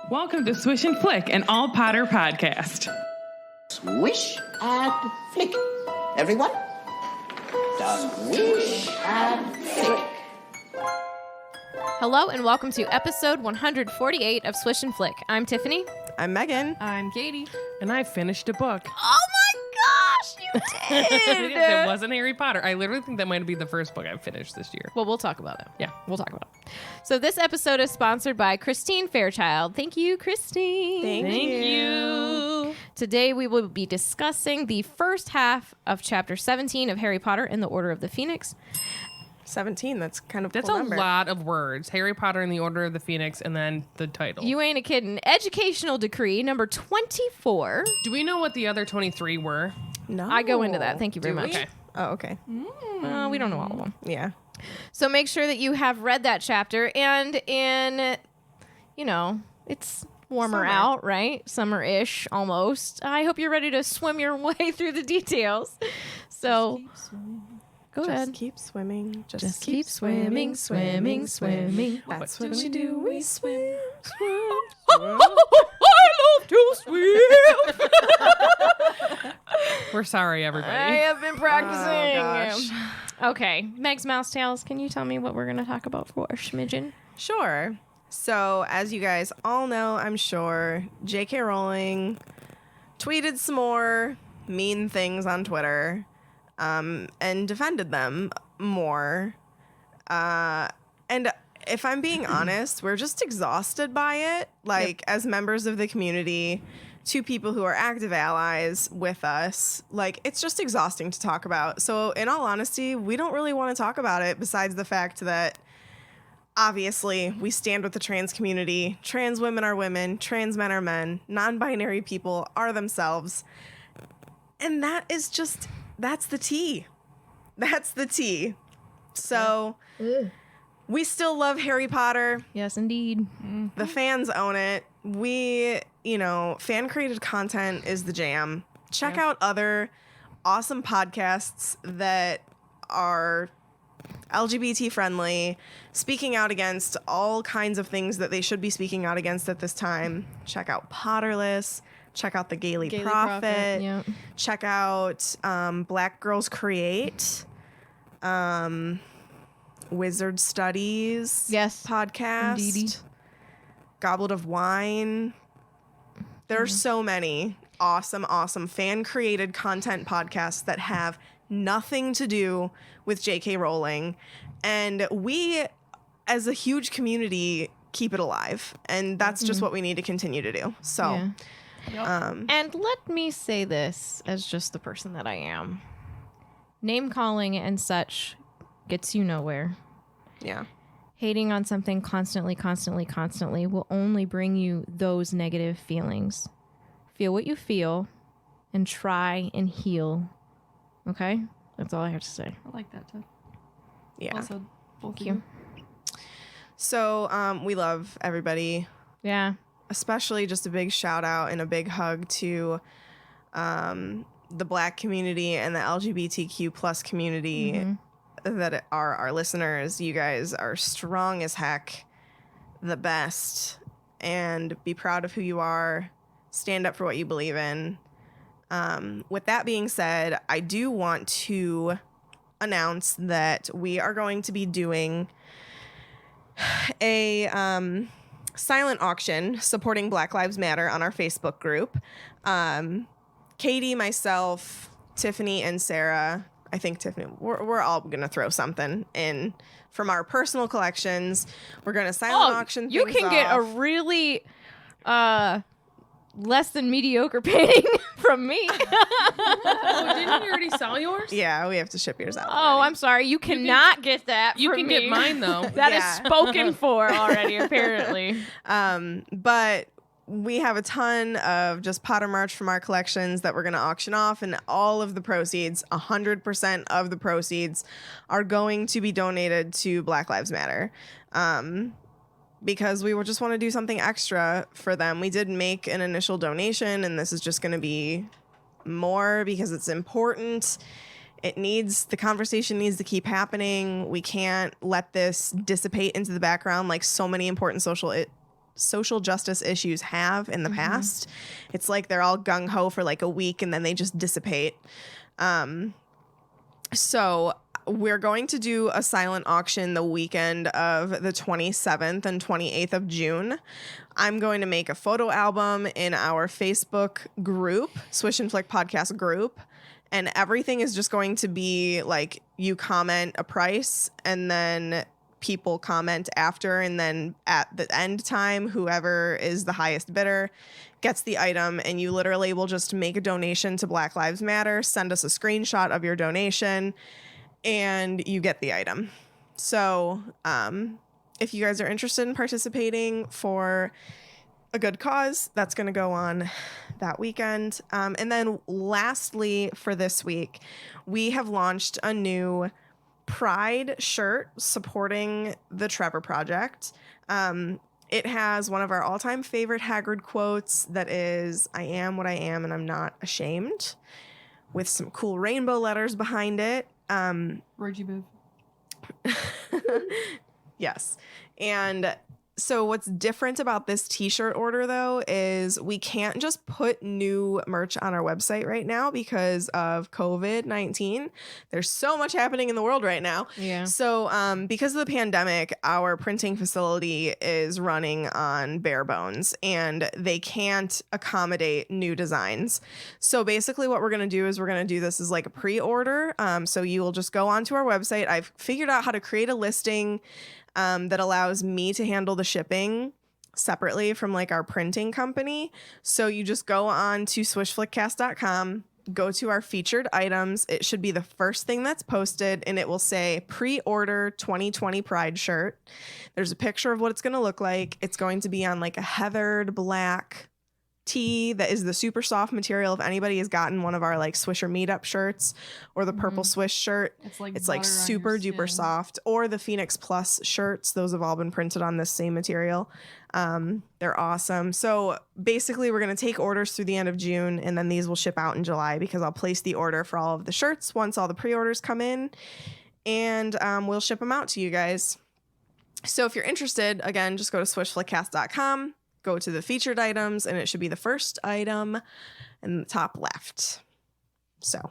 Welcome to Swish and Flick, an all Potter podcast. Swish and flick. Everyone? Swish and flick. Hello and welcome to episode 148 of Swish and Flick. I'm Tiffany. I'm Megan. I'm Katie. And I finished a book. Oh my gosh, you did! It wasn't Harry Potter. I literally think that might be the first book I've finished this year. Well, we'll talk about it. Yeah. We'll talk about it. So this episode is sponsored by Christine Fairchild. Thank you, Christine. Thank you. Today we will be discussing the first half of chapter 17 of Harry Potter and the Order of the Phoenix. 17, that's kind of That's cool a number. lot of words. Harry Potter and the Order of the Phoenix, and then the title. You ain't a kiddin'. Educational decree number 24. Do we know what the other 23 were? No. I go into that. Thank you very much. Okay. Oh, okay. We don't know all of them. Yeah. So make sure that you have read that chapter, and it's warmer Summer. out, right? Summer-ish almost. I hope you're ready to swim your way through the details. So go ahead. Just keep swimming. Just keep swimming, swimming, swimming. That's what we do. We swim. I love to swim. We're sorry, everybody. I have been practicing. gosh. Okay, Meg's Mouse Tales, can you tell me what we're going to talk about for a schmidgen? Sure. So, as you guys all know, I'm sure, J.K. Rowling tweeted some more mean things on Twitter and defended them more. And if I'm being honest, we're just exhausted by it. Like, as members of the community, two people who are active allies with us, like, it's just exhausting to talk about. So, in all honesty, we don't really want to talk about it besides the fact that obviously, we stand with the trans community. Trans women are women. Trans men are men. Non-binary people are themselves. And that is just, that's the tea. That's the tea. So, we still love Harry Potter. Yes, indeed. The fans own it. We, fan-created content is the jam. Check out other awesome podcasts that are LGBT friendly, speaking out against all kinds of things that they should be speaking out against at this time. Check out Potterless. Check out the Gaily Prophet. Yeah. Check out Black Girls Create. Wizard Studies. Yes, Podcast. indeedy. Goblet of Wine. There are so many awesome fan-created content podcasts that have nothing to do with J.K. Rowling. And we, as a huge community, keep it alive. And that's just what we need to continue to do. So, And let me say this as just the person that I am. Name calling and such gets you nowhere. yeah. Hating on something constantly will only bring you those negative feelings. Feel what you feel and try and heal. Okay? That's all I have to say. I like that, too. Yeah. Also, both Thank you. So, we love everybody. Yeah. Especially just a big shout out and a big hug to the Black community and the LGBTQ plus community that are our listeners. You guys are strong as heck, the best, and be proud of who you are. Stand up for what you believe in. With that being said, I do want to announce that we are going to be doing a silent auction supporting Black Lives Matter on our Facebook group. Katie, myself, Tiffany, and Sarah, I think Tiffany, we're all going to throw something in from our personal collections. We're going to silent auction You things can get a off. really less than mediocre painting from me. Oh, didn't you already sell yours? Yeah, we have to ship yours out. Oh, I'm sorry. You cannot get that You from can me. get mine, though. That is Yeah. spoken for already, apparently. But we have a ton of just Potter merch from our collections that we're going to auction off, and all of the proceeds, 100% of the proceeds, are going to be donated to Black Lives Matter. Because we would just want to do something extra for them. We did make an initial donation, and this is just going to be more because it's important. The conversation needs to keep happening. We can't let this dissipate into the background like so many important social social justice issues have in the past. It's like they're all gung-ho for like a week and then they just dissipate. So we're going to do a silent auction the weekend of the 27th and 28th of June. I'm going to make a photo album in our Facebook group, Swish and Flick Podcast group. And everything is just going to be like you comment a price and then people comment after. And then at the end time, whoever is the highest bidder gets the item. And you literally will just make a donation to Black Lives Matter, send us a screenshot of your donation, and you get the item. So if you guys are interested in participating for a good cause, that's going to go on that weekend. And then lastly, for this week, we have launched a new Pride shirt supporting the Trevor Project. It has one of our all-time favorite Hagrid quotes that is, "I am what I am and I'm not ashamed," with some cool rainbow letters behind it. Reggie Biv. Yes. And so what's different about this t-shirt order, though, is we can't just put new merch on our website right now because of COVID-19. There's so much happening in the world right now. Yeah. So because of the pandemic, our printing facility is running on bare bones and they can't accommodate new designs. So basically what we're going to do is we're going to do this as like a pre-order. So you will just go onto our website. I've figured out how to create a listing that allows me to handle the shipping separately from like our printing company. So you just go on to swishflickcast.com, go to our featured items. It should be the first thing that's posted and it will say pre-order 2020 Pride shirt. There's a picture of what it's going to look like. It's going to be on like a heathered black tee that is the super soft material. If anybody has gotten one of our like Swisher meetup shirts or the purple Swish shirt, It's like it's butter like on super your duper skin. soft, or the Phoenix Plus shirts. Those have all been printed on this same material. They're awesome. So basically we're going to take orders through the end of June and then these will ship out in July because I'll place the order for all of the shirts once all the pre-orders come in and we'll ship them out to you guys. So if you're interested, again, just go to swishflickcast.com. Go to the featured items, and it should be the first item in the top left. So,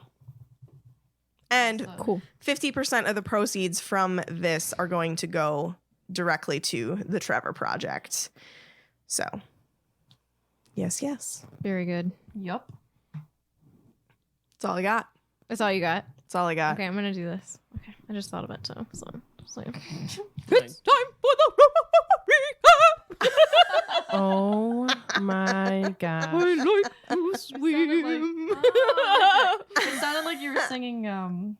and Cool. 50% of the proceeds from this are going to go directly to the Trevor Project. So, yes. Very good. Yup. That's all I got. That's all you got? That's all I got. Okay, I'm going to do this. Okay. I just thought of it, so just like, It's time for the Oh my god. I like to It swim. sounded like you were singing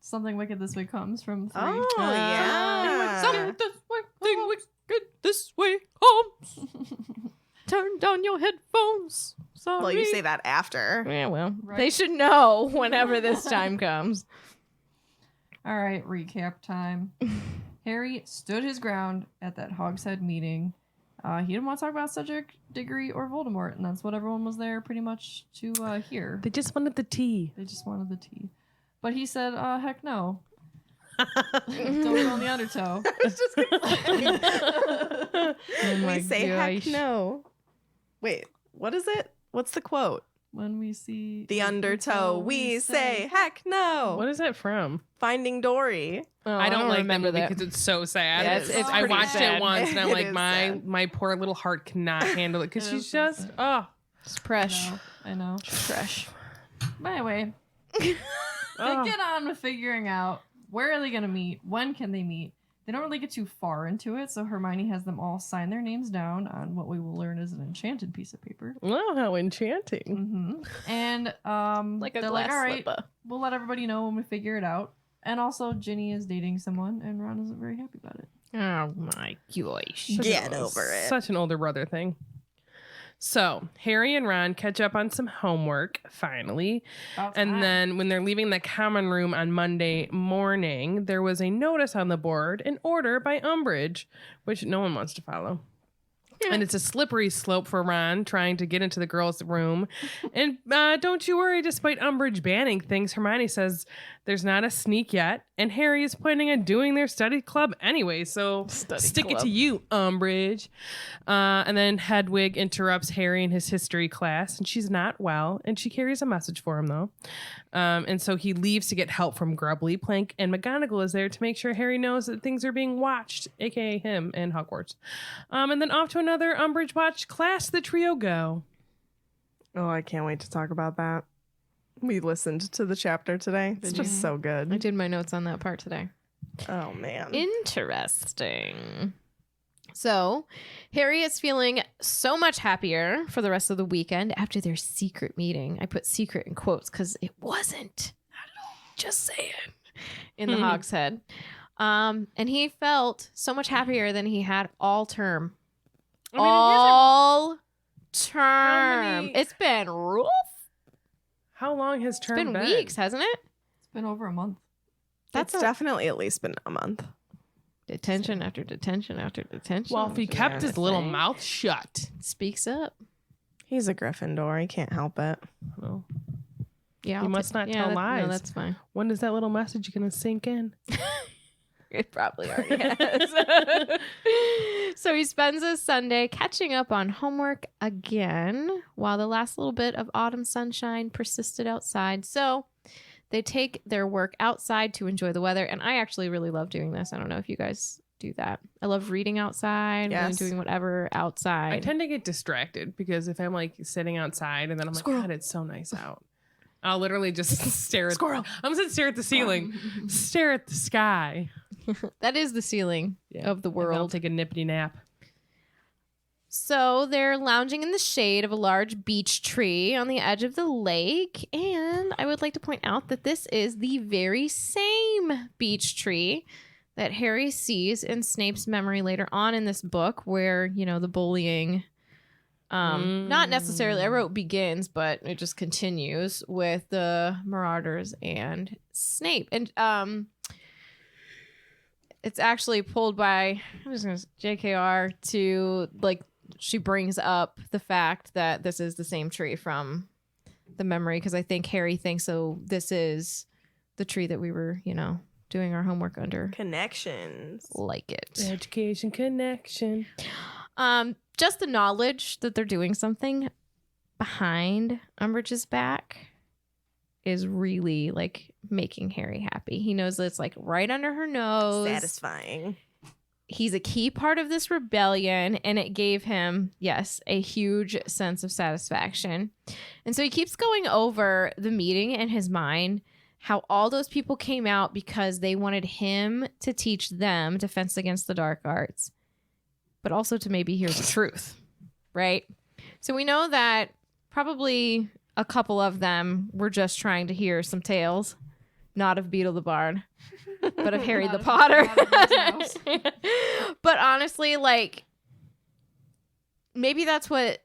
Something Wicked This Way Comes from 3. Oh, yeah. Something wicked this way comes. Turn down your headphones. Sorry. Well, you say that after. Yeah, well, Right. they should know whenever this time comes. All right, recap time. Harry stood his ground at that Hogshead meeting. He didn't want to talk about Cedric, Diggory, or Voldemort, and that's what everyone was there pretty much to hear. They just wanted the tea. They just wanted the tea. But he said, heck no. Don't go on the undertow. Oh my We say heck gosh. no. Wait, what is it? What's the quote? When we see The undertow, we say heck no. What is that from? Finding Dory. Oh, I don't like remember that because it's so sad. Yeah, it's I pretty watched sad. it once and I'm It like, is my sad. my poor little heart cannot handle it because It she's is so just sad. oh. It's fresh. I know. Fresh. But anyway, they get on with figuring out where are they going to meet, when can they meet. They don't really get too far into it, so Hermione has them all sign their names down on what we will learn is an enchanted piece of paper. Oh, how enchanting. And Like a they're glass like, all right, slipper. we'll let everybody know when we figure it out. And also, Ginny is dating someone, and Ron isn't very happy about it. Oh my gosh. Get over it. Such an older brother thing. So Harry and Ron catch up on some homework finally. About And time. then when they're leaving the common room on Monday morning, there was a notice on the board, an order by Umbridge, which no one wants to follow. And it's a slippery slope for Ron trying to get into the girls' room. And don't you worry, despite Umbridge banning things, Hermione says there's not a sneak yet. And Harry is planning on doing their study club anyway, so stick it to you, Umbridge. And then Hedwig interrupts Harry in his history class, and she's not well, and she carries a message for him, though. And so he leaves to get help from Grubbly, Plank, and McGonagall is there to make sure Harry knows that things are being watched, aka him and Hogwarts. And then off to another Umbridge-watched class the trio go. Oh, I can't wait to talk about that. We listened to the chapter today. It's just so I good. did my notes on that part today. Oh, man. Interesting. So, Harry is feeling so much happier for the rest of the weekend after their secret meeting. I put secret in quotes because it wasn't. Just saying. In the Hog's head. And he felt so much happier than he had all term. I mean, all term. many- It's been rough. How long has It's term been weeks, hasn't it? It's been over a month. That's It's definitely at least been a month. detention after detention after detention. Well, if he Which is kept his little interesting. mouth shut. Speaks up. He's a Gryffindor. He can't help it. Well, Yeah, You must not tell lies. No, that's fine. when is that little message going to sink in? It probably already has. So he spends his Sunday catching up on homework again while the last little bit of autumn sunshine persisted outside. So they take their work outside to enjoy the weather. And I actually really love doing this. I don't know if you guys do that. I love reading outside, Yes. doing whatever outside. I tend to get distracted because if I'm like sitting outside and then I'm like, God, it's so nice out. I'll literally just stare at Squirrel. I'm just gonna stare at the ceiling, stare at the sky. That is the ceiling of the And then I'll world. take a nippity nap. So they're lounging in the shade of a large beech tree on the edge of the lake. And I would like to point out that this is the very same beech tree that Harry sees in Snape's memory later on in this book where, you know, the bullying, not necessarily, I wrote begins, but it just continues with the Marauders and Snape. And it's actually pulled by, I'm just going to JKR to like, she brings up the fact that this is the same tree from the memory because I think Harry thinks so. This is the tree that we were, you know, doing our homework under. Connections. Like it. Education connection. Just the knowledge that they're doing something behind Umbridge's back is really like making Harry happy. He knows that it's like right under her nose. Satisfying. He's a key part of this rebellion, and it gave him, yes, a huge sense of satisfaction. And so he keeps going over the meeting in his mind, how all those people came out because they wanted him to teach them defense against the dark arts, but also to maybe hear the truth, right? So we know that probably a couple of them were just trying to hear some tales, not of Beetle the Bard, but of Harry the Potter. But honestly, like, maybe that's what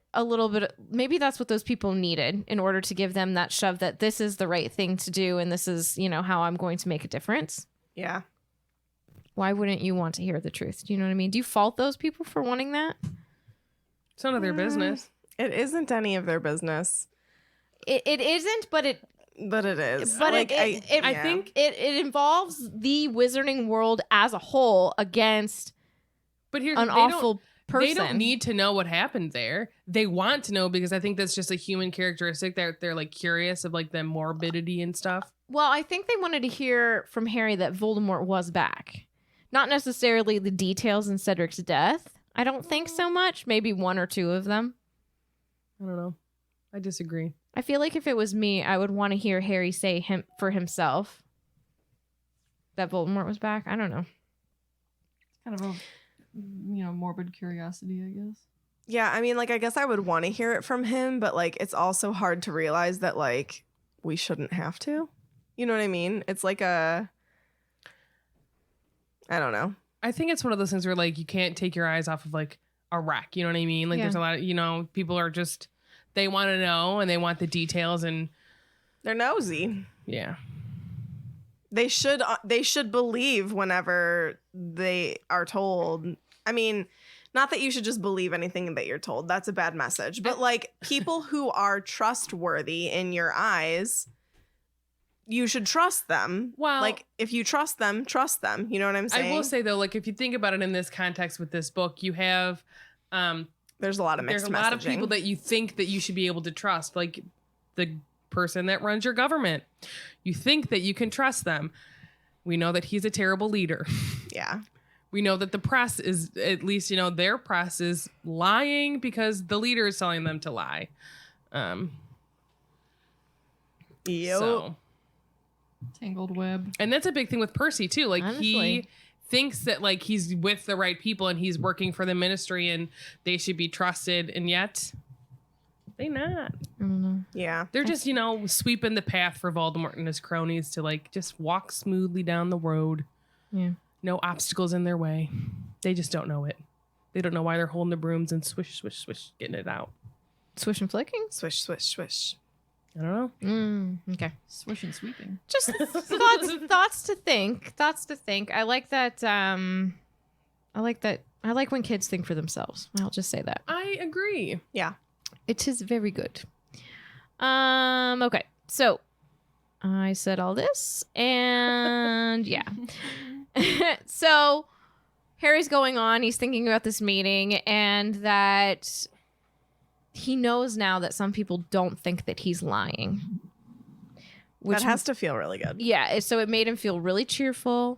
maybe that's what those people needed in order to give them that shove that this is the right thing to do and this is, you know, how I'm going to make a difference. Yeah. Why wouldn't you want to hear the truth? Do you know what I mean? Do you fault those people for wanting that? It's none of their business. It isn't any of their business. It isn't, but it But it is. But Like, I yeah. think it involves the wizarding world as a whole against But here's an they awful person. They don't need to know what happened there. They want to know because I think that's just a human characteristic that they're like curious of like the morbidity and stuff. Well, I think they wanted to hear from Harry that Voldemort was back. Not necessarily the details in Cedric's death. I don't think so much. Maybe one or two of them. I don't know. I disagree. I feel like if it was me, I would want to hear Harry say him for himself that Voldemort was back. I don't know. Kind of a, you know, morbid curiosity, I guess. Yeah, I mean, like, I guess I would want to hear it from him, but like, it's also hard to realize that like we shouldn't have to. You know what I mean? It's like I don't know. I think it's one of those things where like you can't take your eyes off of like a wreck. You know what I mean? Like Yeah. there's a lot of, you know, people are just, they want to know and they want the details and They're nosy. yeah. They should believe whenever they are told. I mean, not that you should just believe anything that you're told. That's a bad message. But like people who are trustworthy in your eyes you should trust them. Well, like if you trust them, trust them. You know what I'm saying? I will say though, like if you think about it in this context with this book, you have there's a lot of mixed there's a lot of messaging. people that you think that you should be able to trust, like the person that runs your government. You think that you can trust them. We know that he's a terrible leader. Yeah. We know that the press is, at least, you know, their press is lying because the leader is telling them to lie. Yep. So, Tangled web. and that's a big thing with Percy too. Like Honestly. he thinks that like he's with the right people and he's working for the ministry and they should be trusted, and yet they not. I don't know. Yeah. They're just, you know, sweeping the path for Voldemort and his cronies to like just walk smoothly down the road. Yeah. No obstacles in their way. They just don't know it. They don't know why they're holding the brooms and swish, swish, swish, getting it out. Swish and flicking? Swish, swish, swish. I don't know. Okay. Swish and sweeping. Just thoughts to think. Thoughts to think. I like that. I like when kids think for themselves. I'll just say that. I agree. Yeah. It is very good. Okay. So I said all this, and yeah. So Harry's going on. He's thinking about this meeting, and that he knows now that some people don't think that he's lying. That has to feel really good. Yeah, so it made him feel really cheerful.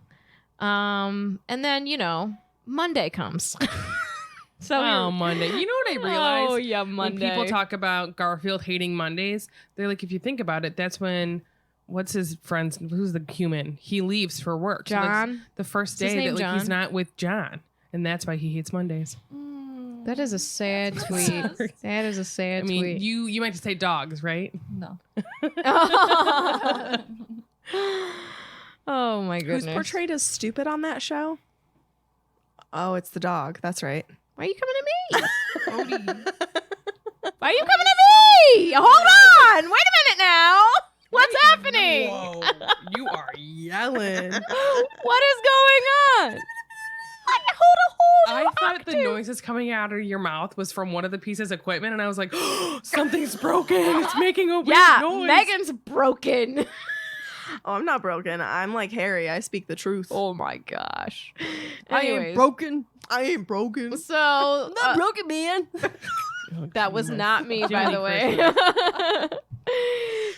And then, you know, Monday comes. So Oh, Monday. You know what I realized? Oh, yeah, Monday. When people talk about Garfield hating Mondays, they're like, if you think about it, that's when, what's his friend's, who's the human? He leaves for work. So that's John? the first Is his day name that like, he's John? not with John. And that's why he hates Mondays. That is a sad tweet. That is a sad I mean, tweet. you might just say dogs, right? No. Oh my Who's goodness. portrayed as stupid on that show? Oh, it's the dog. That's right. Why are you coming at me? Odie. Why are you coming at me? Hold on. Wait a minute now. What's happening? Whoa, you are yelling. What is going on? Hold I on. thought the noises coming out of your mouth was from one of the pieces of equipment, and I was like, oh, something's broken. It's making a weird Yeah, noise. Megan's broken. Oh, I'm not broken. I'm like Harry. I speak the truth. Oh my gosh. I ain't Anyways, broken. I ain't broken. So broken, man. that was not me, by Jiminy the way.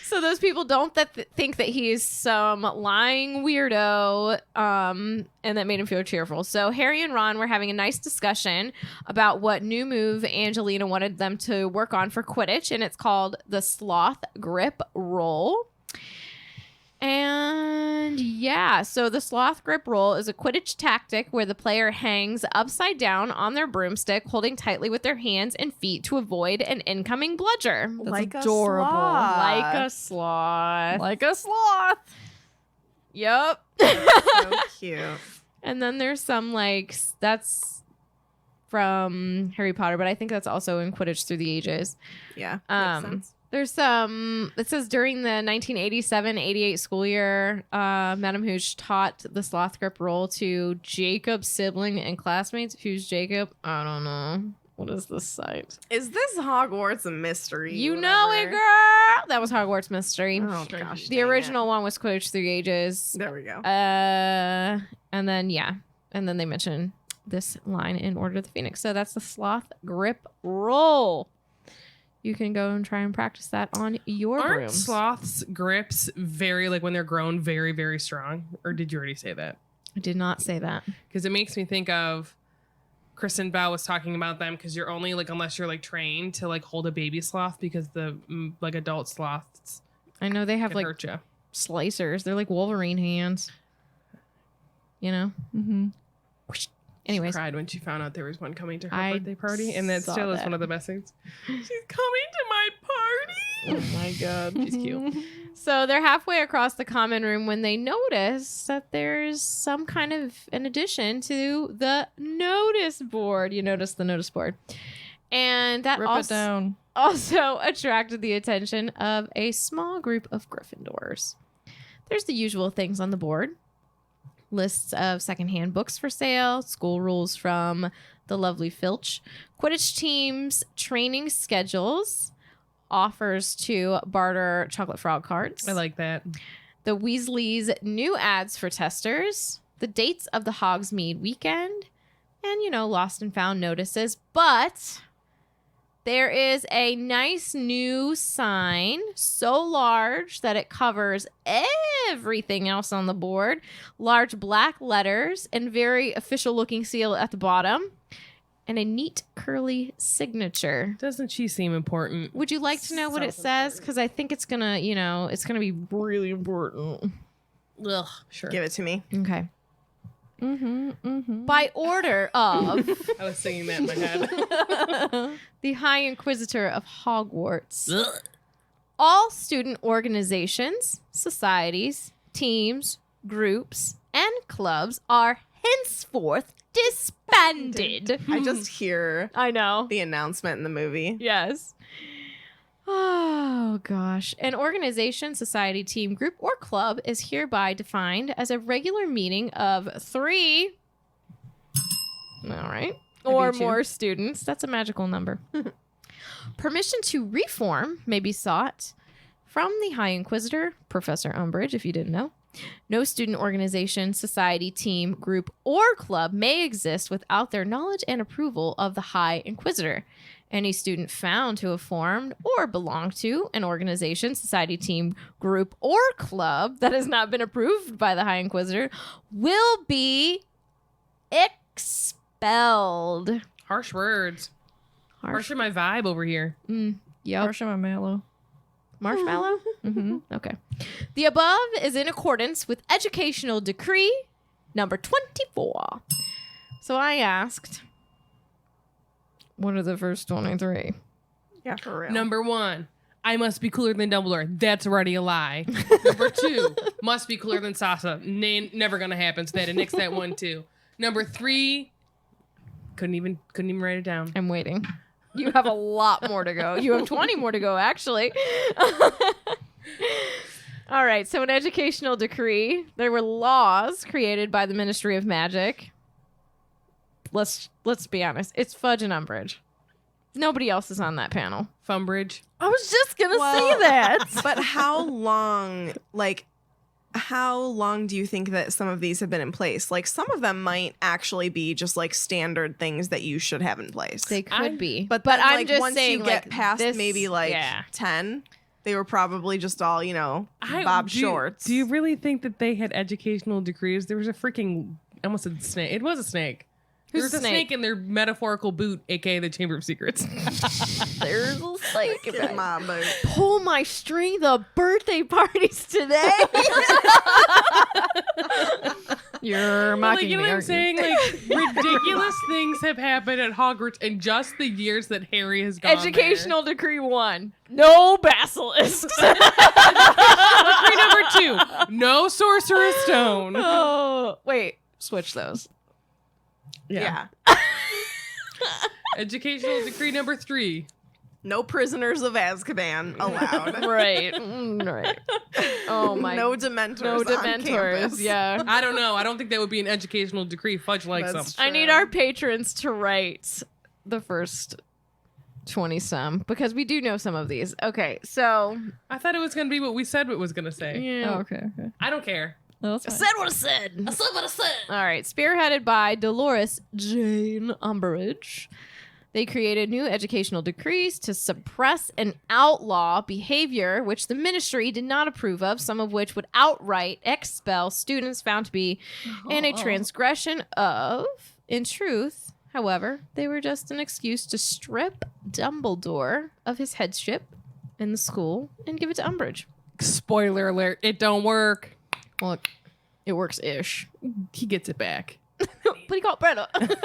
So those people don't think that he is some lying weirdo, and that made him feel cheerful. So Harry and Ron were having a nice discussion about what new move Angelina wanted them to work on for Quidditch, and it's called the Sloth Grip Roll. And yeah, so the sloth grip roll is a Quidditch tactic where the player hangs upside down on their broomstick, holding tightly with their hands and feet to avoid an incoming bludger. That's Like a adorable. sloth. Like a sloth. Like a sloth. Yep. So cute. And then there's some that's from Harry Potter, but I think that's also in Quidditch Through the Ages. Yeah. Um, Makes sense. There's some, it says during the 1987-88 school year, Madam Hooch taught the sloth grip roll to Jacob's sibling and classmates. Who's Jacob? I don't know. What is this site? Is this Hogwarts a mystery? You know it, girl. That was Hogwarts Mystery. Oh gosh. The dang original one was Quidditch Through the Ages. it. There we go. And then, yeah. And then they mention this line in Order of the Phoenix. So that's the sloth grip roll. You can go and try and practice that on your Aren't brooms. sloths' grips very, like when they're grown, very, very strong? Or did you already say that? I did not say that. Because it makes me think of Kristen Bell was talking about them because you're only like, unless you're like trained to like hold a baby sloth, because the like adult sloths I know they have can like hurt you. slicers. They're like Wolverine hands. You know? Mm-hmm. Anyways. She cried when she found out there was one coming to her I birthday party, and that saw still is that. one of the best things. She's coming to my party. Oh my God. She's cute. So they're halfway across the common room when they notice that there's some kind of an addition to the notice board. You notice the notice board. And that Rip it down. also attracted the attention of a small group of Gryffindors. There's the usual things on the board. Lists of secondhand books for sale, school rules from the lovely Filch, Quidditch teams, training schedules, offers to barter chocolate frog cards. I like that. the Weasleys' new ads for testers, the dates of the Hogsmeade weekend, and, lost and found notices. But there is a nice new sign, so large that it covers everything else on the board. Large black letters and very official-looking seal at the bottom. And a neat curly signature. Doesn't she seem important? Would you like to know what it says? Because I think it's gonna, it's gonna be really important. Ugh, sure. Give it to me. Okay. By order of I was singing that in my head. the High Inquisitor of Hogwarts, all student organizations, societies, teams, groups, and clubs are henceforth disbanded. I just hear I know. the announcement in the movie. Yes. Oh, gosh. An organization, society, team, group, or club is hereby defined as a regular meeting of 3, all right, or beat you. more students. That's a magical number. Permission to reform may be sought from the High Inquisitor, Professor Umbridge, if you didn't know. No student organization, society, team, group, or club may exist without their knowledge and approval of the High Inquisitor. Any student found to have formed or belonged to an organization, society, team, group, or club that has not been approved by the High Inquisitor will be expelled. Harsh words. Harsh in my vibe over here. Yep. Marshmallow. Marshmallow? Okay. The above is in accordance with Educational Decree number 24. So I asked, what are the first 23? Yeah, for real. Number 1, I must be cooler than Dumbledore. That's already a lie. Number 2, must be cooler than Sasa. Never gonna happen. So they had to nix that one too. Number 3, couldn't even write it down. I'm waiting. You have a lot more to go. You have 20 more to go, actually. All right. So, an educational decree. There were laws created by the Ministry of Magic. Let's be honest. It's Fudge and Umbridge. Nobody else is on that panel. Fumbridge. I was just gonna say that. But how long do you think that some of these have been in place? Like, some of them might actually be just like standard things that you should have in place. They could be, but then, I'm like, just once saying, you get like, past this- maybe like yeah. 10, they were probably just all, Bob Shorts. Do you really think that they had educational decrees? There was a freaking, I almost said snake. It was a snake. Who's There was the a snake? snake in their metaphorical boot, aka the Chamber of Secrets. There's a snake. Get my boot. Pull my string. The birthday party's today. You're Like, mocking you know me, what I'm aren't you? saying? Like, ridiculous things have happened at Hogwarts in just the years that Harry has gone Educational Decree 1. No basilisks. there. Decree number 2, no Sorcerer's Stone. Oh, wait. Switch those. Yeah. Educational decree number 3. No prisoners of Azkaban allowed. Right. Right. Oh, my. No Dementors. No on Dementors. campus. Yeah. I don't know. I don't think that would be an educational decree. Fudge likes That's them. I need our patrons to write the first 20 some because we do know some of these. Okay. So. I thought it was going to be what we said it was going to say. Yeah. Oh, okay. I don't care. No, that's I fine. said what I said. I said what I said. All right. Spearheaded by Dolores Jane Umbridge, they created new educational decrees to suppress and outlaw behavior which the ministry did not approve of, some of which would outright expel students found to be in a transgression of. In truth, however, they were just an excuse to strip Dumbledore of his headship in the school and give it to Umbridge. Spoiler alert. It don't work. Well, it works-ish. He gets it back. But he got better. And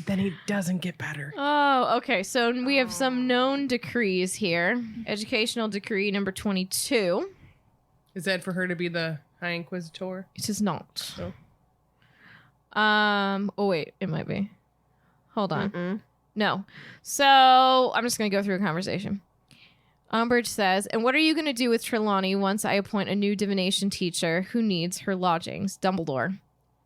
then he doesn't get better. Oh, okay. So we have some known decrees here. Educational decree number 22. Is that for her to be the High Inquisitor? It is not. Oh. Oh wait, it might be. Hold on. No. So I'm just gonna go through a conversation. Umbridge says, and what are you gonna do with Trelawney once I appoint a new divination teacher who needs her lodgings? Dumbledore.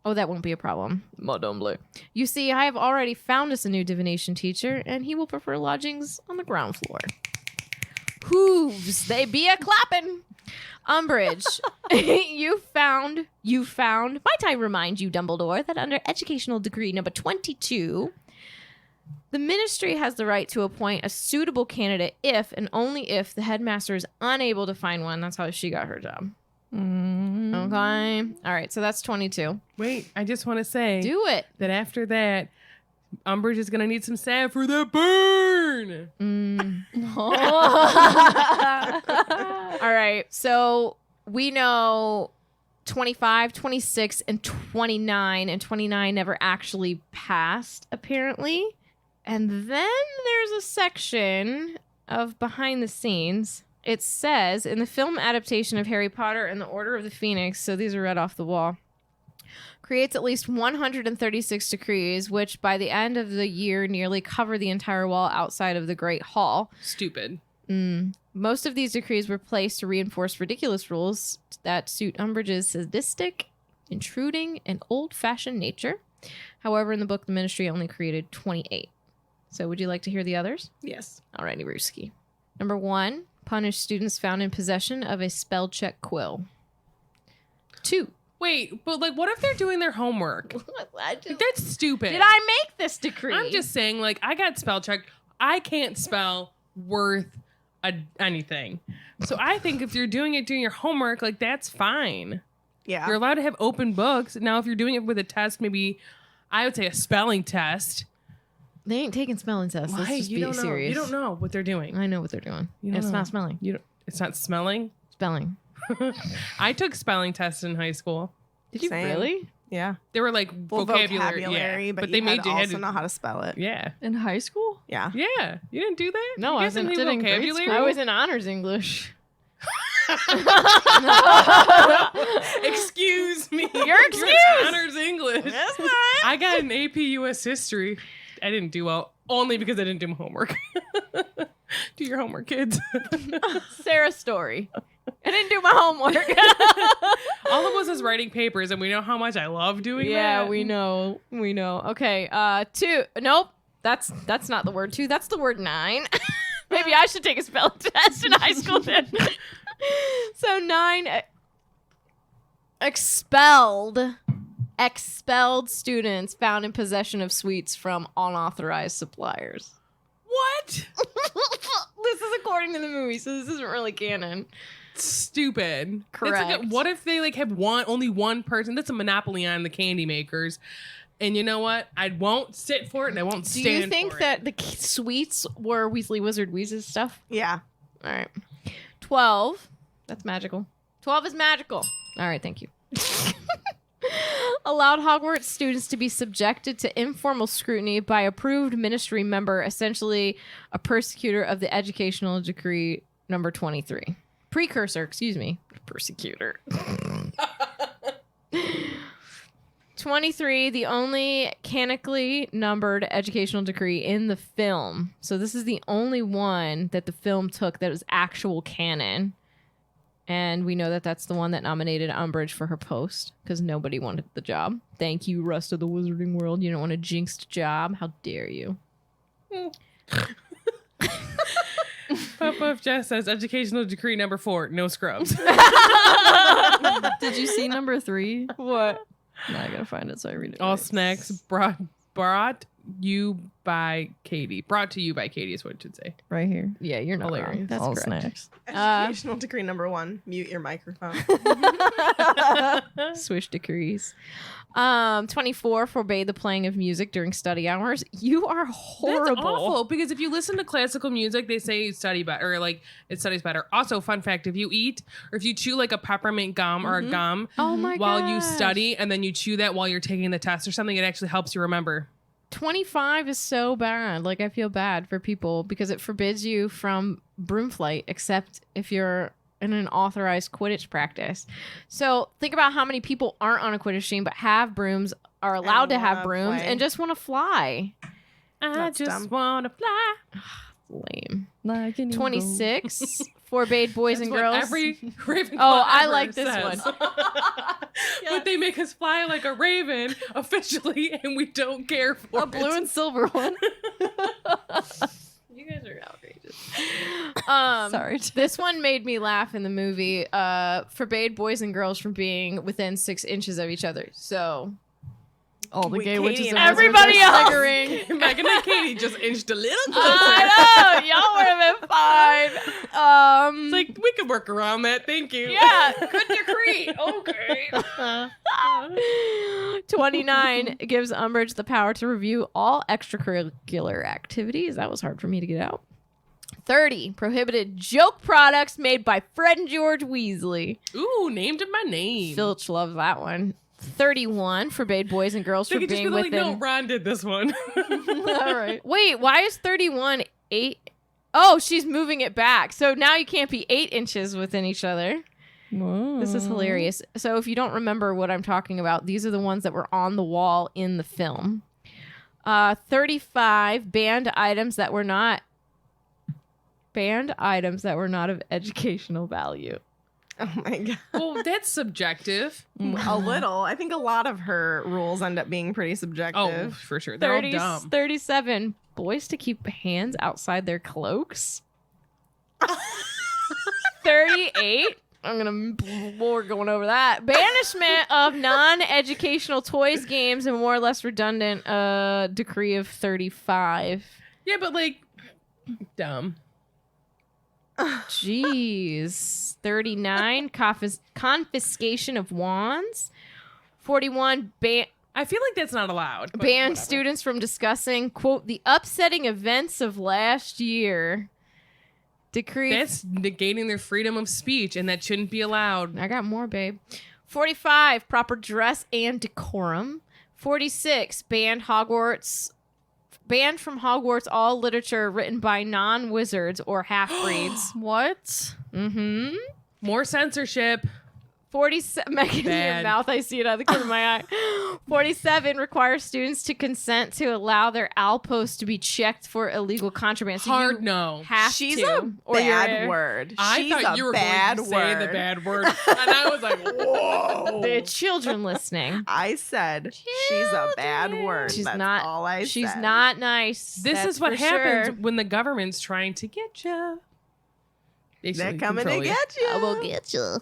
Oh, that won't be a problem. Madame Blue. You see, I have already found us a new divination teacher, and he will prefer lodgings on the ground floor. Hooves, they be a clapping. Umbridge, you found, might I remind you, Dumbledore, that under educational decree number 22, the ministry has the right to appoint a suitable candidate if and only if the headmaster is unable to find one. That's how she got her job. Okay. All right. So that's 22. Wait, I just want to say Do it. that after that, Umbridge is going to need some salve for that burn. All right. So we know 25, 26, and 29. And 29 never actually passed, apparently. And then there's a section of behind the scenes. It says, in the film adaptation of Harry Potter and the Order of the Phoenix, so these are read off the wall, creates at least 136 decrees, which by the end of the year nearly cover the entire wall outside of the Great Hall. Stupid. Most of these decrees were placed to reinforce ridiculous rules that suit Umbridge's sadistic, intruding, and old-fashioned nature. However, in the book, the Ministry only created 28. So would you like to hear the others? Yes. Alrighty, Ruski. Number 1, punish students found in possession of a spell check quill. 2. Wait, but like, what if they're doing their homework? Like, that's stupid. Did I make this decree? I'm just saying, like, I got spell checked. I can't spell worth anything. So I think if you're doing your homework, like, that's fine. Yeah. You're allowed to have open books. Now, if you're doing it with a test, maybe I would say a spelling test. They ain't taking spelling tests. Let's just be serious. You don't know what they're doing. I know what they're doing. It's not smelling. It's not smelling. Spelling. I took spelling tests in high school. Did you Same. really? Yeah. They were like Well, vocabulary, yeah. but they you made had you to had also to know how to spell it. Yeah, In high school? Yeah. yeah. You didn't do that? No, You I guys wasn't. didn't do vocabulary. I was in honors English. Excuse me. You're excused. Honors English. That's fine. I got an AP US history. I didn't do well only because I didn't do my homework. Do your homework, kids. Sarah's story. I didn't do my homework. All of us is writing papers, and we know how much I love doing that. Yeah, we know. We know. Okay. 2. Nope. That's not the word 2. That's the word 9. Maybe I should take a spelling test in high school then. So 9. Expelled students found in possession of sweets from unauthorized suppliers. What? This is according to the movie, so this isn't really canon. Stupid. Correct. It's like what if they like have only one person? That's a monopoly on the candy makers. And you know what? I won't sit for it, and I won't Do stand you think for that the sweets were Weasley Wizard Wheez's stuff? Yeah. All right. 12. That's magical. 12 is magical. All right, thank you. Allowed Hogwarts students to be subjected to informal scrutiny by approved ministry member, essentially a persecutor of the educational decree number 23. Precursor, excuse me. Persecutor. 23, the only canonically numbered educational decree in the film. So this is the only one that the film took that was actual canon. And we know that that's the one that nominated Umbridge for her post because nobody wanted the job. Thank you, rest of the wizarding world. You don't want a jinxed job. How dare you? Puff Jess says educational decree number 4, no scrubs. Did you see number 3? What? No, I gotta find it so I read it. All right. snacks brought you by Katie. Brought to you by Katie is what it should say. Right here. Yeah, you're not Hilarious. wrong. That's All correct. snacks. Educational decree number 1. Mute your microphone. Swish decrees. 24, forbade the playing of music during study hours. You are horrible. That's awful because if you listen to classical music, they say you study better, or like it studies better. Also, fun fact: if you eat or if you chew like a peppermint gum or a gum Oh my while you gosh. study, and then you chew that while you're taking the test or something, it actually helps you remember. 25 is so bad. Like, I feel bad for people because it forbids you from broom flight, except if you're in an authorized Quidditch practice. So think about how many people aren't on a Quidditch team but have brooms, are allowed to have wanna brooms, play. and just want to fly. I That's just dumb. want to fly. Lame. Like an eagle. 26, forbade boys and That's girls. what every Ravenclaw Oh, I ever like this says. one. But they make us fly like a raven officially, and we don't care for A blue and silver one. You guys are outrageous. Sorry. This one made me laugh in the movie. Forbade boys and girls from being within 6 inches of each other. So All the Wait, gay Katie witches and and everybody wizards are else. sniggering. Megan and Katie just inched a little closer. I know, y'all would have been fine. It's like, we could work around that. Thank you. Yeah, good decree. Okay. 29 gives Umbridge the power to review all extracurricular activities. That was hard for me to get out. 30 prohibited joke products made by Fred and George Weasley. Ooh, named him my name. Filch loves that one. 31 forbade boys and girls They from could just being be like, within. no, Ron did this one. All right. Wait, why is 31 8? Oh, she's moving it back. So now you can't be 8 inches within each other. This is hilarious. So if you don't remember what I'm talking about, these are the ones that were on the wall in the film. 35 banned items that were not of educational value. Oh my god. Well, that's subjective. A little. I think a lot of her rules end up being pretty Oh, subjective. for sure. They're all dumb. 37 boys to keep hands outside their cloaks. 38. We're going over that. Banishment of non-educational toys, games, and more or less redundant decree of 35. Yeah, but like, dumb. Jeez. 39 confiscation of wands. 41 I feel like that's not allowed. but ban whatever. students from discussing, quote, the upsetting events of last year. Decree. That's negating their freedom of speech, and that shouldn't be allowed. I got more, babe. 45 proper dress and decorum. 46 banned from Hogwarts all literature written by non-wizards or half-breeds. What? Mm-hmm. More censorship. 47 Megan in your Bad. mouth, I see it out of the corner of my eye. 47 requires students to consent to allow their outposts to be checked for illegal contraband. So Hard you no. have She's to, a or you're bad word. I She's thought a you were bad going to say the word. bad word, and I was like, whoa. The children listening. I said she's a bad word. She's That's not. all I She's said. not nice. This That's is what for happens sure. when the government's trying to get you. They're coming to get you. I will get you.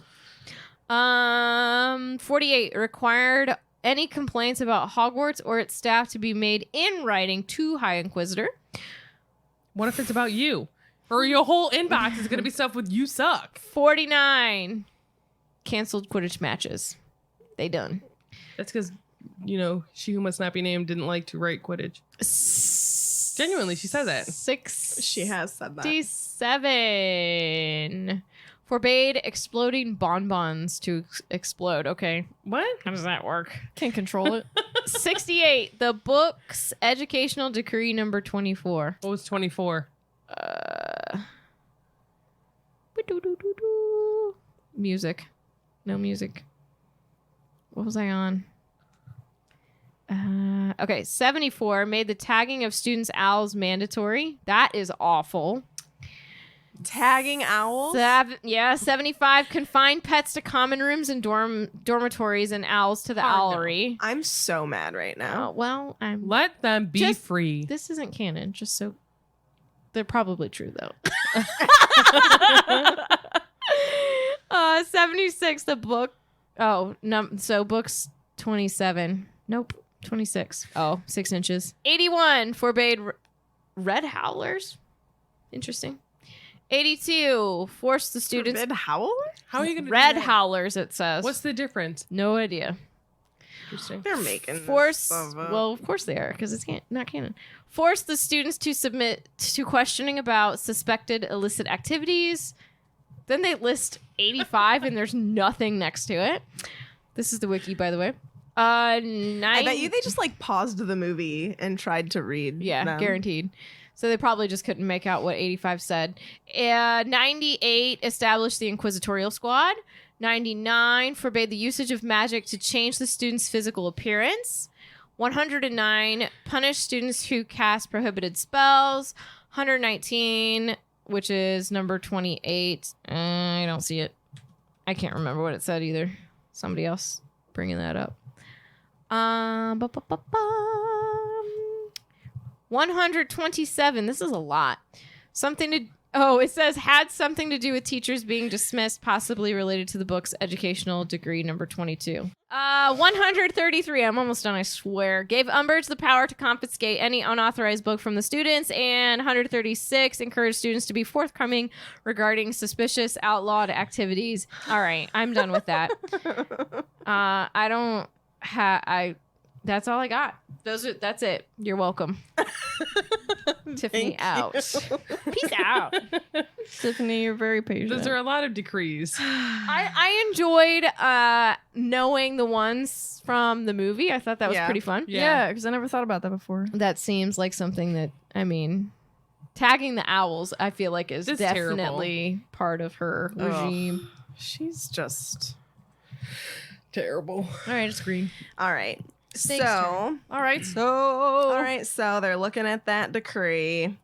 48 required any complaints about Hogwarts or its staff to be made in writing to High Inquisitor. What if it's about you? Or your whole inbox is going to be stuff with you suck. 49 canceled Quidditch matches. They done. That's because, she who must not be named didn't like to write Quidditch. Genuinely, she says that. She has said that. 67 forbade exploding bonbons to explode. Okay. What? How does that work? Can't control it. 68 the book's educational decree number 24. What was 24? Music. No music. What was I on? Okay, 74 made the tagging of students' owls mandatory. That is awful. Tagging owls? 75 confined pets to common rooms and dormitories and owls to the Hard no. owlery. I'm so mad right now. Well, I'm. Let them be Just- free. This isn't canon, just so. They're probably true, though. 76, the book. Oh, no. So books 27. Nope. 26. Oh, 6 inches. 81 forbade red howlers. Interesting. 82 forced the students. Forbid howl? How are you going to Red do that? howlers, it says. What's the difference? No idea. Interesting. They're making Force. stuff up. Well, of course they are, because it's not canon. Force the students to submit to questioning about suspected illicit activities. Then they list 85, and there's nothing next to it. This is the wiki, by the way. I bet you they just paused the movie and tried to read. Yeah, them. guaranteed. So they probably just couldn't make out what 85 said. 98 established the Inquisitorial Squad. 99 forbade the usage of magic to change the student's physical appearance. 109 punished students who cast prohibited spells. 119, which is number 28. I don't see it. I can't remember what it said either. Somebody else bringing that up. 127. This is a lot. Something Oh, it says had something to do with teachers being dismissed, possibly related to the book's educational degree number 22. 133, I'm almost done, I swear. Gave Umbridge the power to confiscate any unauthorized book from the students. And 136, encouraged students to be forthcoming regarding suspicious outlawed activities. All right, I'm done with that. That's all I got. That's it. You're welcome. Tiffany out. Peace out. Tiffany, you're very patient. Those are a lot of decrees. I enjoyed knowing the ones from the movie. I thought that was pretty fun. Yeah, because I never thought about that before. That seems like something that, I mean, tagging the owls, I feel like is It's definitely part of her regime. She's just Terrible. All right, it's green. all right. Snake's So All right, so they're looking at that decree.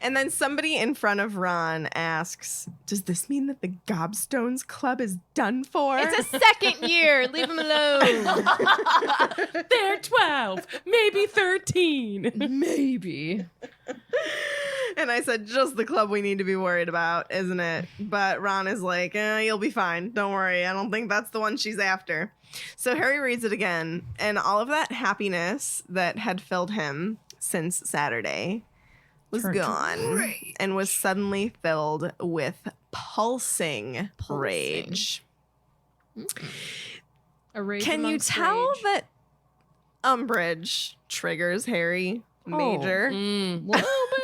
And then somebody in front of Ron asks, does this mean that the Gobstones Club is done for? It's a second year. Leave them alone. They're 12, maybe 13. Maybe. And I said, just the club we need to be worried about, isn't it? But Ron is like, you'll be fine. Don't worry. I don't think that's the one she's after. So Harry reads it again, and all of that happiness that had filled him since Saturday was Turned to gone and was suddenly filled with pulsing rage. A rage Can you amongst tell rage. that Umbridge triggers Harry major?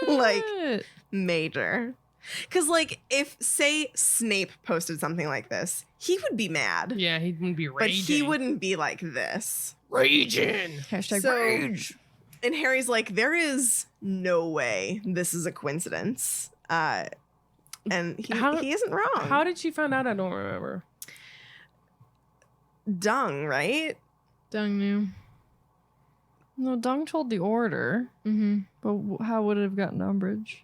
Like, major. Because, like, if, say, Snape posted something like this, he would be mad. Yeah, he wouldn't be But raging. he wouldn't be like this. Raging. Hashtag So- rage. And Harry's like, there is no way this is a coincidence. And he isn't wrong. How did she find out? I don't remember. Dung, right? Dung knew. No, Dung told the order, Mm-hmm. but how would it have gotten Umbridge?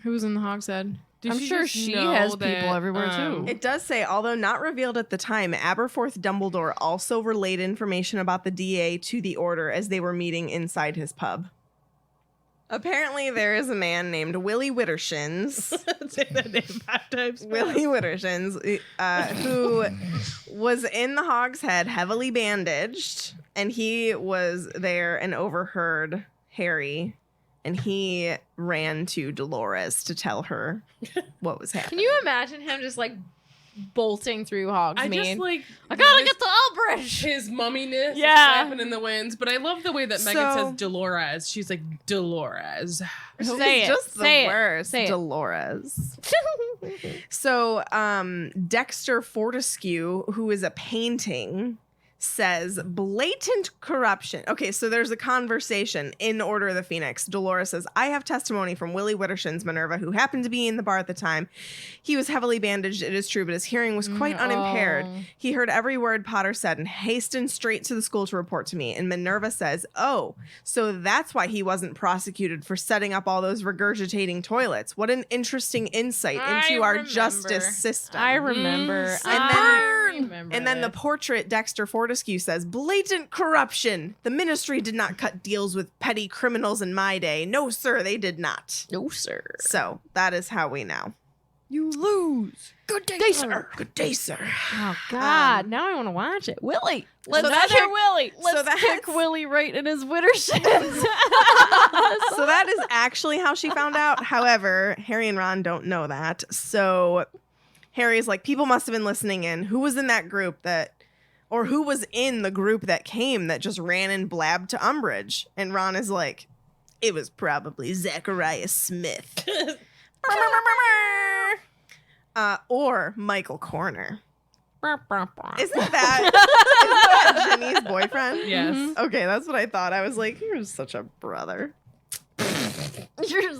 Who was in the Hogshead? Did I'm she sure just she know has that, people everywhere, too. It does say, although not revealed at the time, Aberforth Dumbledore also relayed information about the DA to the Order as they were meeting inside his pub. Apparently, there is a man named Willie Wittershins. Say that name 5 times. Willie Wittershins, who was in the Hogshead heavily bandaged, and he was there and overheard Harry, and he ran to Dolores to tell her what was happening. Can you imagine him just like bolting through Hogsmeade? I just like I gotta get to Umbridge. his mumminess Yeah. flapping in the winds, but I love the way that Megan says Dolores. She's like Dolores. Say It's it. just the Say it. worst. Say it. Dolores. So, Dexter Fortescue, who is a painting, says blatant corruption. Okay, so there's a conversation in Order of the Phoenix. Dolores says, I have testimony from Willie Wittershins, Minerva, who happened to be in the bar at the time. He was heavily bandaged, it is true, but his hearing was quite unimpaired. He heard every word Potter said and hastened straight to the school to report to me. And Minerva says, oh, so that's why he wasn't prosecuted for setting up all those regurgitating toilets. What an interesting insight into our justice system. I remember. And then the portrait, Dexter Fortescue says, blatant corruption. The ministry did not cut deals with petty criminals in my day. No, sir, they did not. No, sir. So that is how we know. You lose. Good day, sir. Good day, sir. Oh God! Now I want to watch it. Willie, let's that's kick our- Willie. so Let's that's- kick Willie right in his Wittershins. So that is actually how she found out. However, Harry and Ron don't know that. So Harry's like, people must have been listening in. Who was in that group or who was in the group that came that just ran and blabbed to Umbridge? And Ron is like, it was probably Zachariah Smith. Or Michael Corner. Isn't that Ginny's boyfriend? Yes. Okay, that's what I thought. I was like, you're such a brother. You're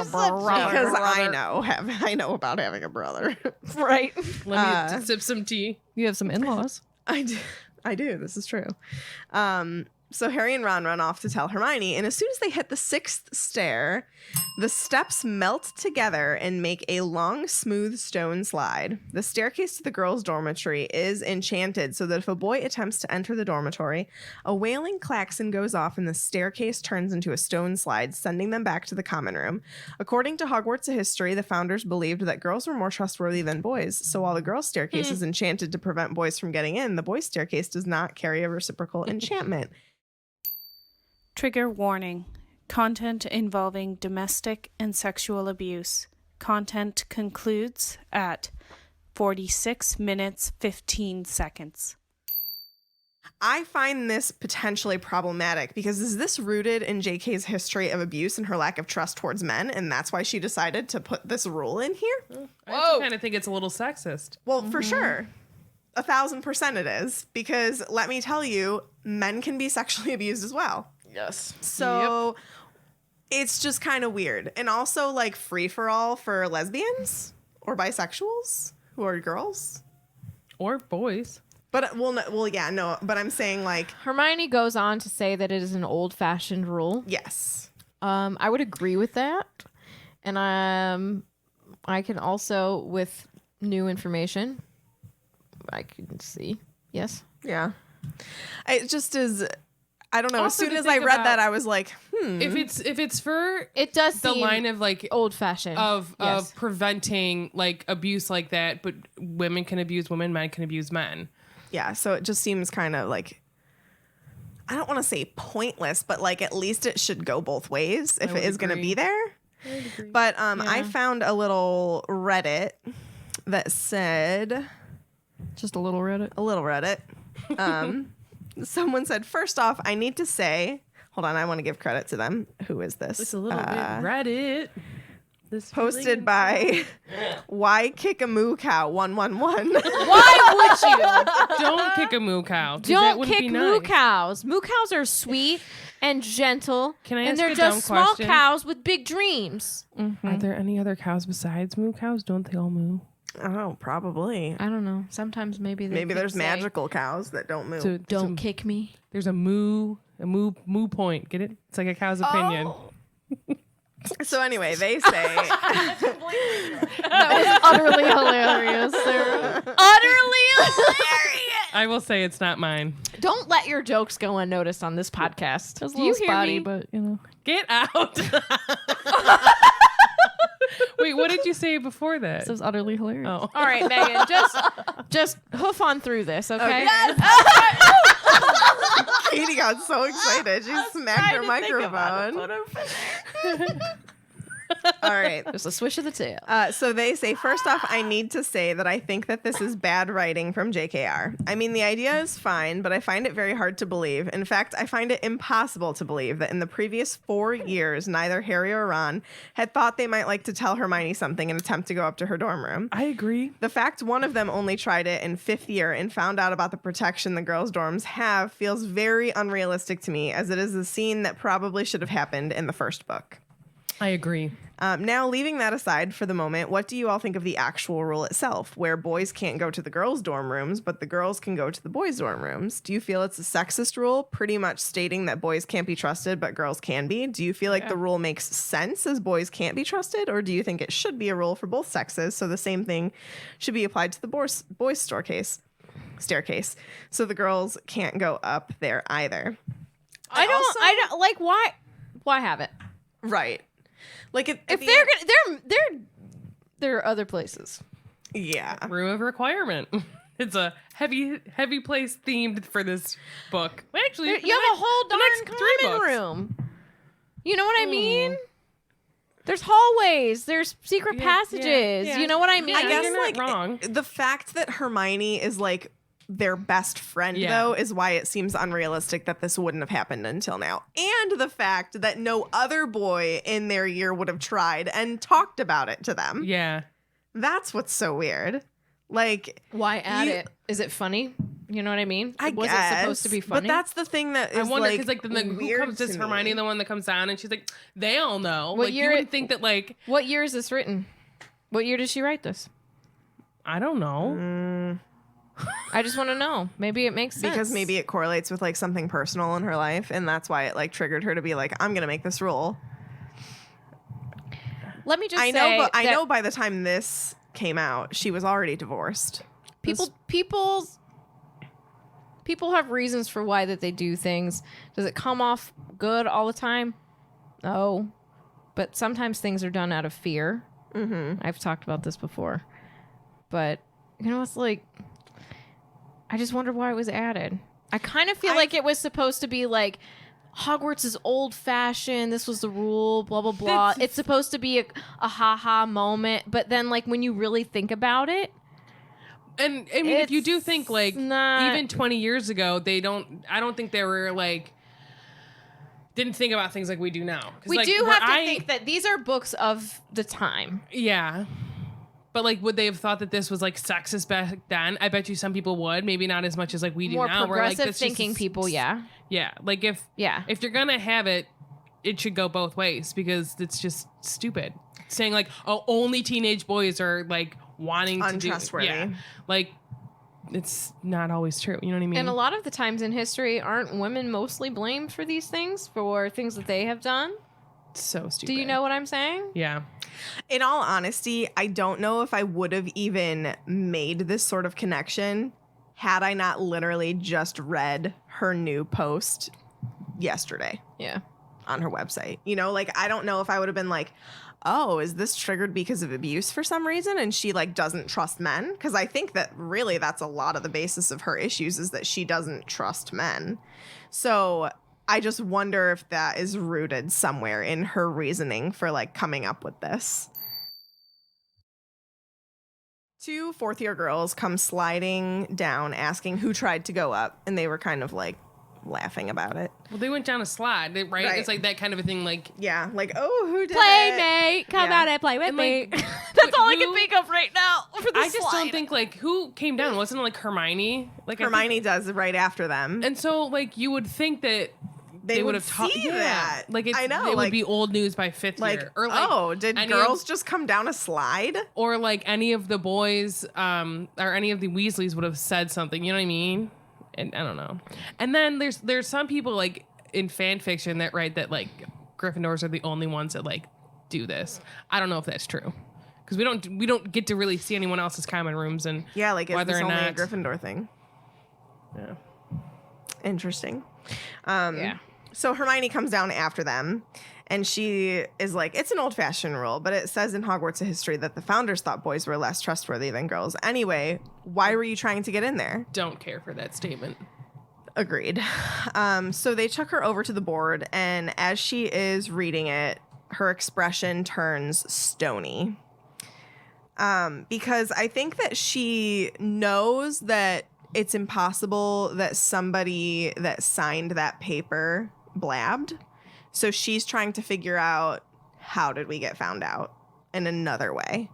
such Because I know about having a brother. right. Let me sip some tea. You have some in-laws. I do. This is true. So Harry and Ron run off to tell Hermione, and as soon as they hit the 6th stair, the steps melt together and make a long, smooth stone slide. The staircase to the girls' dormitory is enchanted, so that if a boy attempts to enter the dormitory, a wailing klaxon goes off and the staircase turns into a stone slide, sending them back to the common room. According to Hogwarts history, the founders believed that girls were more trustworthy than boys, so while the girls' staircase is enchanted to prevent boys from getting in, the boys' staircase does not carry a reciprocal enchantment. Trigger warning. Content involving domestic and sexual abuse. Content concludes at 46 minutes 15 seconds. I find this potentially problematic because is this rooted in JK's history of abuse and her lack of trust towards men, and that's why she decided to put this rule in here? I kind of think it's a little sexist. Well, for sure. 1,000% it is, because let me tell you, men can be sexually abused as well. Yes. So it's just kind of weird. And also like free for all for lesbians or bisexuals who are girls Or boys. but but I'm saying like Hermione goes on to say that it is an old-fashioned rule. yes. I would agree with that. And I can also, with new information, I can see. Yes. Yeah. It just is I don't know. Also, as soon to as I think read about- that I was like, If it's for It does the seem line of like old-fashioned. of Yes. preventing like abuse like that, but women can abuse women, men can abuse men. yeah, so it just seems kind of like I don't want to say pointless, but like at least it should go both ways if would it is going to agree. be there. But I found a little Reddit that said Just a little Reddit. a little Reddit. Someone said, first off, I need to say, hold on, I want to give credit to them. Who is this? It's a little bit Reddit. This Posted feeling- by Why Kick a Moo Cow 111. Why would you? Don't kick a moo cow. 'cause that Don't wouldn't kick be moo nice. cows. Moo cows are sweet and gentle. Can I and ask they're a dumb just small question? cows with big dreams. Are there any other cows besides moo cows? Don't they all moo? Oh, probably. I don't know. Sometimes maybe Maybe could there's say, magical cows that don't move. So Don't kick me. there's a moo point. Get it? It's like a cow's opinion. So anyway, they say That was utterly hilarious, Sarah. Utterly hilarious. I will say it's not mine. Don't let your jokes go unnoticed on this podcast. It was a Do you little hear spotty, me? but you know. Get out. Wait, what did you say before that? This was utterly hilarious. Oh. All right, Megan, just hoof on through this, okay? Katie got so excited. She smacked her microphone. All right. Just a swish of the tail. So they say, first off, I need to say that I think that this is bad writing from JKR. I mean, the idea is fine, but I find it very hard to believe. In fact, I find it impossible to believe that in the previous 4 years, neither Harry or Ron had thought they might like to tell Hermione something and attempt to go up to her dorm room. I agree. The fact one of them only tried it in 5th year and found out about the protection the girls' dorms have feels very unrealistic to me, as it is a scene that probably should have happened in the first book. I agree. Now, leaving that aside for the moment, what do you all think of the actual rule itself, where boys can't go to the girls' dorm rooms, but the girls can go to the boys' dorm rooms? Do you feel it's a sexist rule, pretty much stating that boys can't be trusted, but girls can be? Do you feel like the rule makes sense as boys can't be trusted, or do you think it should be a rule for both sexes, so the same thing should be applied to the boys' staircase, so the girls can't go up there either? I don't like why have it? Right. Like If they're gonna there are other places. yeah. Room of requirement. It's a heavy place themed for this book. Well, actually, You have a whole the next darn 3 common books. room. You know what I mean? There's hallways. There's secret passages. yeah. You know what I mean? I guess you're not like wrong. the fact that Hermione is like their best friend Yeah. though is why it seems unrealistic that this wouldn't have happened until now. And the fact that no other boy in their year would have tried and talked about it to them. Yeah. That's what's so weird. Like Why add You- it? Is it funny? You know what I mean? I Was guess, it supposed to be funny? But that's the thing that is I wonder because like, like who weird comes to this me. Hermione, the one that comes down, and she's like, they all know. What Like year you would it- think that like What year is this written? What year did she write this? I don't know. I just want to know. Maybe it makes sense. Because maybe it correlates with like something personal in her life, and that's why it like triggered her to be like, I'm gonna make this rule. Let me just I say know, but I that know by the time this came out, she was already divorced. people have reasons for why that they do things. Does it come off good all the time? No. But sometimes things are done out of fear. Mm-hmm. I've talked about this before. But, you know, it's like, I just wonder why it was added. I kind of feel like it was supposed to be like, Hogwarts is old-fashioned. This was the rule, blah, blah, blah. It's supposed to be a ha-ha moment. But then, like, when you really think about it, and I mean, if you do think, like, not... even 20 years ago, I don't think they were, like, didn't think about things like we do now. We like, do have to think that these are books of the time. Yeah. But, like, would they have thought that this was, like, sexist back then? I bet you some people would. Maybe not as much as, like, we do More now. progressive We're, like, that's thinking just, people, yeah. Yeah. Like, if you're going to have it, it should go both ways because it's just stupid. Saying, like, oh, only teenage boys are, like, wanting to do... Untrustworthy. Yeah. Like, it's not always true. You know what I mean? And a lot of the times in history, aren't women mostly blamed for these things, for things that they have done? So stupid. Do you know what I'm saying? Yeah. In all honesty, I don't know if I would have even made this sort of connection had I not literally just read her new post yesterday. Yeah. On her website. You know, like, I don't know if I would have been like, oh, is this triggered because of abuse for some reason? And she, like, doesn't trust men? Because I think that really that's a lot of the basis of her issues is that she doesn't trust men. So I just wonder if that is rooted somewhere in her reasoning for, like, coming up with this. 2 fourth-year girls come sliding down asking who tried to go up, and they were kind of, like, laughing about it. Well, they went down a slide, right? It's like that kind of a thing, like... Yeah, like, oh, who did it? Playmate, come out and play with me. That's all I can think of right now for the I just slide. don't think, like, who came down? Wasn't it, like, Hermione? Like Hermione does right after them. And so, like, you would think that they would have taught that. Like, I know, it like, would be old news by 5th like, year. Or, like, oh, did girls just come down a slide? Or, like, any of the boys or any of the Weasleys would have said something. You know what I mean? And I don't know. And then there's some people, like, in fan fiction that write that, like, Gryffindors are the only ones that, like, do this. I don't know if that's true. Because we don't get to really see anyone else's common rooms and yeah, like, is whether this or only not a Gryffindor thing? Yeah. Interesting. Yeah. So Hermione comes down after them, and she is like, it's an old-fashioned rule, but it says in Hogwarts history that the founders thought boys were less trustworthy than girls. Anyway, why were you trying to get in there? Don't care for that statement. Agreed. So they took her over to the board, and as she is reading it, her expression turns stony. Because I think that she knows that it's impossible that somebody that signed that paper blabbed. So she's trying to figure out, how did we get found out in another way?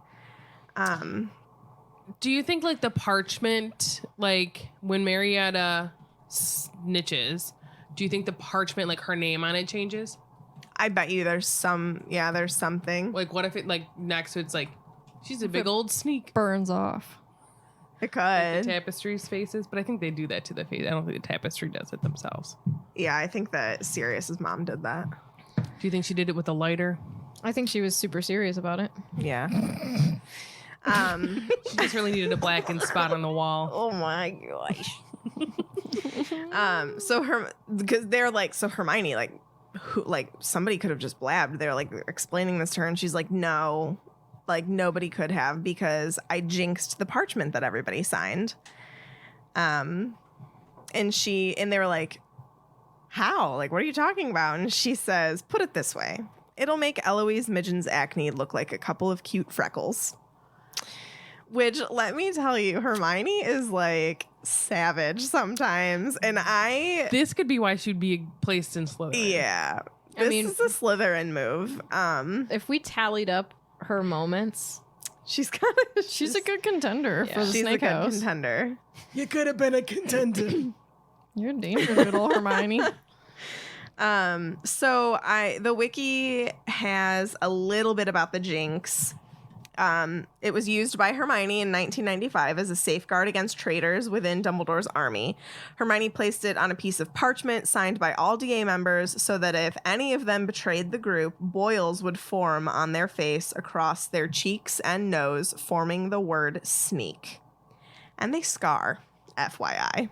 Do you think, like, the parchment, like, when Marietta snitches, do you think the parchment, like, her name on it changes? I bet you there's something. Like, what if it, like, next to it's like, she's a big old sneak. Burns off. It The could. tapestry's faces, but I think they do that to the face. I don't think the tapestry does it themselves. Yeah, I think that Sirius's mom did that. Do you think she did it with a lighter? I think she was super serious about it. Yeah. She just really needed a blackened spot on the wall. Oh my gosh. Because they're like, so Hermione, like, who, like, somebody could have just blabbed. They're like explaining this to her, and she's like, no, like, nobody could have, because I jinxed the parchment that everybody signed. And they were like, how? Like, what are you talking about? And she says, put it this way. It'll make Eloise Midgen's acne look like a couple of cute freckles. Which, let me tell you, Hermione is, like, savage sometimes. And This could be why she'd be placed in Slytherin. yeah. This is a Slytherin move. If we tallied up her moments, She's a good contender for the she's Snake a good House. contender. You could have been a contender. You're a danger noodle, Hermione. So the wiki has a little bit about the jinx. It was used by Hermione in 1995 as a safeguard against traitors within Dumbledore's army. Hermione placed it on a piece of parchment signed by all DA members so that if any of them betrayed the group, boils would form on their face across their cheeks and nose, forming the word sneak. And they scar, FYI.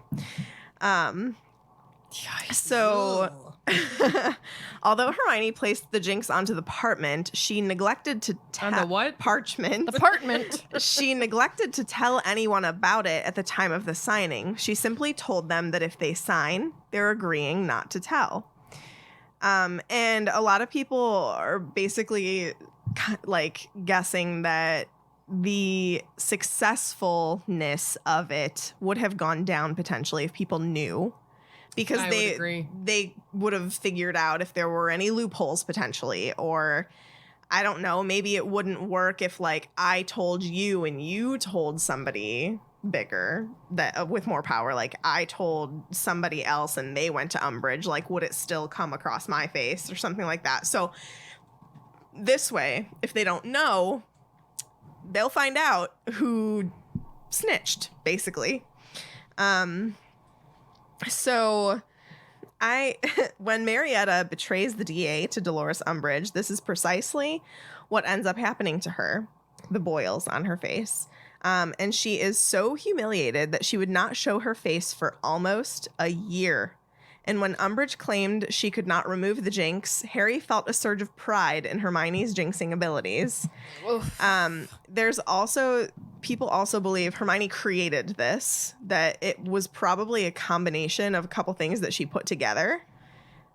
So, although Hermione placed the jinx onto the parchment, she neglected to On the what? Parchment. Apartment. She neglected to tell anyone about it at the time of the signing. She simply told them that if they sign, they're agreeing not to tell. And a lot of people are basically like guessing that the successfulness of it would have gone down potentially if people knew. Because I would agree. they would have figured out if there were any loopholes potentially, or I don't know, maybe it wouldn't work if like I told you and you told somebody bigger that with more power, like I told somebody else and they went to Umbridge, like would it still come across my face or something like that? So this way, if they don't know, they'll find out who snitched, basically. So when Marietta betrays the DA to Dolores Umbridge, this is precisely what ends up happening to her, the boils on her face. And she is so humiliated that she would not show her face for almost a year. And when Umbridge claimed she could not remove the jinx, Harry felt a surge of pride in Hermione's jinxing abilities. People also believe Hermione created this, that it was probably a combination of a couple things that she put together.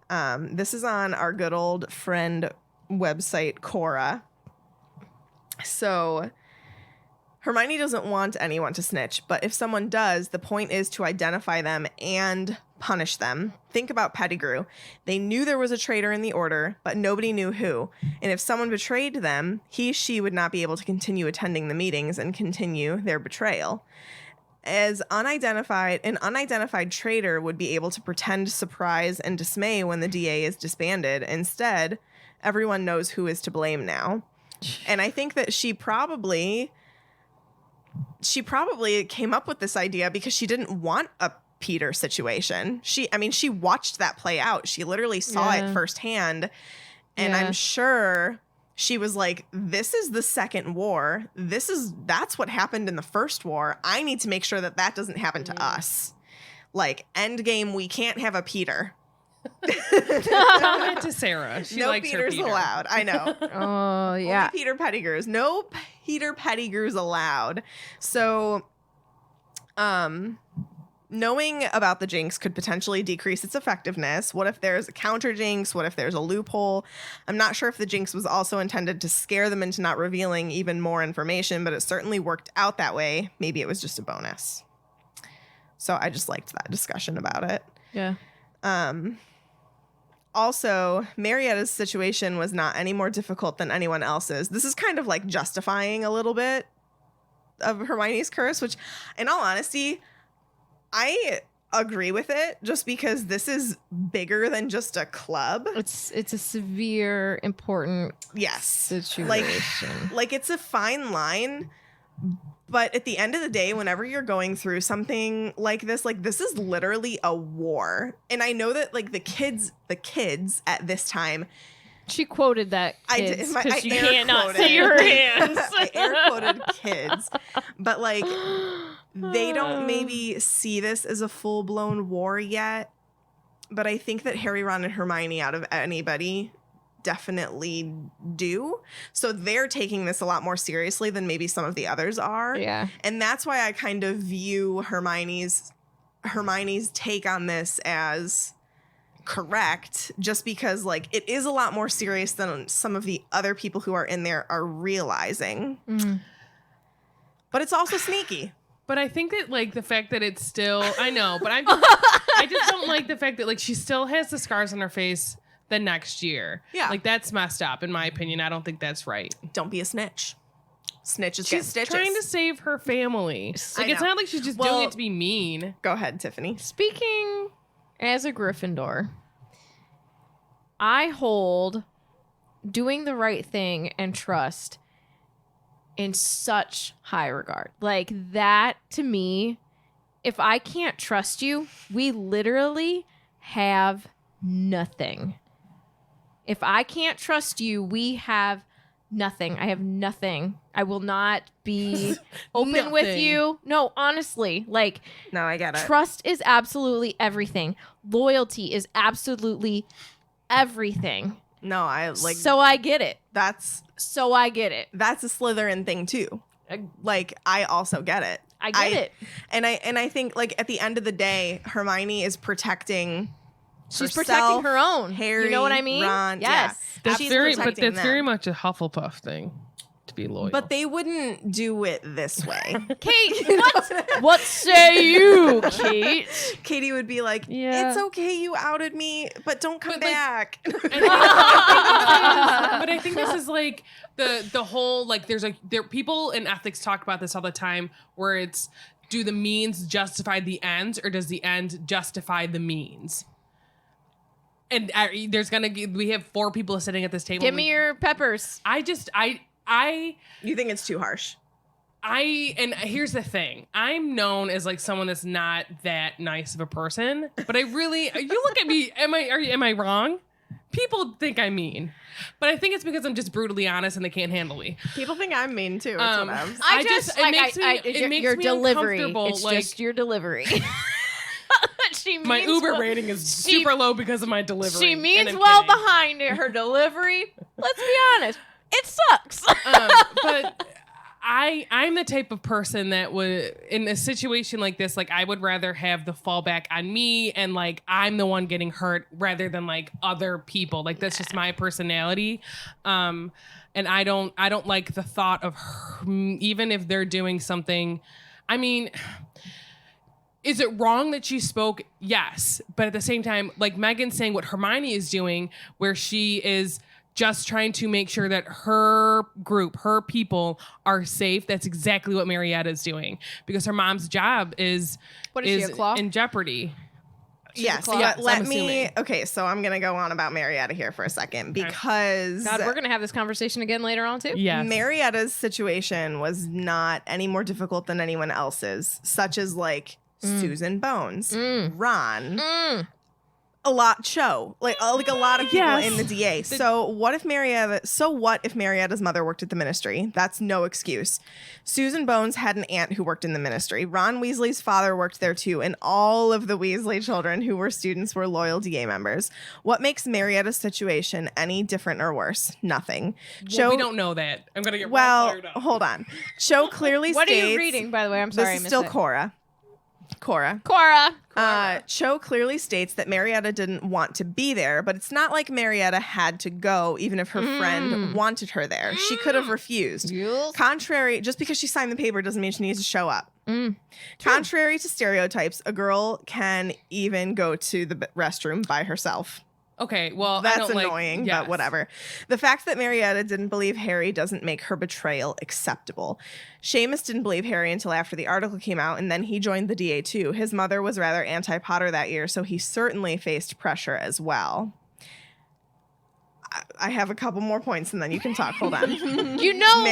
This is on our good old friend website, Quora. So Hermione doesn't want anyone to snitch, but if someone does, the point is to identify them and punish them. Think about Pettigrew. They knew there was a traitor in the order, but nobody knew who. And if someone betrayed them, she would not be able to continue attending the meetings and continue their betrayal. An unidentified traitor would be able to pretend surprise and dismay when the DA is disbanded. Instead, everyone knows who is to blame now. And I think that she probably came up with this idea because she didn't want a Peter situation. She watched that play out. She literally saw it firsthand. And I'm sure she was like, this is the second war. That's what happened in the first war. I need to make sure that doesn't happen to us. Like, endgame, we can't have a Peter. Tell it to Sarah. She no likes Peters her Peter. allowed. I know. Oh, yeah. Only Peter Pettigrews. No Peter Pettigrews allowed. So, knowing about the jinx could potentially decrease its effectiveness. What if there's a counter jinx? What if there's a loophole? I'm not sure if the jinx was also intended to scare them into not revealing even more information, but it certainly worked out that way. Maybe it was just a bonus. So I just liked that discussion about it. Yeah. Also, Marietta's situation was not any more difficult than anyone else's. This is kind of like justifying a little bit of Hermione's curse, which, in all honesty, I agree with it just because this is bigger than just a club. It's a severe, important situation. Like it's a fine line. But at the end of the day, whenever you're going through something like this is literally a war. And I know that like the kids at this time. She quoted that kids because you can't not see her hands. I air quoted kids. But like they don't maybe see this as a full-blown war yet. But I think that Harry, Ron, and Hermione out of anybody definitely do. So they're taking this a lot more seriously than maybe some of the others are. Yeah. And that's why I kind of view Hermione's take on this as correct, just because like it is a lot more serious than some of the other people who are in there are realizing. Mm-hmm. But it's also sneaky. But I think that like the fact that it's still, I know, but I just don't like the fact that like she still has the scars on her face the next year. Yeah. Like that's messed up in my opinion. I don't think that's right. Don't be a snitch. Snitches get She's stitches. trying to save her family. Like it's know. not like she's just doing it to be mean. Go ahead, Tiffany. Speaking as a Gryffindor, I hold doing the right thing and trust in such high regard. Like that to me, if I can't trust you, we literally have nothing. If I can't trust you, we have nothing. I have nothing. I will not be open with Nothing. you. No, honestly, like No, I get it. trust is absolutely everything. Loyalty is absolutely everything. No, I like So I get it. that's So I get it. a Slytherin thing too. Like I also get it. I get it. And I think like at the end of the day, Hermione is protecting. She's herself, protecting her own. Harry, You know what I mean? Ron, Yes. That's She's very, but protecting that's very them. much a Hufflepuff thing to be loyal. But they wouldn't do it this way. Kate, what say you, Kate? Katie would be like, Yeah. "It's okay, you outed me, but don't come But, like, back." but I think this is like the whole like there people in ethics talk about this all the time where it's, do the means justify the ends or does the end justify the means? And we have 4 people sitting at this table. Give me your peppers. You think it's too harsh? And here's the thing. I'm known as like someone that's not that nice of a person, but you look at me, am I wrong? People think I'm mean, but I think it's because I'm just brutally honest and they can't handle me. People think I'm mean too. It's whatever. It makes your me delivery. uncomfortable. It's like, just your delivery. She my means Uber well- rating is she- super low because of my delivery. She and means I'm well kidding. behind her delivery. Let's be honest. It sucks. But I'm the type of person that would, in a situation like this, like I would rather have the fallback on me and like I'm the one getting hurt rather than like other people. Like that's just my personality. And I don't like the thought of even if they're doing something. I mean, is it wrong that she spoke? Yes. But at the same time, like Megan's saying what Hermione is doing, where she is just trying to make sure that her group, her people are safe. That's exactly what Marietta is doing because her mom's job is What is she, a claw? in jeopardy. Yes. claw. Yes, let I'm me. assuming. Okay, so I'm gonna go on about Marietta here for a second because God, we're gonna have this conversation again later on too. Yes. Marietta's situation was not any more difficult than anyone else's, such as like Susan Bones, Ron, a lot like a lot of people Yes. in the DA. So what if Marietta's mother worked at the ministry? That's no excuse. Susan Bones had an aunt who worked in the ministry. Ron Weasley's father worked there too, and all of the Weasley children who were students were loyal DA members. What makes Marietta's situation any different or worse? Nothing. Well, we don't know that. I'm gonna get Well, fired up. hold on. Cho clearly What states. are you reading, by the way? I'm sorry. This I is missed still it. Cora. Cora. Cho clearly states that Marietta didn't want to be there, but it's not like Marietta had to go even if her friend wanted her there. She could have refused. Contrary, just because she signed the paper doesn't mean she needs to show up. Contrary to stereotypes, a girl can even go to the restroom by herself. Okay, well, I That's don't annoying, yes. but whatever. The fact that Marietta didn't believe Harry doesn't make her betrayal acceptable. Seamus didn't believe Harry until after the article came out, and then he joined the DA too. His mother was rather anti-Potter that year, so he certainly faced pressure as well. I have a couple more points, and then you can talk. Hold on. You know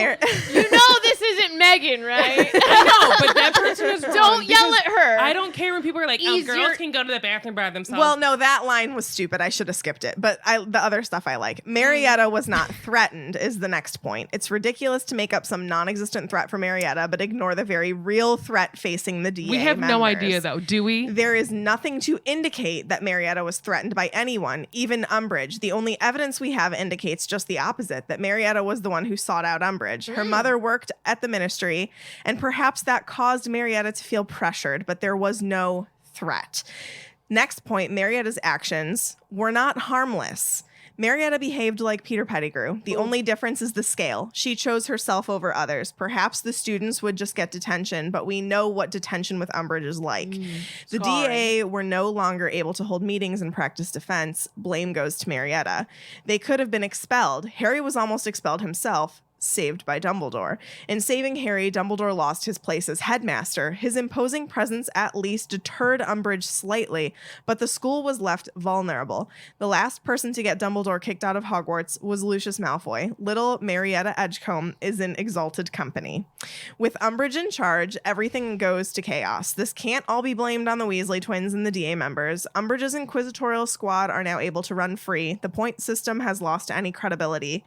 this isn't Megan, right? No, but that person is wrong. Don't yell because at her. I don't care when people are like, "Oh, Easier- girls can go to the bathroom by themselves." Well, no, that line was stupid. I should have skipped it. But the other stuff I like. Marietta was not threatened is the next point. It's ridiculous to make up some non-existent threat for Marietta, but ignore the very real threat facing the DA we have no members. idea, though, do we? There is nothing to indicate that Marietta was threatened by anyone, even Umbridge. The only evidence we have indicates just the opposite, that Marietta was the one who sought out Umbridge. Her mother worked at the ministry, and perhaps that caused Marietta to feel pressured, but there was no threat. Next point, Marietta's actions were not harmless. Marietta behaved like Peter Pettigrew. The only difference is the scale. She chose herself over others. Perhaps the students would just get detention, but we know what detention with Umbridge is like. The DA were no longer able to hold meetings and practice defense. Blame goes to Marietta. They could have been expelled. Harry was almost expelled himself. saved by Dumbledore. In saving Harry, Dumbledore lost his place as headmaster. His imposing presence at least deterred Umbridge slightly, but the school was left vulnerable. The last person to get Dumbledore kicked out of Hogwarts was Lucius Malfoy. Little Marietta Edgecombe is in exalted company. With Umbridge in charge, everything goes to chaos. This can't all be blamed on the Weasley twins and the DA members. Umbridge's inquisitorial squad are now able to run free. The point system has lost any credibility.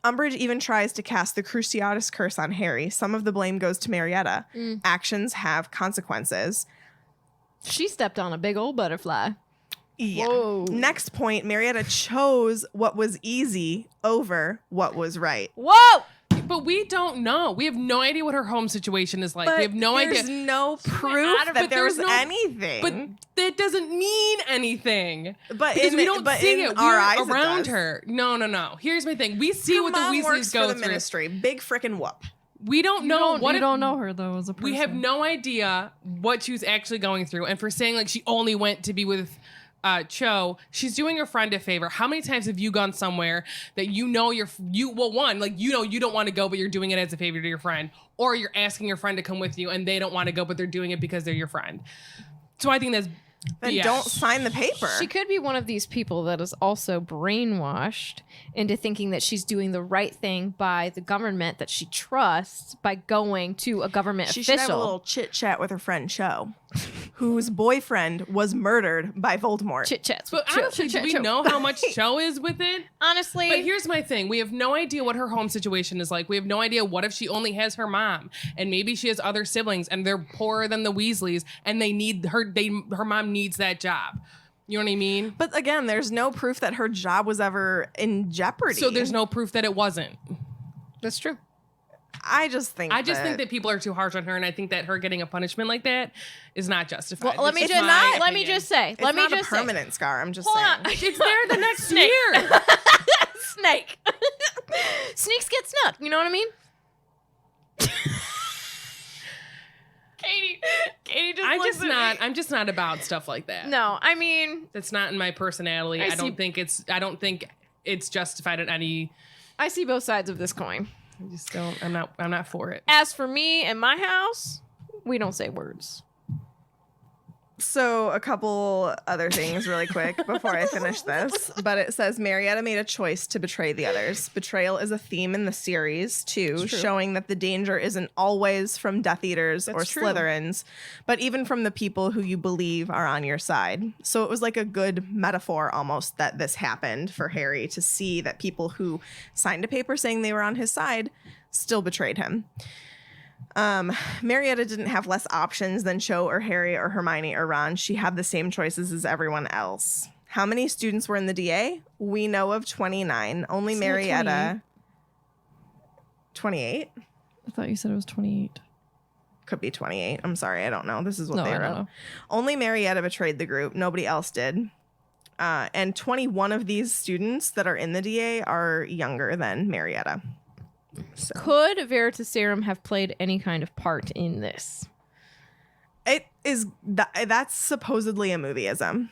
Umbridge even tries to cast the Cruciatus curse on Harry. Some of the blame goes to Marietta. Actions have consequences. She stepped on a big old butterfly. Yeah. Whoa. Next point, Marietta chose what was easy over what was right. Whoa! But we don't know. We have no idea what her home situation is like. But we have no idea. There's no proof But that there's there's no- anything. But that doesn't mean anything. But Because we don't see in it. our We're eyes it around does. her. No. Here's my thing. We see what the Mom Weasleys works go for the through. ministry. Big frickin' whoop. We don't know what you if- don't know her though as a person. We have no idea what she was actually going through. And for saying like she only went to be with Cho, she's doing her friend a favor. How many times have you gone somewhere that you know you don't want to go, but you're doing it as a favor to your friend, or you're asking your friend to come with you and they don't want to go, but they're doing it because they're your friend. So I think that's Then BS. don't sign the paper. She could be one of these people that is also brainwashed into thinking that she's doing the right thing by the government that she trusts by going to a government She should have a official. little chit chat with her friend Cho, whose boyfriend was murdered by Voldemort. Chit chats. But honestly, do we know how much Cho is with it? Honestly, But here's my thing. We have no idea what her home situation is like. We have no idea what if she only has her mom and maybe she has other siblings and they're poorer than the Weasleys and they need her her mom needs that job. You know what I mean? But again, there's no proof that her job was ever in jeopardy. So there's no proof that it wasn't. that's true. I just think that people are too harsh on her, and I think that her getting a punishment like that is not justified. Well, let me It's just my let me opinion. just say. it's Let me not just a permanent scar. I'm just Hold saying. on. It's there the next Snake. year. Snake. Sneaks get snuck. You know what I mean? Katie just I'm just not about stuff like that. No, I mean, That's not in my personality. I don't think it's justified in any. I see both sides of this coin. I just don't. I'm not for it. As for me and my house, we don't say words. So a couple other things really quick before I finish this. But it says Marietta made a choice to betray the others. Betrayal is a theme in the series too, showing that the danger isn't always from Death Eaters or That's true. Slytherins, but even from the people who you believe are on your side. So it was like a good metaphor almost that this happened for Harry to see that people who signed a paper saying they were on his side still betrayed him. Marietta didn't have less options than Cho or Harry or Hermione or Ron. She had the same choices as everyone else. How many students were in the DA? We know of 29. Only Isn't it Marietta. 28? I thought you said it was 28. Could be 28. I'm sorry. I don't know. This is what No, they I don't wrote. know. Only Marietta betrayed the group. Nobody else did. And 21 of these students that are in the DA are younger than Marietta. So. Could Veritaserum have played any kind of part in this? It is that's supposedly a movieism.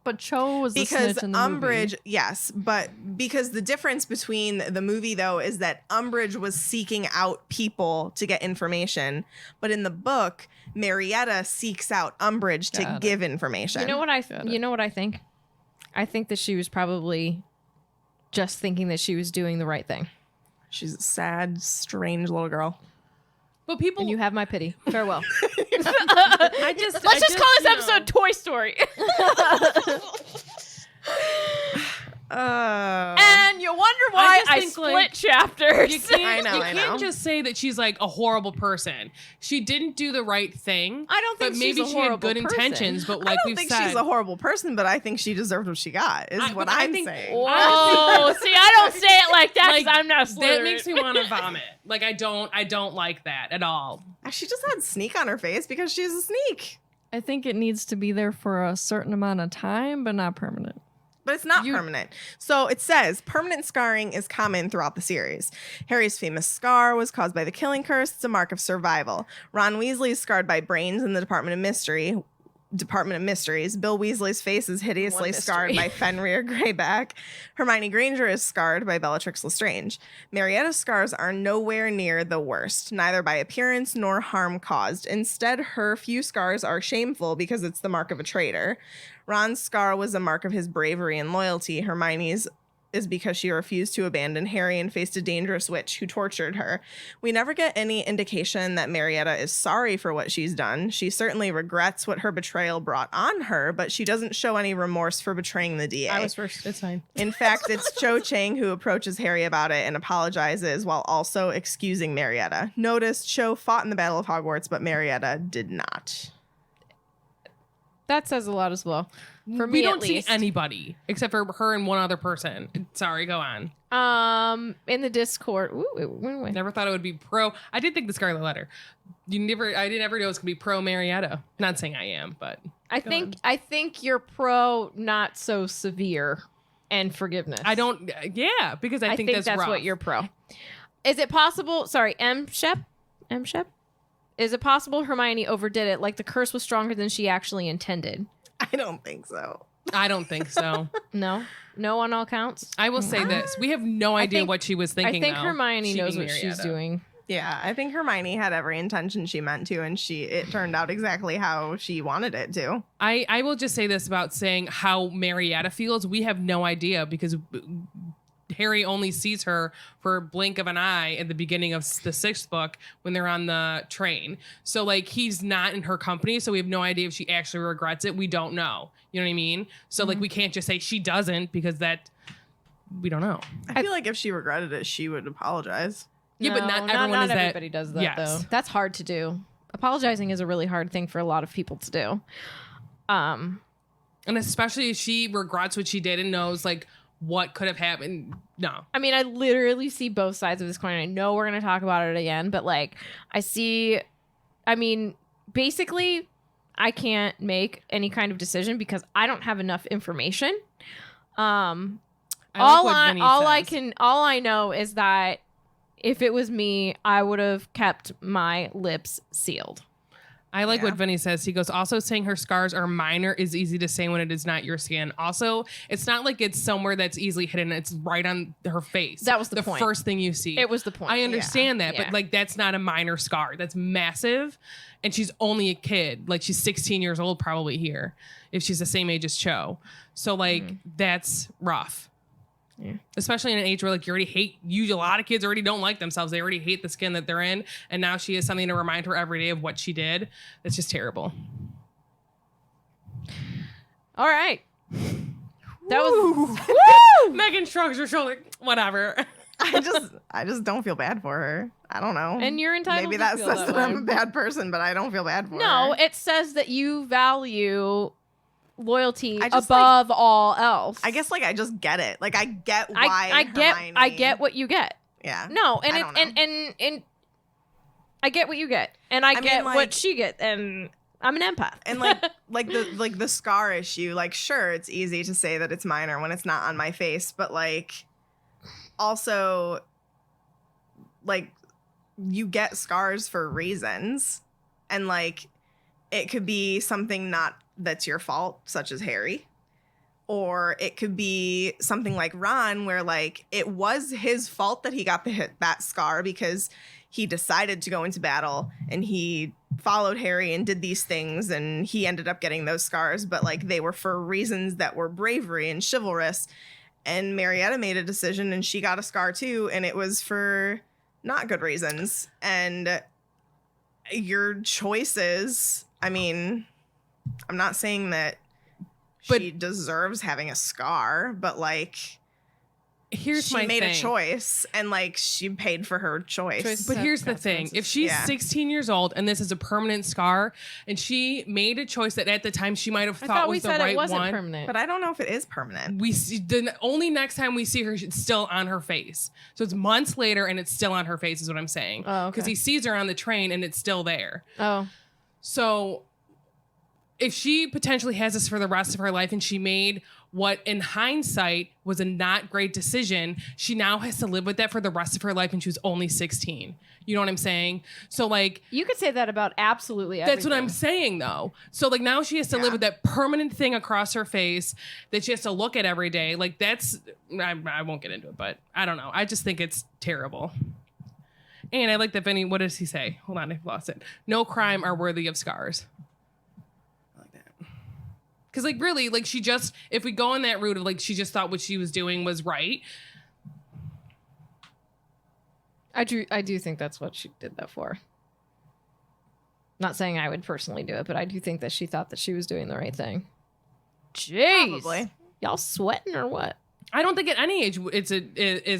But Cho was the Because snitch in the Umbridge, movie. yes, but because the difference between the movie though is that Umbridge was seeking out people to get information, but in the book, Marietta seeks out Umbridge to Got it. give information. You know what Got it. you know what I think? I think that she was probably just thinking that she was doing the right thing. She's a sad, strange little girl. But people, And you have my pity. Farewell. let's Let's just call this episode Toy Story. And you wonder why just I think, split like, chapters. You can't, I know, you I can't know. just say that she's like a horrible person. She didn't do the right thing. I don't think but maybe she's a she had horrible good person. intentions. But I like don't we've think said, she's a horrible person, but I think she deserved what she got, is what but I I'm think- saying. Whoa, see, I don't say it like that because Like, I'm not Slytherin. that makes me want to vomit. Like I don't like that at all. She just had sneak on her face because she's a sneak. I think it needs to be there for a certain amount of time, but not permanent. But it's not permanent. So it says permanent scarring is common throughout the series. Harry's famous scar was caused by the killing curse. It's a mark of survival. Ron Weasley is scarred by brains in the Department of Mystery. Department of Mysteries. Bill Weasley's face is hideously scarred by Fenrir Greyback. Hermione Granger is scarred by Bellatrix Lestrange. Marietta's scars are nowhere near the worst, neither by appearance nor harm caused. Instead, her few scars are shameful because it's the mark of a traitor. Ron's scar was a mark of his bravery and loyalty. Hermione's is because she refused to abandon Harry and faced a dangerous witch who tortured her. We never get any indication that Marietta is sorry for what she's done. She certainly regrets what her betrayal brought on her, but she doesn't show any remorse for betraying the DA. I was first. It's fine. In fact, it's Cho Chang who approaches Harry about it and apologizes while also excusing Marietta. Notice Cho fought in the Battle of Hogwarts, but Marietta did not. That says a lot as well. For me, We don't at see least. anybody except for her and one other person. Sorry, go on. In the Discord. Ooh, it went away. Never thought it would be pro. I did think the Scarlet Letter. I didn't ever know it was gonna be pro Marietta. Not saying I am, but I think you're pro not so severe and forgiveness. I don't. Yeah, because I think that's rough. what you're pro. Is it possible? Sorry, M. Shep. Is it possible Hermione overdid it? Like the curse was stronger than she actually intended. I don't think so. I don't think so. No on all counts. I will say this: we have no idea what she was thinking. I think though, Hermione knows cheating what she's Marietta. doing. Yeah, I think Hermione had every intention she meant to, and it turned out exactly how she wanted it to. I will just say this about saying how Marietta feels. We have no idea because Harry only sees her for a blink of an eye at the beginning of the 6th book when they're on the train. So like he's not in her company, so we have no idea if she actually regrets it. We don't know. You know what I mean? So like we can't just say she doesn't because that we don't know. I feel like if she regretted it, she would apologize. Yeah, but not everyone not is that. everybody does that Yes. though. That's hard to do. Apologizing is a really hard thing for a lot of people to do. And especially if she regrets what she did and knows like what could have happened. No. I mean, I literally see both sides of this coin. I know we're going to talk about it again, but like basically I can't make any kind of decision because I don't have enough information. All I know is that if it was me, I would have kept my lips sealed. I like what Vinny says. He goes, also saying her scars are minor is easy to say when it is not your skin. Also, it's not like it's somewhere that's easily hidden. It's right on her face. That was the point. First thing you see. It was the point. I understand that, Yeah. but like that's not a minor scar. That's massive. And she's only a kid. Like she's 16 years old probably here if she's the same age as Cho. So like that's rough. Yeah. Especially in an age where like a lot of kids already don't like themselves. They already hate the skin that they're in. And now she has something to remind her every day of what she did. It's just terrible. All right. That was Megan shrugs her shoulder. Whatever. I just don't feel bad for her. I don't know. And you're entitled Maybe to that feel says that that I'm way. a bad person, but I don't feel bad for her. No, it says that you value loyalty I just, above all else. I guess like I just get it. Like I get why Hermione, I get what you get. Yeah. No, and I it, don't know. and I get what you get, and I get mean, like- what she gets, and I'm an empath. And like the scar issue, like sure, it's easy to say that it's minor when it's not on my face, but like also like you get scars for reasons, and like it could be something that's your fault, such as Harry, or it could be something like Ron, where like it was his fault that he got that scar because he decided to go into battle and he followed Harry and did these things and he ended up getting those scars, but like they were for reasons that were bravery and chivalrous. And Marietta made a decision and she got a scar too, and it was for not good reasons. And your choices, I mean, I'm not saying that she deserves having a scar, but like Here's my she made thing. a choice and like she paid for her choice. Choices But have here's the thing. If she's Yeah. 16 years old and this is a permanent scar and she made a choice that at the time she might have I thought thought we was the said right it wasn't one. permanent. But I don't know if it is permanent. We see the only next time we see her, it's still on her face. So it's months later and it's still on her face is what I'm saying. Oh, okay. Because he sees her on the train and it's still there. Oh, So if she potentially has this for the rest of her life and she made what in hindsight was a not great decision, she now has to live with that for the rest of her life, and she was only 16. You know what I'm saying? So like, You could say that about absolutely everything. that's what I'm saying though. So like now she has to live with that permanent thing across her face that she has to look at every day. Like that's, I won't get into it, but I don't know. I just think it's terrible. And I like that Vinny, what does he say? Hold on, I've lost it. No crime are worthy of scars. I like that. Because like really, like she just, if we go on that route of like she just thought what she was doing was right. I do think that's what she did that for. Not saying I would personally do it, but I do think that she thought that she was doing the right thing. Jeez. Probably. Y'all sweating or what? I don't think at any age is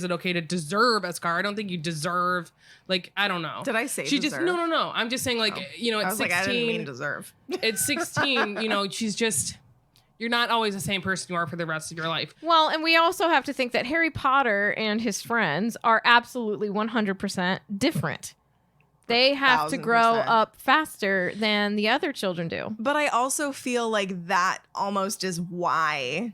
it okay to deserve a scar. I don't think you deserve, like, I don't know. Did I say she deserve? just no. I'm just saying like, you know, I at was 16, like, I didn't mean deserve. at 16, you know, she's just, you're not always the same person you are for the rest of your life. Well, and we also have to think that Harry Potter and his friends are absolutely 100% different. They have to grow 1000%. up faster than the other children do. But I also feel like that almost is why,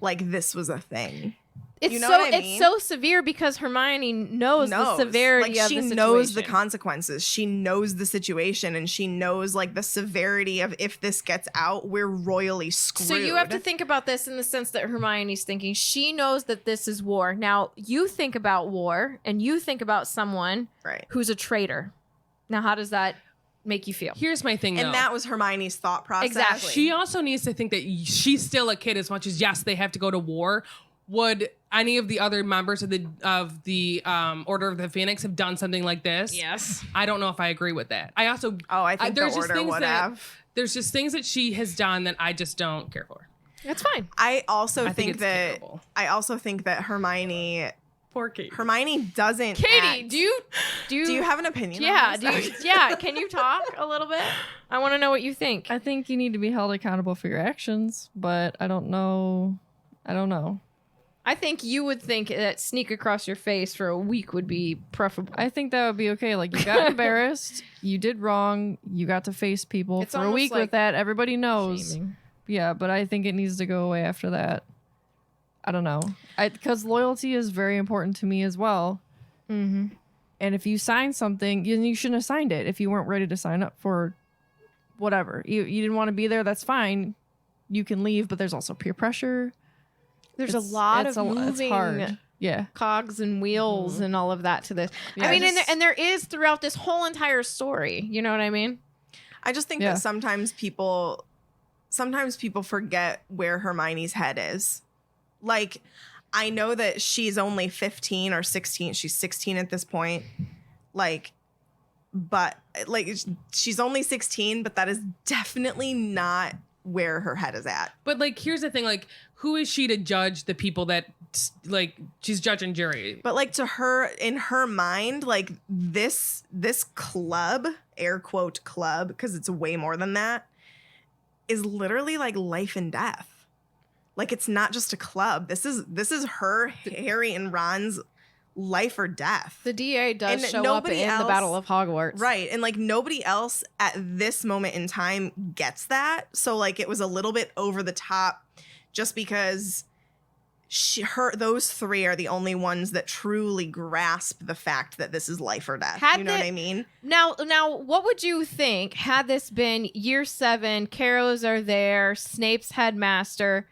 like, this was a thing. It's You know so what I mean? it's so severe because Hermione knows the severity like, of she the situation. knows the consequences. She knows the situation, and she knows like the severity of if this gets out, we're royally screwed. So you have to think about this in the sense that Hermione's thinking. She knows that this is war. Now you think about war, and you think about someone right. who's a traitor. Now, how does that make you feel? Here's my thing, though. And that was Hermione's thought process. Exactly. She also needs to think that she's still a kid as much as, yes, they have to go to war. Would any of the other members of the Order of the Phoenix have done something like this? Yes. I don't know if I agree with that. I also I think the there's just Order things would that have. there's just things that she has done that I just don't care for. That's fine. I also I think think it's that terrible. Hermione Poor Kate. doesn't. Katie, act- do you have an opinion? Yeah, on do this? you, yeah. Can you talk a little bit? I want to know what you think. I think you need to be held accountable for your actions, but I don't know. I think you would think that sneak across your face for a week would be preferable. I think that would be okay. Like, you got embarrassed, you did wrong, you got to face people It's for a almost week like with that. Everybody knows. Shaming. Yeah, but I think it needs to go away after that. I don't know. Because loyalty is very important to me as well. Mm-hmm. And if you sign something, you shouldn't have signed it if you weren't ready to sign up for whatever. You didn't want to be there, that's fine. You can leave, but there's also peer pressure. There's a lot of it's moving hard. Yeah. cogs and wheels and all of that to this. Yeah, I mean, just- and there is throughout this whole entire story. You know what I mean? I just think Yeah. that sometimes people forget where Hermione's head is. Like, I know that she's only 15 or 16. She's 16 at this point. Like, but like she's only 16, but that is definitely not where her head is at. But like, here's the thing: like, who is she to judge the people that like she's judging jury? But like, to her, in her mind, like this club, air quote club, because it's way more than that, is literally like life and death. Like, it's not just a club. This is her, Harry and Ron's life or death. The DA does And show up nobody in the else- Battle of Hogwarts. Right. And like, nobody else at this moment in time gets that. So like, it was a little bit over the top just because those three are the only ones that truly grasp the fact that this is life or death. You know what I mean? Now, what would you think had this been year 7? Carrows are there. Snape's headmaster.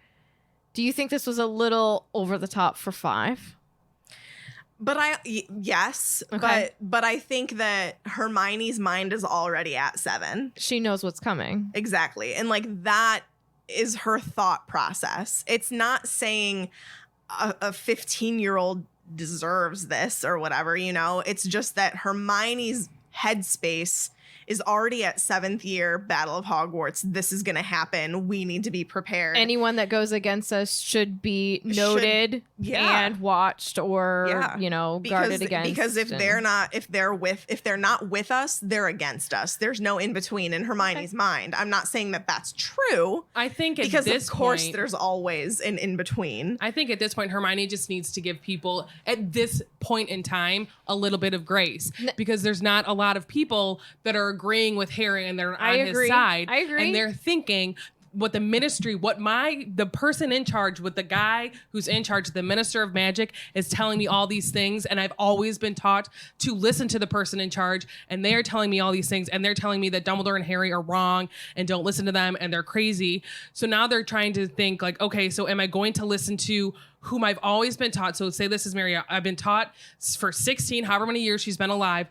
Do you think this was a little over the top for 5? But yes, Okay. but I think that Hermione's mind is already at 7. She knows what's coming. Exactly. And like, that is her thought process. It's not saying a 15-year-old deserves this or whatever, you know? It's just that Hermione's headspace is already at 7th year Battle of Hogwarts. This is going to happen. We need to be prepared. Anyone that goes against us should be noted yeah. and watched or, Yeah. guarded against. Because if they're not with us, they're against us. There's no in between in Hermione's mind. I'm not saying that that's true, I think at because this of course point, there's always an in between. I think at this point, Hermione just needs to give people at this point in time a little bit of grace, because there's not a lot of people that are agreeing with Harry and they're on his side. I agree. And they're thinking, the ministry, the person in charge, with the guy who's in charge, the minister of magic, is telling me all these things, and I've always been taught to listen to the person in charge, and they are telling me all these things, and they're telling me that Dumbledore and Harry are wrong and don't listen to them and they're crazy. So now they're trying to think like, okay, so am I going to listen to whom I've always been taught? So say this is Mary. I've been taught for 16, however many years she's been alive,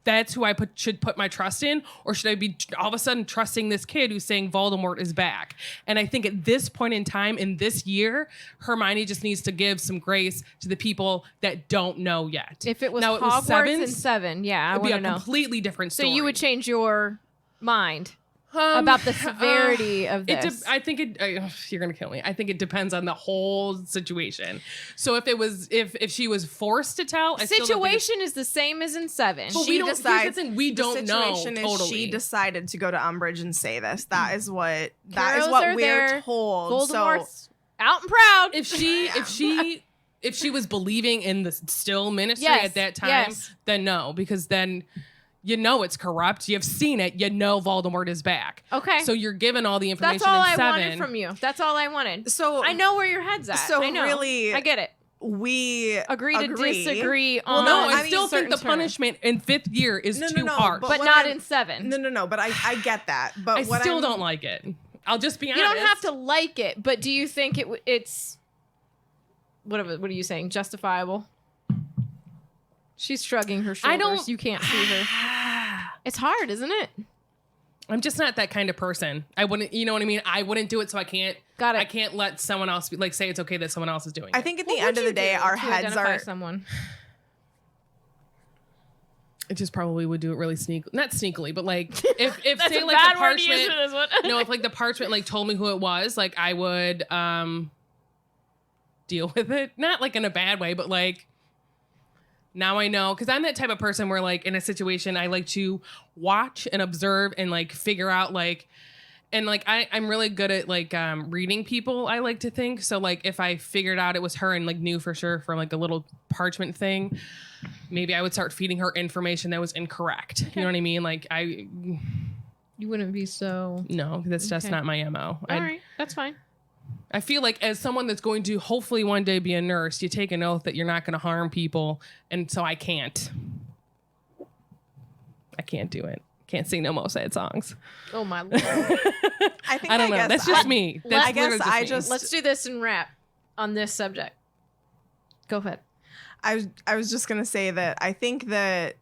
that's who I should put my trust in, or should I be all of a sudden trusting this kid who's saying Voldemort is back? And I think at this point in time, in this year, Hermione just needs to give some grace to the people that don't know yet. If it was now, Hogwarts in 7, yeah, I it'd be want a to know. completely different So story. you would change your mind about the severity of this. I think you're gonna kill me. I think it depends on the whole situation. So if she was forced to tell, I still don't think Situation is the same as in 7. But we don't. Here's the thing, we don't know situation is totally. she decided to go to Umbridge and say this. That is what Heroes we're are there. told. Voldemort's out and proud. if she was believing in the still ministry Yes, at that time, yes. then no, because then you know it's corrupt. You've seen it. You know Voldemort is back. Okay. So you're given all the information. That's all in I 7. wanted from you. That's all I wanted. So I know where your head's at. So I know. really- I get it. we Agree to disagree Well, on no, I I mean, still think the certain terms. punishment in 5th year is No, no, too no, harsh. But what not I'm- in 7. No, but I get that. But I what still I'm- don't like it. I'll just be You honest. don't have to like it, but do you think it's what are you saying? Justifiable? She's shrugging her shoulders. I don't. You can't see her. It's hard, isn't it? I'm just not that kind of person. I wouldn't. You know what I mean? I wouldn't do it, so I can't. Got it. I can't let someone else say it's okay that someone else is doing it. I think at What the end would of the you day, do our to heads identify are. someone. it just probably would do it really not sneakily, but like if That's say a like bad the word to use parchment. for this one. No, if like the parchment like told me who it was, like I would deal with it. Not like in a bad way, but like now I know, because I'm that type of person where like in a situation I like to watch and observe and like figure out like, and like I'm really good at like reading people, I like to think. So like if I figured out it was her and like knew for sure from like a little parchment thing, maybe I would start feeding her information that was incorrect. You know what I mean? Like You wouldn't be so. no, that's just Okay. not my MO. All right, that's fine. I feel like as someone that's going to hopefully one day be a nurse, you take an oath that you're not going to harm people. And so I can't do it. Can't sing no more sad songs. Oh my lord. I think I don't know. guess That's just me. That's I guess literally I me. just- Let's do this and wrap on this subject. Go ahead. I was just gonna say that I think that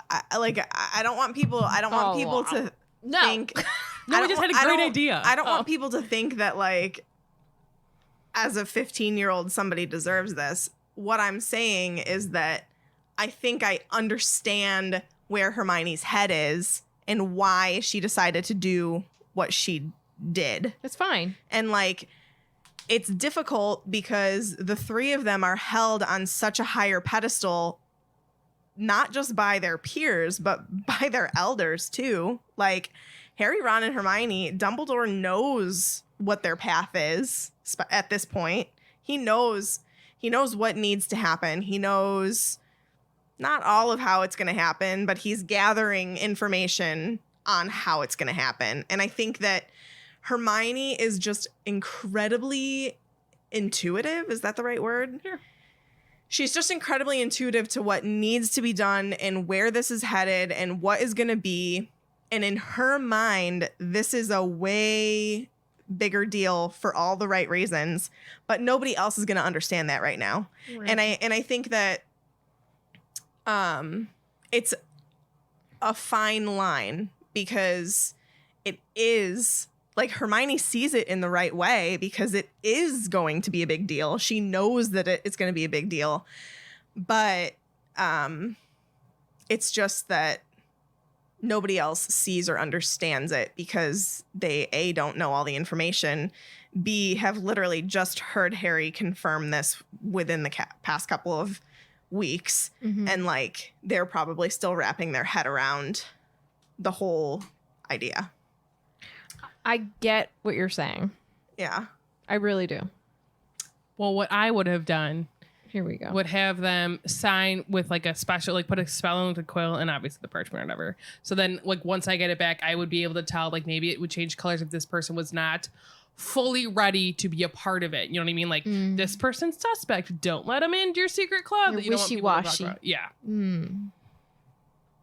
I don't want people. I don't want Oh, people to No. think. No, I we don't just had a wa- I great don't- idea. I don't Oh. want people to think that like as a 15-year-old somebody deserves this. What I'm saying is that I think I understand where Hermione's head is and why she decided to do what she did. It's fine. And like it's difficult because the three of them are held on such a higher pedestal, not just by their peers, but by their elders too. Like Harry, Ron, and Hermione, Dumbledore knows what their path is at this point. He knows what needs to happen. He knows not all of how it's going to happen, but he's gathering information on how it's going to happen. And I think that Hermione is just incredibly intuitive. Is that the right word? Sure. She's just incredibly intuitive to what needs to be done and where this is headed and what is going to be. And in her mind, this is a way bigger deal for all the right reasons, but nobody else is going to understand that right now. Right. And I think that it's a fine line because it is like Hermione sees it in the right way because it is going to be a big deal. She knows that it's going to be a big deal, but it's just that nobody else sees or understands it because they A, don't know all the information, B, have literally just heard Harry confirm this within the past couple of weeks, Mhm. and like they're probably still wrapping their head around the whole idea. I get what you're saying. Yeah. I really do. Well, what I would have done Here we go. would have them sign with like a special, like put a spell on the quill and obviously the parchment or whatever. So then like once I get it back, I would be able to tell like maybe it would change colors if this person was not fully ready to be a part of it. You know what I mean? Like this person's suspect. Don't let them into your secret club. You're That you don't want people to talk wishy-washy. about. Yeah.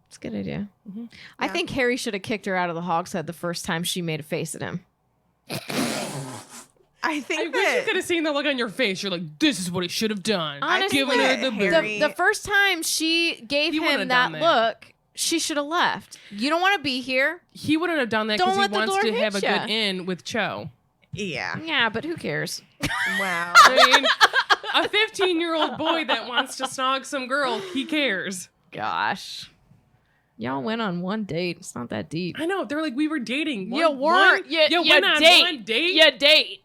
It's a good idea. Mhm. I Yeah. think Harry should have kicked her out of the hogshead the first time she made a face at him. I think I wish that you could have seen the look on your face. You're like, this is what he should have done. Honestly, Giving her the boot. Harry- The first time she gave He wouldn't him have that done that. look, she should have left. You don't want to be here. He wouldn't have done that Don't because he let the wants door to hit have a ya. good in with Cho. yeah. Yeah, but who cares? Wow. I mean, a 15-year-old boy that wants to snog some girl, he cares. Gosh. Y'all went on one date. It's not that deep. I know. They're like, we were dating. You weren't. You went on date. one date. You date.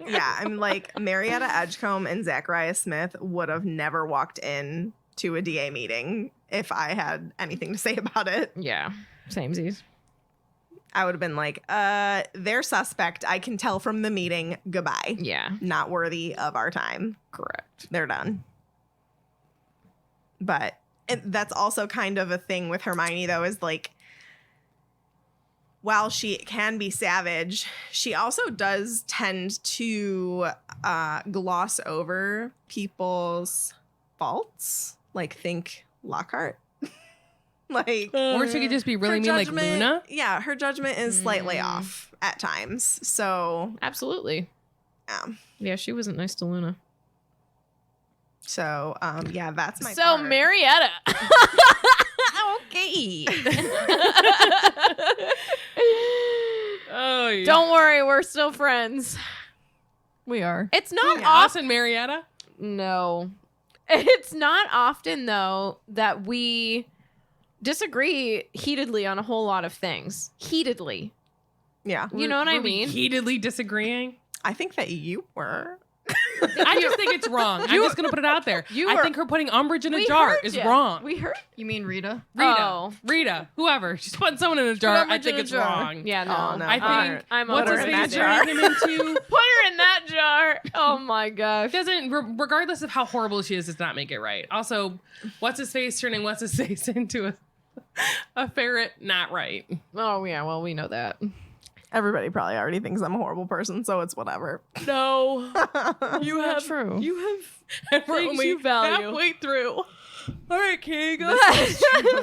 Yeah, I'm like Marietta Edgecombe and Zachariah Smith would have never walked in to a DA meeting if I had anything to say about it. Yeah. Samesies. I would have been like, they're suspect. I can tell from the meeting. Goodbye. Yeah. Not worthy of our time. Correct. They're done. But that's also kind of a thing with Hermione, though, is like, while she can be savage, she also does tend to gloss over people's faults. Like, think Lockhart. Like, Or she could just be really her mean like judgment- Luna. Yeah, her judgment is slightly off at times. So, Absolutely. yeah. Yeah, she wasn't nice to Luna. So, yeah, that's my So part. Marietta. Okay. Oh, yeah. Don't worry, we're still friends. We are. It's not often. Us and Marietta. No. It's not often though that we disagree heatedly on a whole lot of things. Heatedly. Yeah. You know what I Were we mean? Heatedly disagreeing. I think that you were. I just think it's wrong. I'm just gonna put it out there. You I were- think her putting Umbridge in a We jar heard is ya. wrong. We heard You mean Rita? Rita, Oh. Rita, whoever. She's putting someone in a jar. I Umbridge think in a it's jar. wrong. Yeah, no. Oh, no. I think I'm what's over his it. name that jar. turning him into Put her in that jar. Oh my gosh. doesn't regardless of how horrible she is, does not make it right. Also, what's his face turning what's his face into a ferret? Not right. Oh yeah, well we know that. Everybody probably already thinks I'm a horrible person, so it's whatever. No. You have true. You have And we're Things only you value. halfway through. All right, Kay, go.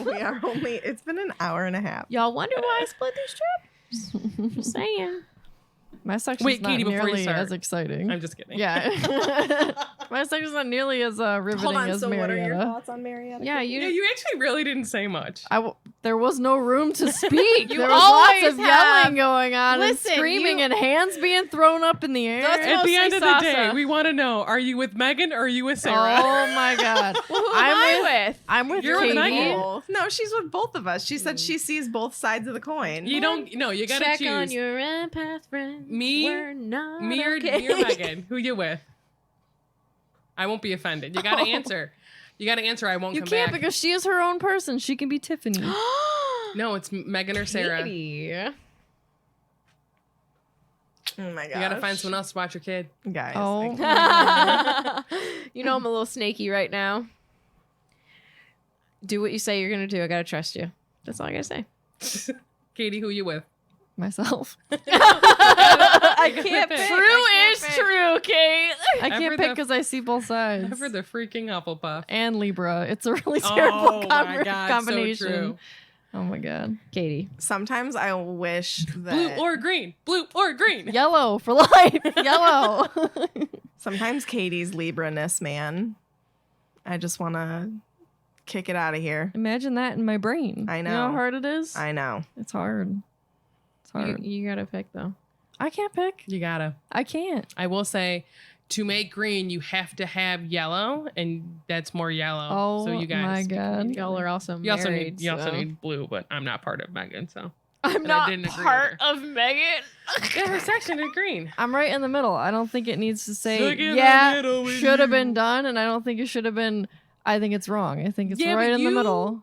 We are only, it's been an hour and a half. Y'all wonder why I split these trips? Just saying. My section's Wait, not Katie, before you nearly start. as exciting. I'm just kidding. Yeah. My section's not nearly as riveting Hold on, as so what are your Marietta. thoughts on Marietta? Yeah, Yeah, you actually really didn't say much. There was no room to speak. You there was lots always of have. yelling going on Listen, and screaming you- and hands being thrown up in the air. That's At the end of the mostly day, Sasha. we want to know: are you with Megan or are you with Sarah? Oh my god. Who am I with? I'm with You're with Katie. Megan. Both. No, she's with both of us. She said she sees both sides of the coin. You don't. No, you gotta Check choose on your empath friends. Me? We're not me or okay. Megan. Who you with? I won't be offended. You gotta answer. You gotta answer. I won't You come can't back. because she is her own person. She can be Tiffany. No, it's Megan or Sarah. Katie. Oh my god. You gotta find someone else to watch your kid. Guys. Oh. You know I'm a little snaky right now. Do what you say you're gonna do. I gotta trust you. That's all I gotta say. Katie, who you with? Myself. I can't pick. True is true, Kate. I Ever can't pick the- because I see both sides. For the freaking Hufflepuff. And Libra. It's a really terrible Oh my god, combination. so true. Oh my god. Katie. Sometimes I wish Blue that or green. Blue or green. Yellow for life. Yellow. sometimes Katie's Libra-ness, man. I just wanna kick it out of here. Imagine that in my brain. I You know how know. hard it is? I know. It's hard. It's You, hard. you gotta pick though. I can't pick. You gotta. I can't. I will say, to make green, you have to have yellow, and that's more yellow. Oh so you guys. my god. Y'all are also You also married. need. You also so. need blue, but I'm not part of Megan, so. I'm and I not didn't agree part with of Megan. Yeah, her section is green. I'm right in the middle. I don't think it needs to say Stuck in the yeah, middle with should have you. been done, and I don't think it should have been. I think it's wrong. I think it's Yeah, right but in the you- middle.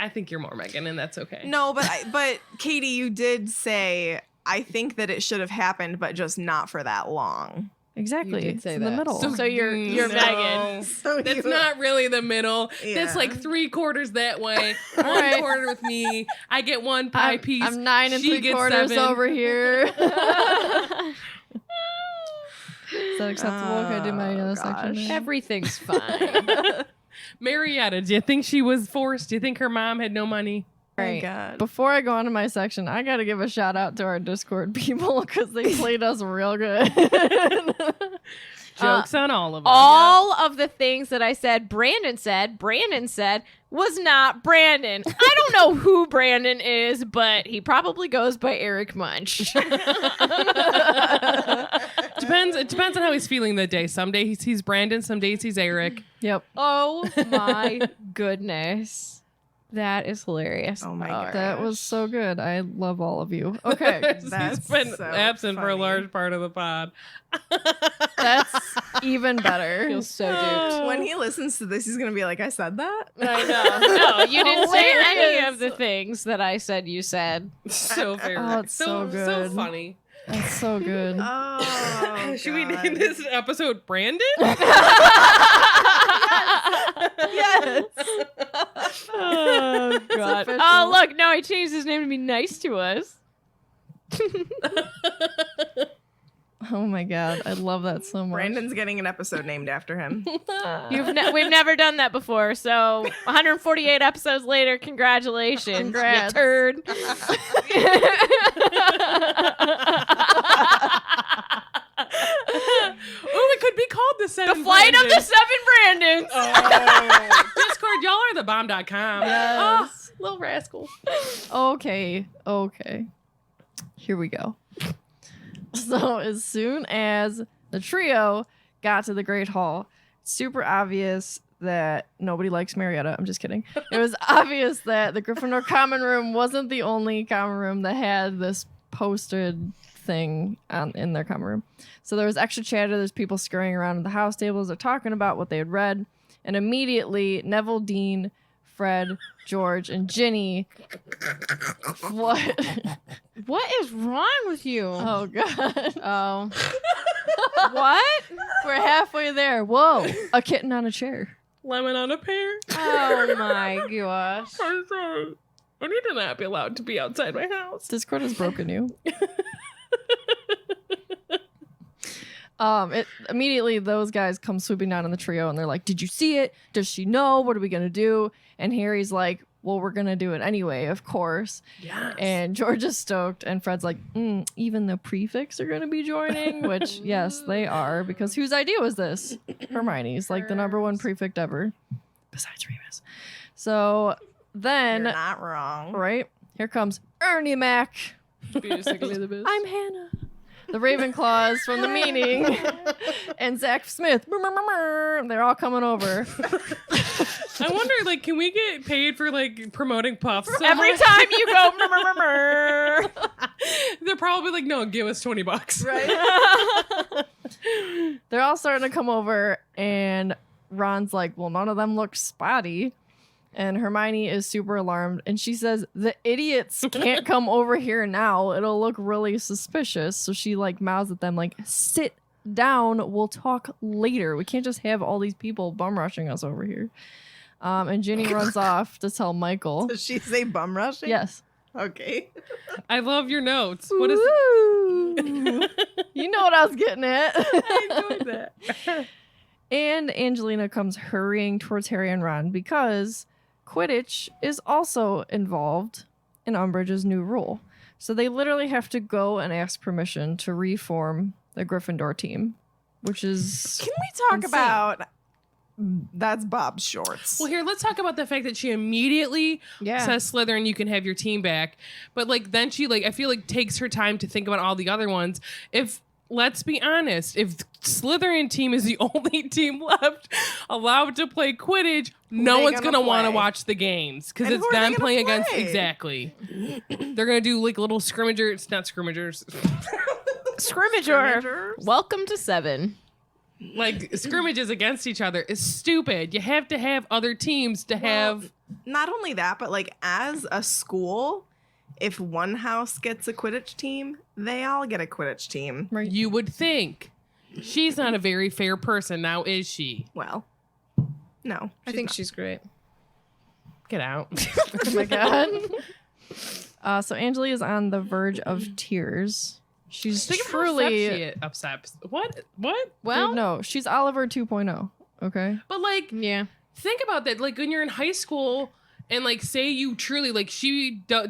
I think you're more Megan, and that's okay. No, but Katie, you did say I think that it should have happened, but just not for that long. Exactly. You did say it's in the that. middle. So you're no. Megan. So That's you- not really the middle. That's Yeah. like 3/4 that way, 1 right. quarter with me. I get 1 pie piece. I'm 9 She gets 3/4 7. over here. Is that acceptable? Can I do my Oh, section? gosh. now? Everything's fine. Marietta, do you think she was forced? Do you think her mom had no money? Oh my Right. God. Before I go on to my section, I got to give a shout out to our Discord people because they played us real good. Jokes on all of us. All of the things that I said, Brandon said, was not Brandon. I don't know who Brandon is, but he probably goes by Eric Munch. It depends on how he's feeling that day. Some days he's Brandon, some days he's Eric. Yep. Oh my goodness. That is hilarious. Oh my God. That was so good. I love all of you. Okay. He's That's been so absent for a funny. large part of the pod. That's even better. Feels so duped. When he listens to this, he's gonna be like, "I said that." I know. No, you didn't say any Hilarious. of the things that I said you said. So very. Oh, it's so So good. funny. That's so good. Oh, Should we God. name this episode Brandon? Yes. Oh god. official. Oh look, no, he changed his name to be nice to us. Oh my god, I love that so much. Brandon's getting an episode named after him. We've never done that before, so 148 episodes later, congratulations, Congrats. you turd. Oh, it could be called the The Seven flight of the Brandons. seven Brandons. Oh. Discord, y'all are the bomb.com. Yes. Little rascal. Okay. Here we go. So as soon as the trio got to the Great Hall, super obvious that nobody likes Marietta. I'm just kidding. It was obvious that the Gryffindor common room wasn't the only common room that had this posted thing in their common room. So there was extra chatter. There's people scurrying around at the house tables. They're talking about what they had read. And immediately, Neville, Dean, Fred, George, and Ginny. What? What is wrong with you? Oh, God. Oh. What? We're halfway there. Whoa. A kitten on a chair. Lemon on a pear. Oh my gosh. I'm sorry. I need to not be allowed to be outside my house. Discord has broken you. Immediately those guys come swooping down on the trio and they're like, "Did you see it? Does she know? What are we gonna do?" And Harry's like, "Well, we're gonna do it anyway, of course." Yes. And George is stoked, and Fred's like, "Even the prefects are gonna be joining," which yes, they are, because whose idea was this? Hermione's, like the #1 prefect ever, besides Remus. So then, You're not wrong. right here comes Ernie Mac. I'm Hannah. The Ravenclaws from the meeting, and Zach Smith. They're all coming over. I wonder, like, can we get paid for, like, promoting Puffs? so Every much? time you go, "Mrr." They're probably like, no, give us $20. Right? They're all starting to come over, and Ron's like, "Well, none of them look spotty." And Hermione is super alarmed, and she says, "The idiots can't come over here now. It'll look really suspicious." So she like mouths at them like, "Sit down. We'll talk later. We can't just have all these people bum rushing us over here." And Ginny runs off to tell Michael. Does she say bum rushing? Yes. Okay. I love your notes. What is Woo! You know what I was getting at. I enjoyed that. And Angelina comes hurrying towards Harry and Ron because Quidditch is also involved in Umbridge's new rule. So they literally have to go and ask permission to reform the Gryffindor team, which is Can we talk insane. about that's Bob's shorts? Well, here, let's talk about the fact that she immediately says Slytherin, you can have your team back. But, like, then she, like, I feel like takes her time to think about all the other ones. Let's be honest, if Slytherin team is the only team left allowed to play Quidditch, no they one's gonna going to want to play? watch the games because And it's who are they them gonna playing against. play? Exactly. They're going to do like little scrimmagers, not scrimmagers, Scrimmager. Welcome to 7. like scrimmages against each other is stupid. You have to have other teams to have. Not only that, but like as a school, if one house gets a Quidditch team, they all get a Quidditch team. You would think. she's not a very fair person now, is she? Well, no. I think she's great. Get out. Oh my god. So Angeli is on the verge of tears. She's Think of truly how upset she upset. What? well, no, she's Oliver 2.0. Okay. But like, Yeah. think about that. Like when you're in high school and like say you truly like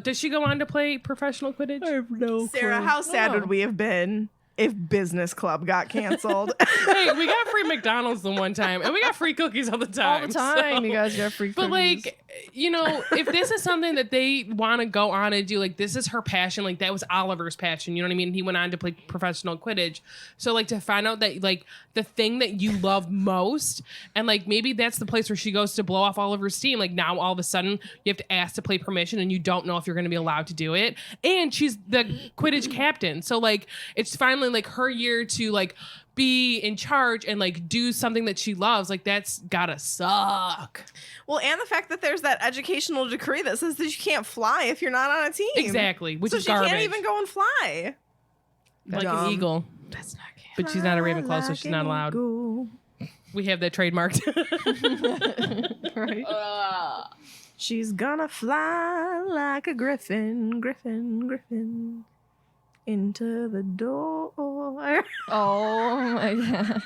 does she go on to play professional Quidditch? I have no Sarah, how sad would we have been if business club got canceled? Hey, we got free McDonald's the one time, and we got free cookies all the time. all the time? so- You guys got free cookies. But like, you know, if this is something that they want to go on and do, like this is her passion, like that was Oliver's passion, you know what I mean? He went on to play professional Quidditch. So like to find out that like the thing that you love most, and like maybe that's the place where she goes to blow off all of her steam. Like now all of a sudden you have to ask to play permission and you don't know if you're going to be allowed to do it. And she's the Quidditch captain. So like it's finally like her year to like be in charge and like do something that she loves. Like that's gotta suck. Well, and the fact that there's that educational decree that says that you can't fly if you're not on a team. Exactly, which so is she garbage. can't even go and fly. Like Dumb. an eagle. That's not good. But she's not a Ravenclaw, so Like she's not an allowed. eagle. We have that trademarked. right? She's gonna fly like a griffin, griffin, griffin, into the door. Oh my god.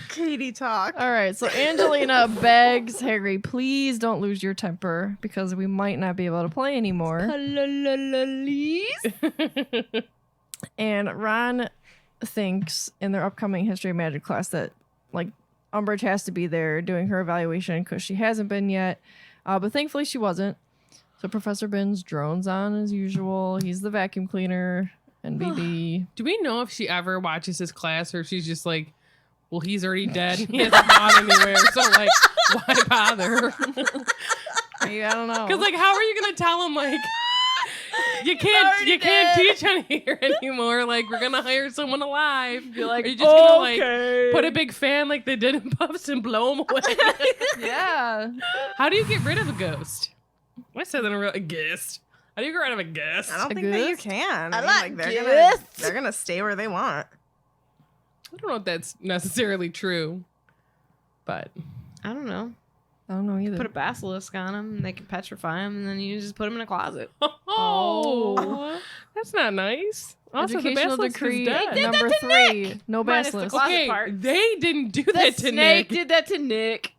Katie talk. All right, so Angelina begs Harry, please don't lose your temper because we might not be able to play anymore. And Ron thinks in their upcoming History of Magic class that like Umbridge has to be there doing her evaluation because she hasn't been yet. But thankfully she wasn't. So Professor Binns drones on as usual. He's the vacuum cleaner and BB. Do we know if she ever watches his class or if she's just like, well, he's already dead. He hasn't gone anywhere. So like, why bother? I don't know. Because like, how are you gonna tell him like you can't teach on here anymore? Like we're gonna hire someone alive. Be like, are you just gonna like okay. put a big fan like they did in Puffs and blow him away? Yeah. How do you get rid of a ghost? I said that a ghost. How do you get rid of a ghost? I don't A think that you ghost? can. I mean, like they're gonna stay where they want. I don't know if that's necessarily true, but I don't know. I don't know either. Put a basilisk on him and they can petrify him and then you just put him in a closet. oh, that's not nice. Also, the Educational basilisk decree is dead. number 3. No Minus the basilisk. closet Okay, part. they didn't do The that to snake Nick. did that to Nick.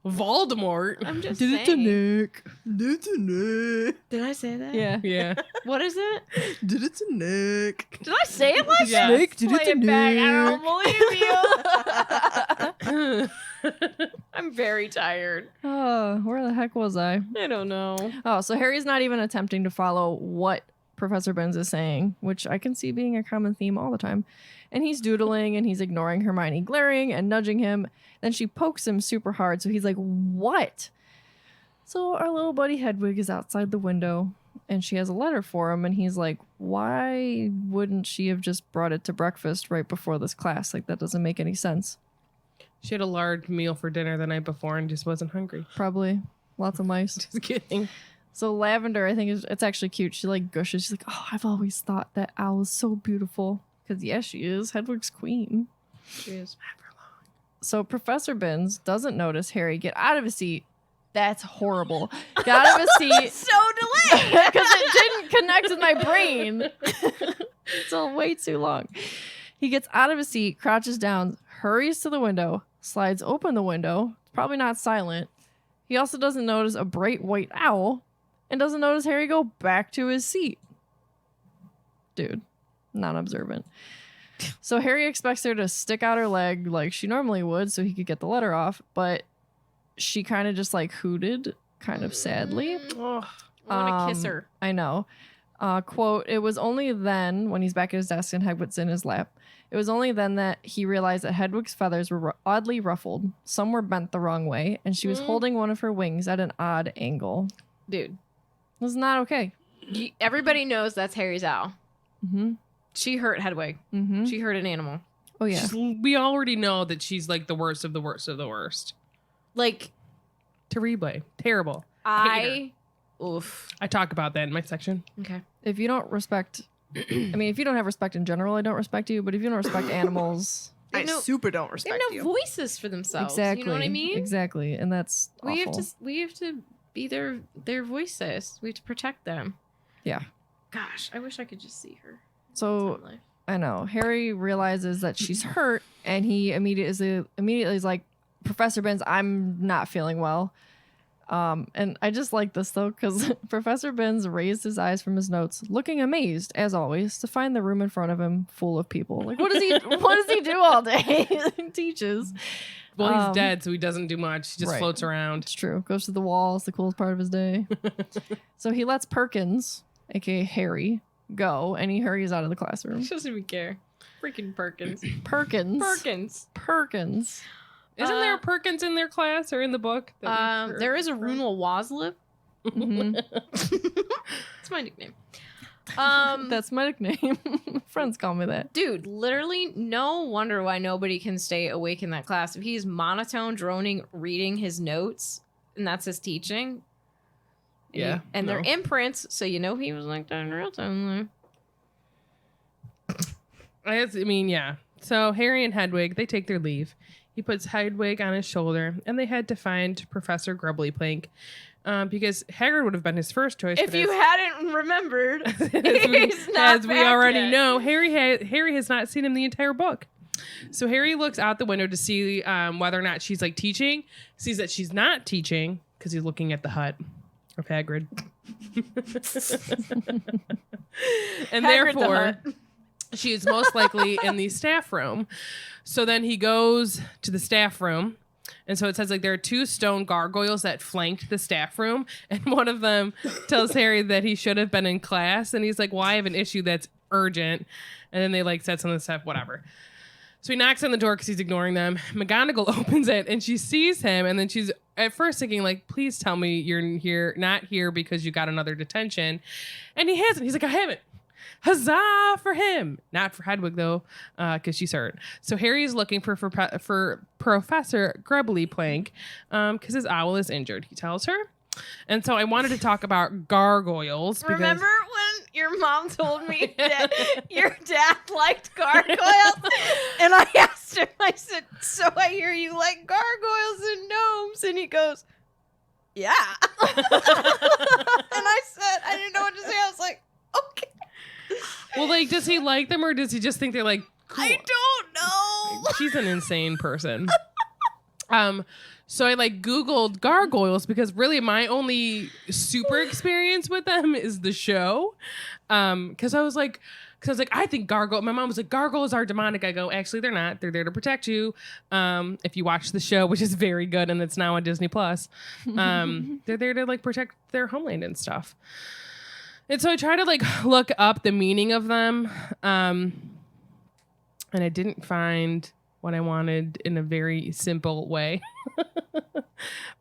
Voldemort. I'm just Did saying. it to Nick. Did it to Nick. Did I say that? Yeah. Yeah. What is it? Did it to Nick. Did I say it like Yeah. Snake did Play it to it back. I Nick. don't believe you. I'm very tired. Oh, where the heck was I? I don't know. Oh, so Harry's not even attempting to follow what Professor Binns is saying, which I can see being a common theme all the time. And he's doodling and he's ignoring Hermione glaring and nudging him. Then she pokes him super hard, so he's like, what? So our little buddy Hedwig is outside the window and she has a letter for him and he's like, why wouldn't she have just brought it to breakfast right before this class? Like, that doesn't make any sense. She had a large meal for dinner the night before and just wasn't hungry. Probably lots of mice. Just kidding. So Lavender, I think it's actually cute. She like gushes. She's like, oh, I've always thought that owl is so beautiful. Because yes, she is. Hedwig's queen. She is. So Professor Binns doesn't notice Harry get out of his seat. That's horrible. Get out of his seat. So delayed. Because it didn't connect with my brain. So way too long. He gets out of his seat, crouches down, hurries to the window, slides open the window. It's probably not silent. He also doesn't notice a bright white owl and doesn't notice Harry go back to his seat. Dude, not observant. So Harry expects her to stick out her leg like she normally would so he could get the letter off, but she kind of just like hooted, kind of sadly. Oh, I want to kiss her. I know. Quote, it was only then, when he's back at his desk and Hedwig's in his lap, it was only then that he realized that Hedwig's feathers were oddly ruffled. Some were bent the wrong way, and she was holding one of her wings at an odd angle. Dude, It was not okay. everybody knows that's Harry's owl. Mm-hmm. She hurt Hedwig. Mm-hmm. She hurt an animal. Oh, yeah. We already know that she's like the worst of the worst of the worst. Like, Terrible. Terrible. I Oof. I talk about that in my section. Okay. If you don't respect, I mean, if you don't have respect in general, I don't respect you. But if you don't respect animals, I no- super don't They respect have no you. voices for themselves. exactly, You know what I mean? Exactly, and that's We awful. have to be their voices. We have to protect them. Yeah. Gosh, I wish I could just see her. So I know Harry realizes that she's hurt, and he immediately is like, Professor Binns, I'm not feeling well. And I just like this though, because Professor Binns raised his eyes from his notes, looking amazed as always to find the room in front of him full of people. Like, what does he do all day? He teaches. Well, he's dead, so he doesn't do much. He just right. floats around. It's true. Goes to the wall. It's the coolest part of his day. So he lets Perkins, aka Harry, go, and he hurries out of the classroom. She doesn't even care. Freaking Perkins. Perkins. Isn't there a Perkins in their class or in the book? There is a Runel Waslip. Mhm. It's my nickname. That's my nickname. Friends call me that. Dude, literally no wonder why nobody can stay awake in that class. If he's monotone, droning, reading his notes, and that's his teaching. Yeah, And they're no. imprints, so you know he was like that in real time. I mean, yeah. So Harry and Hedwig, they take their leave. He puts Hedwig on his shoulder, and they head to find Professor Grubbly Plank, because Hagrid would have been his first choice. If but you as- hadn't remembered, as not we back already yet. know, Harry has not seen him the entire book. So Harry looks out the window to see whether or not she's like teaching. Sees that she's not teaching because he's looking at the hut of Hagrid, and Hagrid the therefore Hut. she is most likely in the staff room. So then he goes to the staff room. And so it says like there are 2 stone gargoyles that flanked the staff room. And one of them tells Harry that he should have been in class. And he's like, well, I have an issue that's urgent. And then they like said some of the stuff, whatever. So he knocks on the door because he's ignoring them. McGonagall opens it and she sees him. And then she's at first thinking like, please tell me you're not here because you got another detention. And he hasn't. He's like, I haven't. Huzzah for him. Not for Hedwig, though, because she's hurt. So Harry's looking for Professor Grubbly Plank because his owl is injured, he tells her. And so I wanted to talk about gargoyles. Because Remember when your mom told me that your dad liked gargoyles? And I asked him, I said, so I hear you like gargoyles and gnomes. And he goes, yeah. And I said, I didn't know what to say. I was like, okay. Well, like, does he like them or does he just think they're like cool? I don't know. She's an insane person. So I like Googled gargoyles because really my only super experience with them is the show. Because I was like, I think my mom was like, gargoyles are demonic. I go, actually, they're not. They're there to protect you. If you watch the show, which is very good and it's now on Disney Plus, they're there to like protect their homeland and stuff. And so I tried to like look up the meaning of them, and I didn't find what I wanted in a very simple way.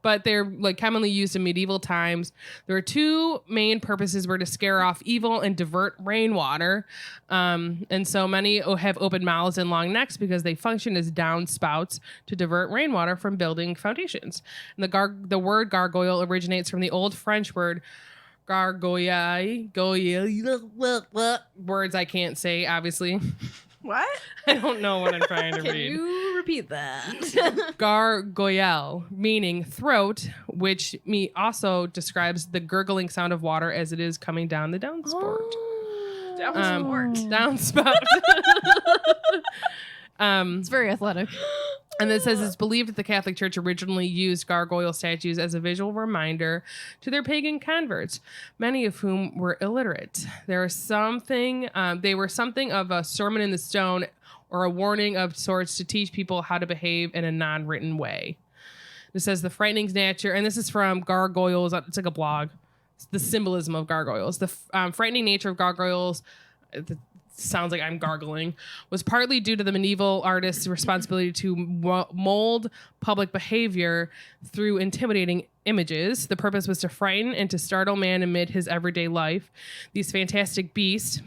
But they're like commonly used in medieval times. There are 2 main purposes: were to scare off evil and divert rainwater. And so many have open mouths and long necks because they function as downspouts to divert rainwater from building foundations. And the word gargoyle originates from the old French word gargoyle, words I can't say, obviously. What? I don't know what I'm trying to Can read. you repeat that? Gargoyle, meaning throat, which also describes the gurgling sound of water as it is coming down the downspout. Downspout. It's very athletic. And it says it's believed that the Catholic Church originally used gargoyle statues as a visual reminder to their pagan converts, many of whom were illiterate. They were something of a sermon in the stone or a warning of sorts to teach people how to behave in a non-written way. It says the frightening nature, and this is from Gargoyles. It's like a blog. It's the symbolism of gargoyles. The frightening nature of gargoyles. Sounds like I'm gargling, was partly due to the medieval artist's responsibility to mold public behavior through intimidating images. The purpose was to frighten and to startle man amid his everyday life. These fantastic beasts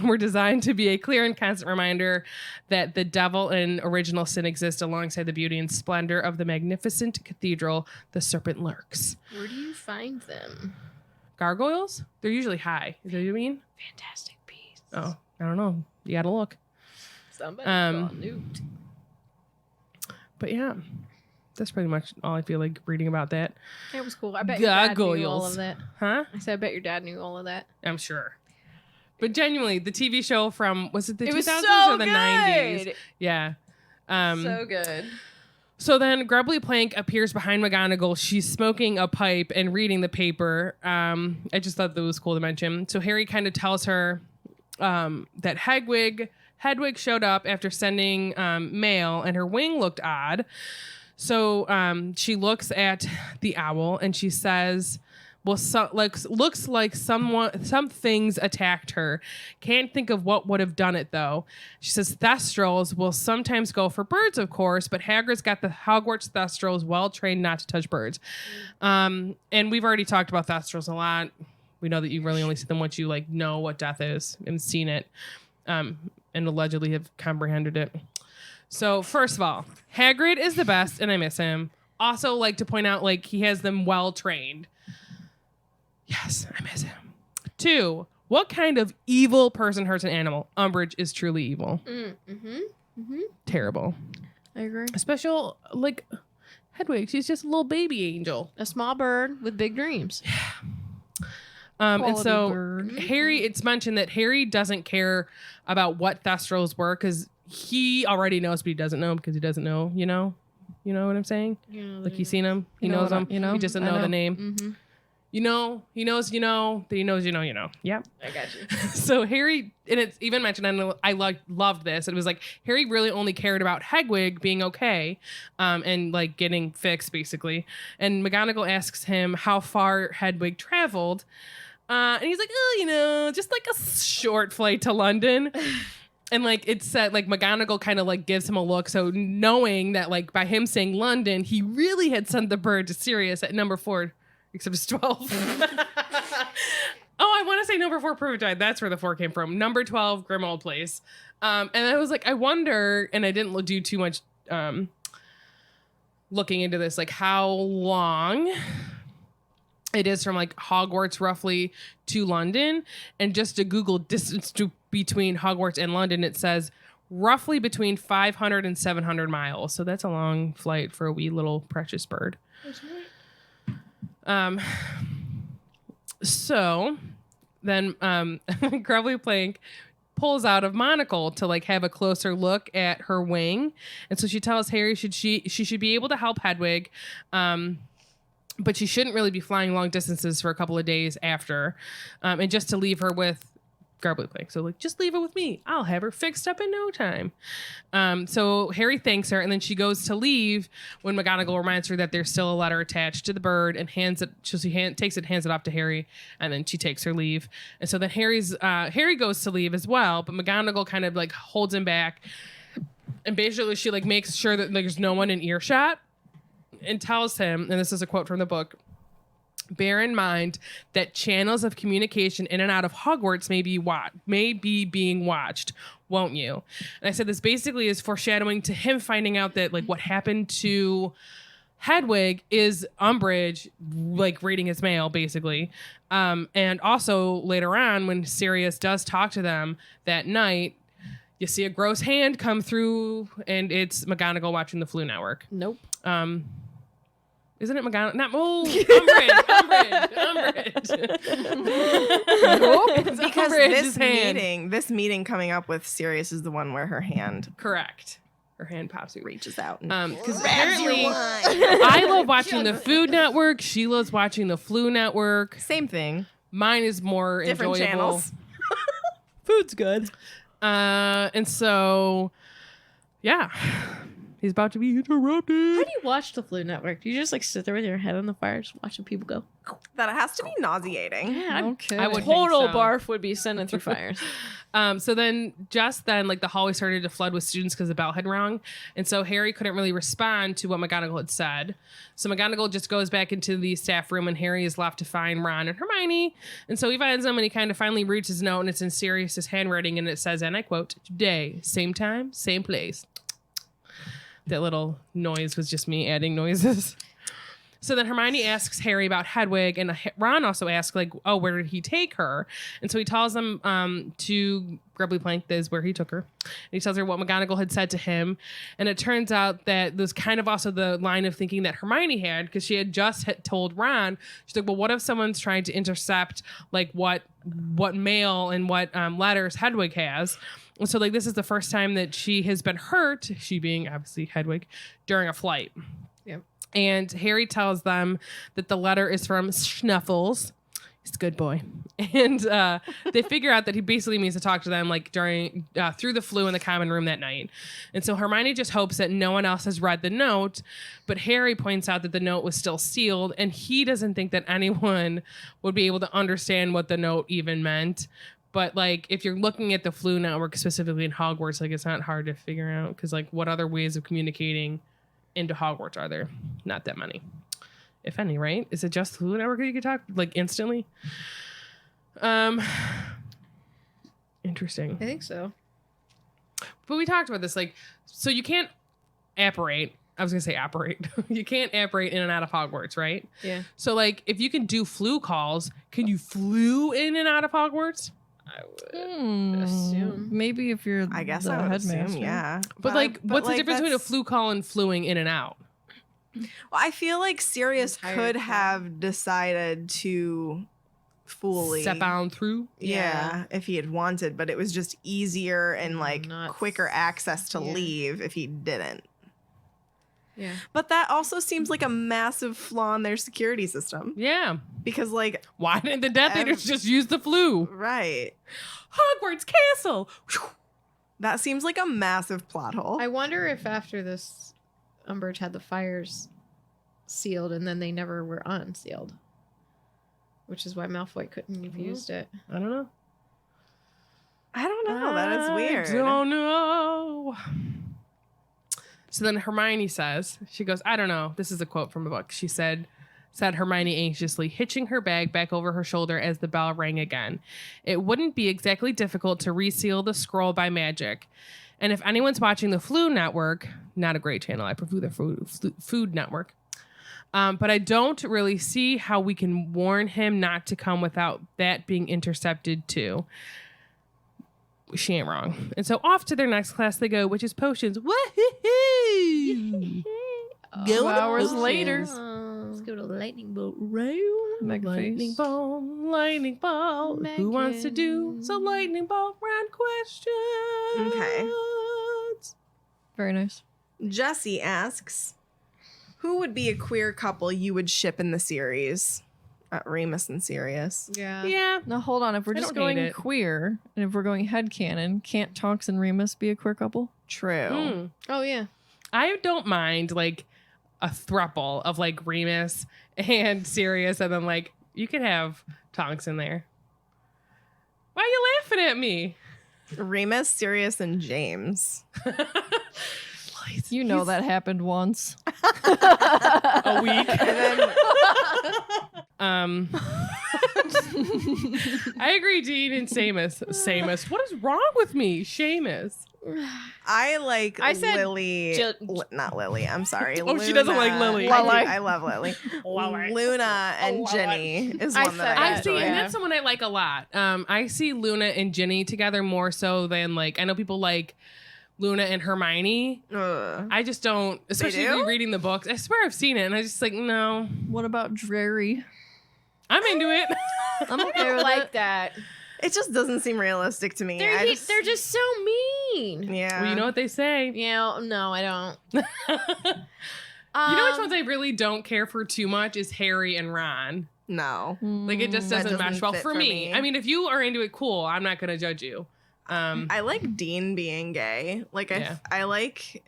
were designed to be a clear and constant reminder that the devil and original sin exist alongside the beauty and splendor of the magnificent cathedral the serpent lurks. Where do you find them? gargoyles? They're usually high. Is that what you mean? Fantastic Beasts. Oh, I don't know. You gotta look. Somebody call Newt. But yeah, that's pretty much all I feel like reading about that. It was cool. I bet your dad knew all Gargoyles. of that. Huh? I said, I bet your dad knew all of that. I'm sure. But genuinely, the TV show from, was it the It 2000s was so or the good. 90s? Yeah. So good. So then Grubbly Plank appears behind McGonagall. She's smoking a pipe and reading the paper. I just thought that was cool to mention. So Harry kind of tells her that Hedwig showed up after sending mail and her wing looked odd. So she looks at the owl and she says, well, looks like some things attacked her. Can't think of what would have done it, though. She says Thestrals will sometimes go for birds, of course, but Hagrid's got the Hogwarts Thestrals well trained not to touch birds. And we've already talked about Thestrals a lot. We know that you really only see them once you like know what death is and seen it, and allegedly have comprehended it. So first of all, Hagrid is the best, and I miss him. Also, like to point out, like he has them well trained. Yes, I miss him. 2, what kind of evil person hurts an animal? Umbridge is truly evil. Terrible. I agree. Especially like Hedwig. She's just a little baby angel. A small bird with big dreams. And so bird. Harry, it's mentioned that Harry doesn't care about what Thestrals were because he already knows, but he doesn't know because he doesn't know, you know? You know what I'm saying? Like he's seen him. He knows them. You know? He just doesn't I know the know. name. You know, he knows, you know, that he knows, you know, you know. Yep. I got you. So Harry, and it's even mentioned, and I loved this. It was like Harry really only cared about Hedwig being okay, and like getting fixed basically. And McGonagall asks him how far Hedwig traveled, and he's like, oh, you know, just like a short flight to London. And like it said, like McGonagall kind of like gives him a look. So knowing that like by him saying London, he really had sent the bird to Sirius at number 4. Except it's 12. Oh, I want to say number 4 Privetide. That's where the 4 came from. Number 12 Grimmauld Place. And I was like, I wonder, and I didn't do too much looking into this, like how long it is from like Hogwarts roughly to London. And just to Google distance between Hogwarts and London, it says roughly between 500 and 700 miles. So that's a long flight for a wee little precious bird. So then Grubbly Plank pulls out a monocle to like have a closer look at her wing, and so she tells Harry she should be able to help Hedwig, but she shouldn't really be flying long distances for a couple of days after, and just to leave her with Grubbly Plank. So like, just leave her with me. I'll have her fixed up in no time. So Harry thanks her, and then she goes to leave when McGonagall reminds her that there's still a letter attached to the bird and hands it. So she takes it, hands it off to Harry, and then she takes her leave. And so then Harry goes to leave as well, but McGonagall kind of like holds him back, and basically she like makes sure that there's no one in earshot, and tells him, and this is a quote from the book, bear in mind that channels of communication in and out of Hogwarts may be being watched, won't you? And I said this basically is foreshadowing to him finding out that like what happened to Hedwig is Umbridge like reading his mail basically. And also later on when Sirius does talk to them that night, you see a gross hand come through and it's McGonagall watching the Flu Network. Nope. Isn't it McGonagall? Not Umbridge. Because Umbridge's this meeting coming up with Sirius is the one where her hand Correct. Her hand pops through. reaches out and Because apparently, I love watching the Food Network. She loves watching the Flu Network. same thing. Mine is more Different enjoyable. channels. Food's good. And so, yeah. He's about to be interrupted. How do you watch the Flu Network? Do you just like sit there with your head on the fire, just watching people go? That has to be nauseating. Yeah, Okay. I would total think so. barf would be sending through fires. So then, like the hallway started to flood with students because the bell had rung. And so Harry couldn't really respond to what McGonagall had said. So McGonagall just goes back into the staff room and Harry is left to find Ron and Hermione. And so he finds them and he kind of finally reads his note and it's in Sirius's handwriting and it says, and I quote, today, same time, same place. That little noise was just me adding noises. So then Hermione asks Harry about Hedwig, and Ron also asks, like, oh, where did he take her? And so he tells them to Grubbly Plank, that is where he took her. And he tells her what McGonagall had said to him. And it turns out that there's kind of also the line of thinking that Hermione had, because she had just told Ron, she's like, well, what if someone's trying to intercept, like, what mail and what letters Hedwig has? And so, like, this is the first time that she has been hurt, she being obviously Hedwig, during a flight. And Harry tells them that the letter is from Snuffles. He's a good boy. And they figure out that he basically means to talk to them like during through the flu in the common room that night. And so Hermione just hopes that no one else has read the note. But Harry points out that the note was still sealed. And he doesn't think that anyone would be able to understand what the note even meant. But, like, if you're looking at the flu network, specifically in Hogwarts, like, it's not hard to figure out. Because, like, what other ways of communicating into Hogwarts are there? Not that many, if any, right? Is it just Flu Network that you can talk like instantly? Interesting. I think so. But we talked about this, like, so you can't apparate. I was gonna say apparate. You can't apparate in and out of Hogwarts, right? Yeah. So, like, if you can do flu calls, can you flew in and out of Hogwarts? I would assume. Maybe if you're I guess the I would headmaster. assume, yeah. But what's the difference between a flu call and fluing in and out? Well, I feel like Sirius Entire could time. have decided to fully Step on through? Yeah, if he had wanted, but it was just easier and like Not- quicker access to Yeah. leave if he didn't. Yeah. But that also seems like a massive flaw in their security system Yeah. because, like, Why didn't the Death Eaters just use the flu? right, Hogwarts Castle! that seems like a massive plot hole. I wonder if after this, Umbridge had the fires sealed and then they never were unsealed. Which is why Malfoy couldn't have used it. I don't know. I don't know. That is weird. I don't know. So then Hermione says, she goes, I don't know. This is a quote from a book. She said Hermione anxiously, hitching her bag back over her shoulder as the bell rang again. It wouldn't be exactly difficult to reseal the scroll by magic. And if anyone's watching the Flu Network, not a great channel, I prefer the Food Network. But I don't really see how we can warn him not to come without that being intercepted too. She ain't wrong. And so off to their next class they go, which is potions. Woohoo! 2 hours later. Let's go to the lightning bolt round. Lightning ball, lightning ball. Who wants to do some lightning ball round questions? Okay. Very nice. Jesse asks, who would be a queer couple you would ship in the series? Remus and Sirius. Yeah. Yeah. Now hold on. If we're I just don't hate going it. queer, and if we're going headcanon, can't Tonks and Remus be a queer couple? True. Oh, yeah. I don't mind like a throuple of like Remus and Sirius, and then like you could have Tonks in there. Why are you laughing at me? Remus, Sirius, and James. You know that happened once. A week. I agree, Dean and Seamus. Seamus. What is wrong with me? Seamus. I like I said Lily. ju- Not Lily. I'm sorry. Oh, she doesn't like Lily. I love Lily. Luna and Ginny is I one that said I I that. see, enjoy. and that's someone I like a lot. I see Luna and Ginny together more so than like I know people like Luna and Hermione. Ugh. I just don't, especially do? reading the books. I swear I've seen it, and I just like no. What about Drary? I'm into it. I'm I okay don't with like it. that. It just doesn't seem realistic to me. They're just so mean. yeah. Well, you know what they say. Yeah, no, I don't. You know which ones I really don't care for too much is Harry and Ron. No. Like it just That doesn't mesh doesn't well fit for for me. me. I mean, if you are into it, cool. I'm not gonna judge you. I like Dean being gay. Like Yeah. I like.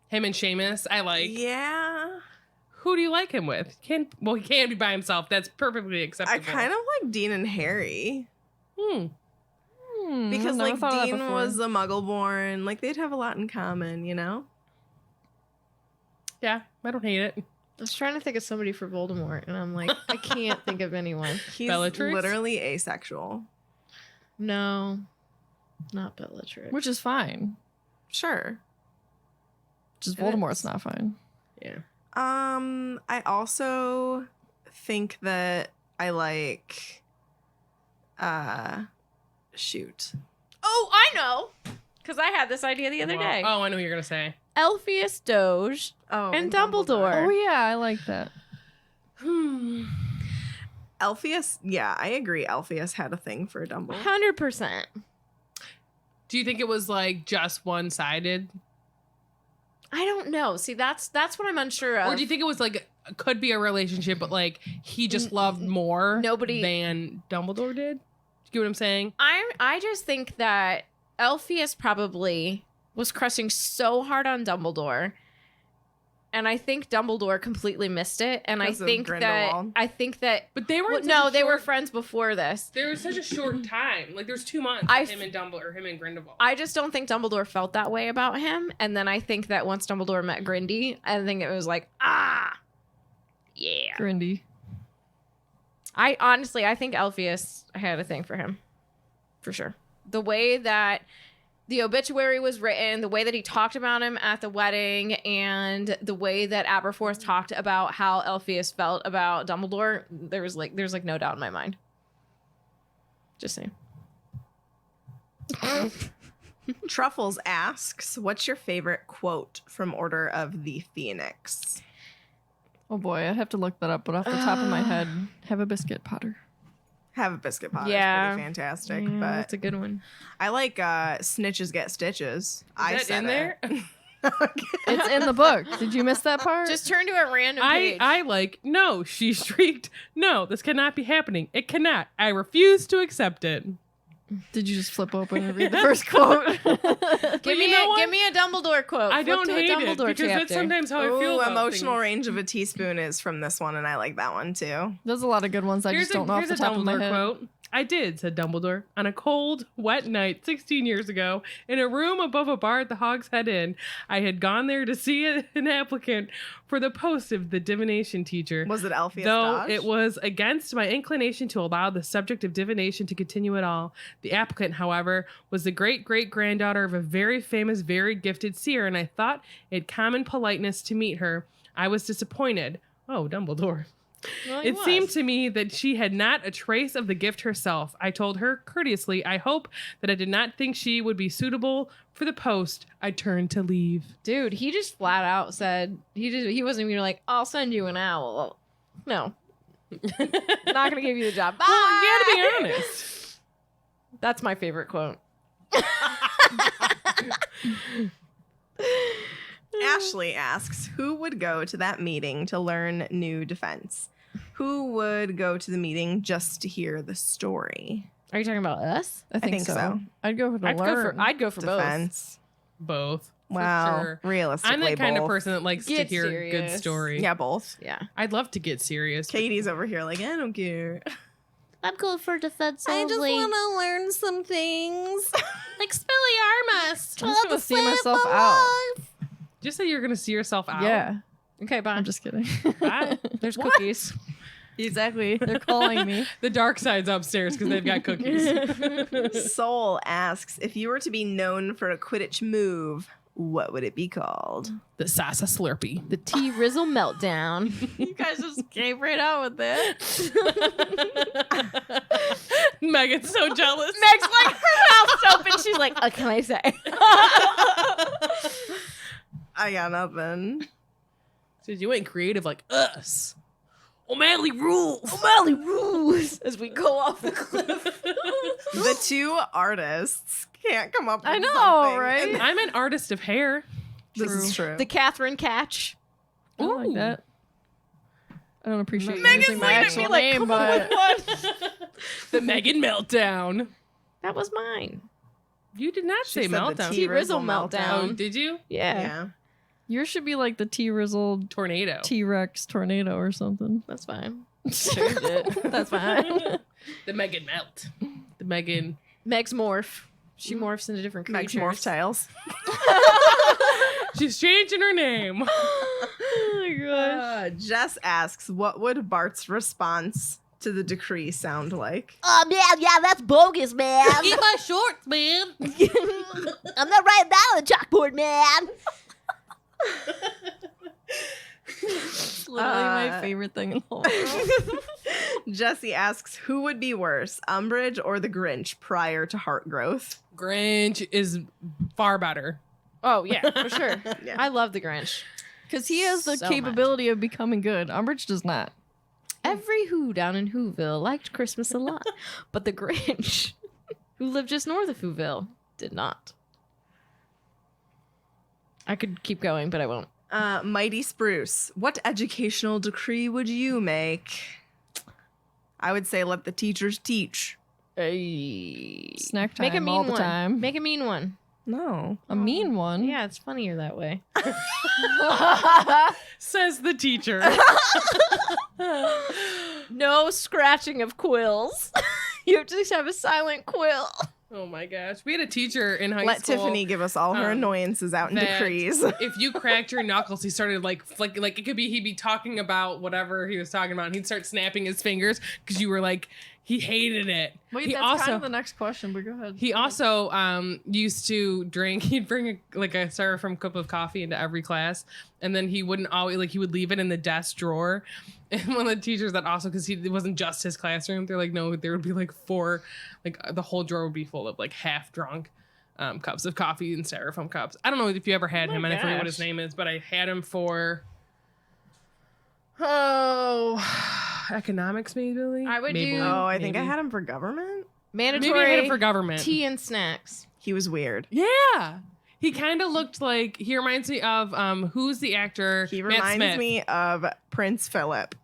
Him and Seamus, I like. Yeah. Who do you like him with? He can be by himself. That's perfectly acceptable. I kind of like Dean and Harry because I've never like thought of that Dean before. was a Muggle-born. Like they'd have a lot in common, you know. Yeah, I don't hate it. I was trying to think of somebody for Voldemort, and I'm like, I can't think of anyone. He's Bellatrix? literally asexual. No, not Bellatrix. Which is fine. Sure. Just It Voldemort's is. not fine. Yeah. I also think that I like shoot. Oh, I know. Because I had this idea the other day. Oh, I know what you're going to say. Elphius Doge Oh, and Dumbledore. Oh yeah, I like that. Elphius, yeah, I agree. Elphius had a thing for Dumbledore. 100%. Do you think it was like just one-sided? I don't know. See, that's what I'm unsure of. Or do you think it was like, could be a relationship, but like he just loved more Nobody- than Dumbledore did? Do you get what I'm saying? I just think that Elphius probably was crushing so hard on Dumbledore, and I think Dumbledore completely missed it. And I Because of think Grindelwald? that But they were well, in such no, a they were short- friends before this. There was such a short time. Like there's 2 months I of him and Dumbledore, or him and Grindelwald. I just don't think Dumbledore felt that way about him. And then I think that once Dumbledore met Grindy, I think it was like, yeah. Grindy. I think Elphius had a thing for him, for sure. The way that the obituary was written, the way that he talked about him at the wedding, and the way that Aberforth talked about how Elphius felt about Dumbledore, there's no doubt in my mind. Just saying. Truffles asks, what's your favorite quote from Order of the Phoenix? Oh boy, I'd have to look that up, but off the top of my head, have a biscuit, Potter. Have a biscuit pot. Yeah. It's pretty fantastic. Yeah, but that's a good one. I like snitches get stitches. I Is that said in there? It's in the book. Did you miss that part? Just turn to a random page. I like, no, she shrieked. No, this cannot be happening. It cannot. I refuse to accept it. Did you just flip open and read the first quote? give me a Dumbledore quote. I Flip don't to a hate it Dumbledore because that's chapter. sometimes how I feel Ooh, about emotional things. range of a teaspoon is from this one, and I like that one too. There's a lot of good ones. I just don't know off Here's the a top of my Dumbledore head. quote. I did, said Dumbledore, on a cold, wet night 16 years ago, in a room above a bar at the Hog's Head Inn. I had gone there to see an applicant for the post of the divination teacher. Was it Elphius Though Dodge? it was against my inclination to allow the subject of divination to continue at all. The applicant, however, was the great-great-granddaughter of a very famous, very gifted seer, and I thought it common politeness to meet her. I was disappointed. Oh, Dumbledore. Well, he It was. seemed to me that she had not a trace of the gift herself. I told her courteously, I hope that I did not think she would be suitable for the post. I turned to leave. Dude, he just flat out said he wasn't even like, I'll send you an owl. No. Not gonna give you the job. Bye. Well, you gotta be honest. That's my favorite quote. Ashley asks, who would go to that meeting to learn new defense? Who would go to the meeting just to hear the story? Are you talking about us? I think so. I'd go for the learn. I'd go for both. Defense. Both. For Wow. sure. Realistically, I'm the kind of both. person that likes to Get hear good serious. story. Yeah, both. Yeah. I'd love to get serious. Katie's over here like, I don't care. I'm going for defense I just only. want to learn some things. Like Spelliarmus. I'm just gonna see myself out. Just say you're gonna see yourself out. Yeah, Okay, bye. I'm just kidding. Bye. There's cookies. Exactly. They're calling me. The dark side's upstairs because they've got cookies. Soul asks, if you were to be known for a Quidditch move, what would it be called? The Sasa Slurpee. The Tea Rizzle Meltdown. You guys just came right out with it. Megan's so jealous. Meg's like, her mouth's open. She's like, what can I say? I got nothing. Says you ain't creative like us. O'Malley rules. O'Malley rules as we go off the cliff. The two artists can't come up with I know, something. right? And I'm an artist of hair. this is true. The Catherine Catch. I like Ooh. that. I don't appreciate Megan's using my looking at actual me like, name, come on but with one. The Megan Meltdown. That was mine. You did not She say said the meltdown. Tea Rizzle Oh, meltdown. did you? Yeah. Yeah. yours should be like the T-Rizzled Tornado. T-Rex tornado or something. That's fine. Change it. That's fine. The Megan Melt. The Megan. Meg's morph. She morphs into different Meg's creatures. morph tails. She's changing her name. Jess asks, what would Bart's response to the decree sound like? Oh man, yeah, that's bogus, man. Eat my shorts, man. I'm not writing that on the chalkboard, man. literally my favorite thing in the whole world. Jesse asks, who would be worse, Umbridge or the Grinch prior to heart growth? Grinch is far better. Oh yeah, for sure. Yeah. I love the Grinch. Because he has the So capability of becoming good. Umbridge does not. Every Who down in Whoville liked Christmas a lot, but the Grinch, who lived just north of Whoville, did not. I could keep going, but I won't. Mighty Spruce, what educational decree would you make? I would say let the teachers teach. Snack time Make a mean all the one. time. Make a mean one. No. A mean one. Yeah, it's funnier that way. Says the teacher. No scratching of quills. You just have a silent quill. Oh my gosh. We had a teacher in high Let school. Tiffany give us all her annoyances out in that decrees. If you cracked your knuckles, he started like it could be he'd be talking about whatever he was talking about, and he'd start snapping his fingers because you were like, he hated it. Wait, he that's also, kind of the next question, but go ahead. He also used to drink. He'd bring a styrofoam cup of coffee into every class, and then he wouldn't always he would leave it in the desk drawer. And one of the teachers that also, because it wasn't just his classroom, they're like, no, there would be like 4, the whole drawer would be full of like half drunk cups of coffee and styrofoam cups. I don't know if you ever had him, and I forget what his name is, but I had him for economics maybe. I would Maybe. do Oh, I think Maybe. I had him for government. mandatory Maybe I had him for government. tea and snacks. He was weird. Yeah. He kind of looked like, he reminds me of, who's the actor? He Matt reminds Smith. me of Prince Philip.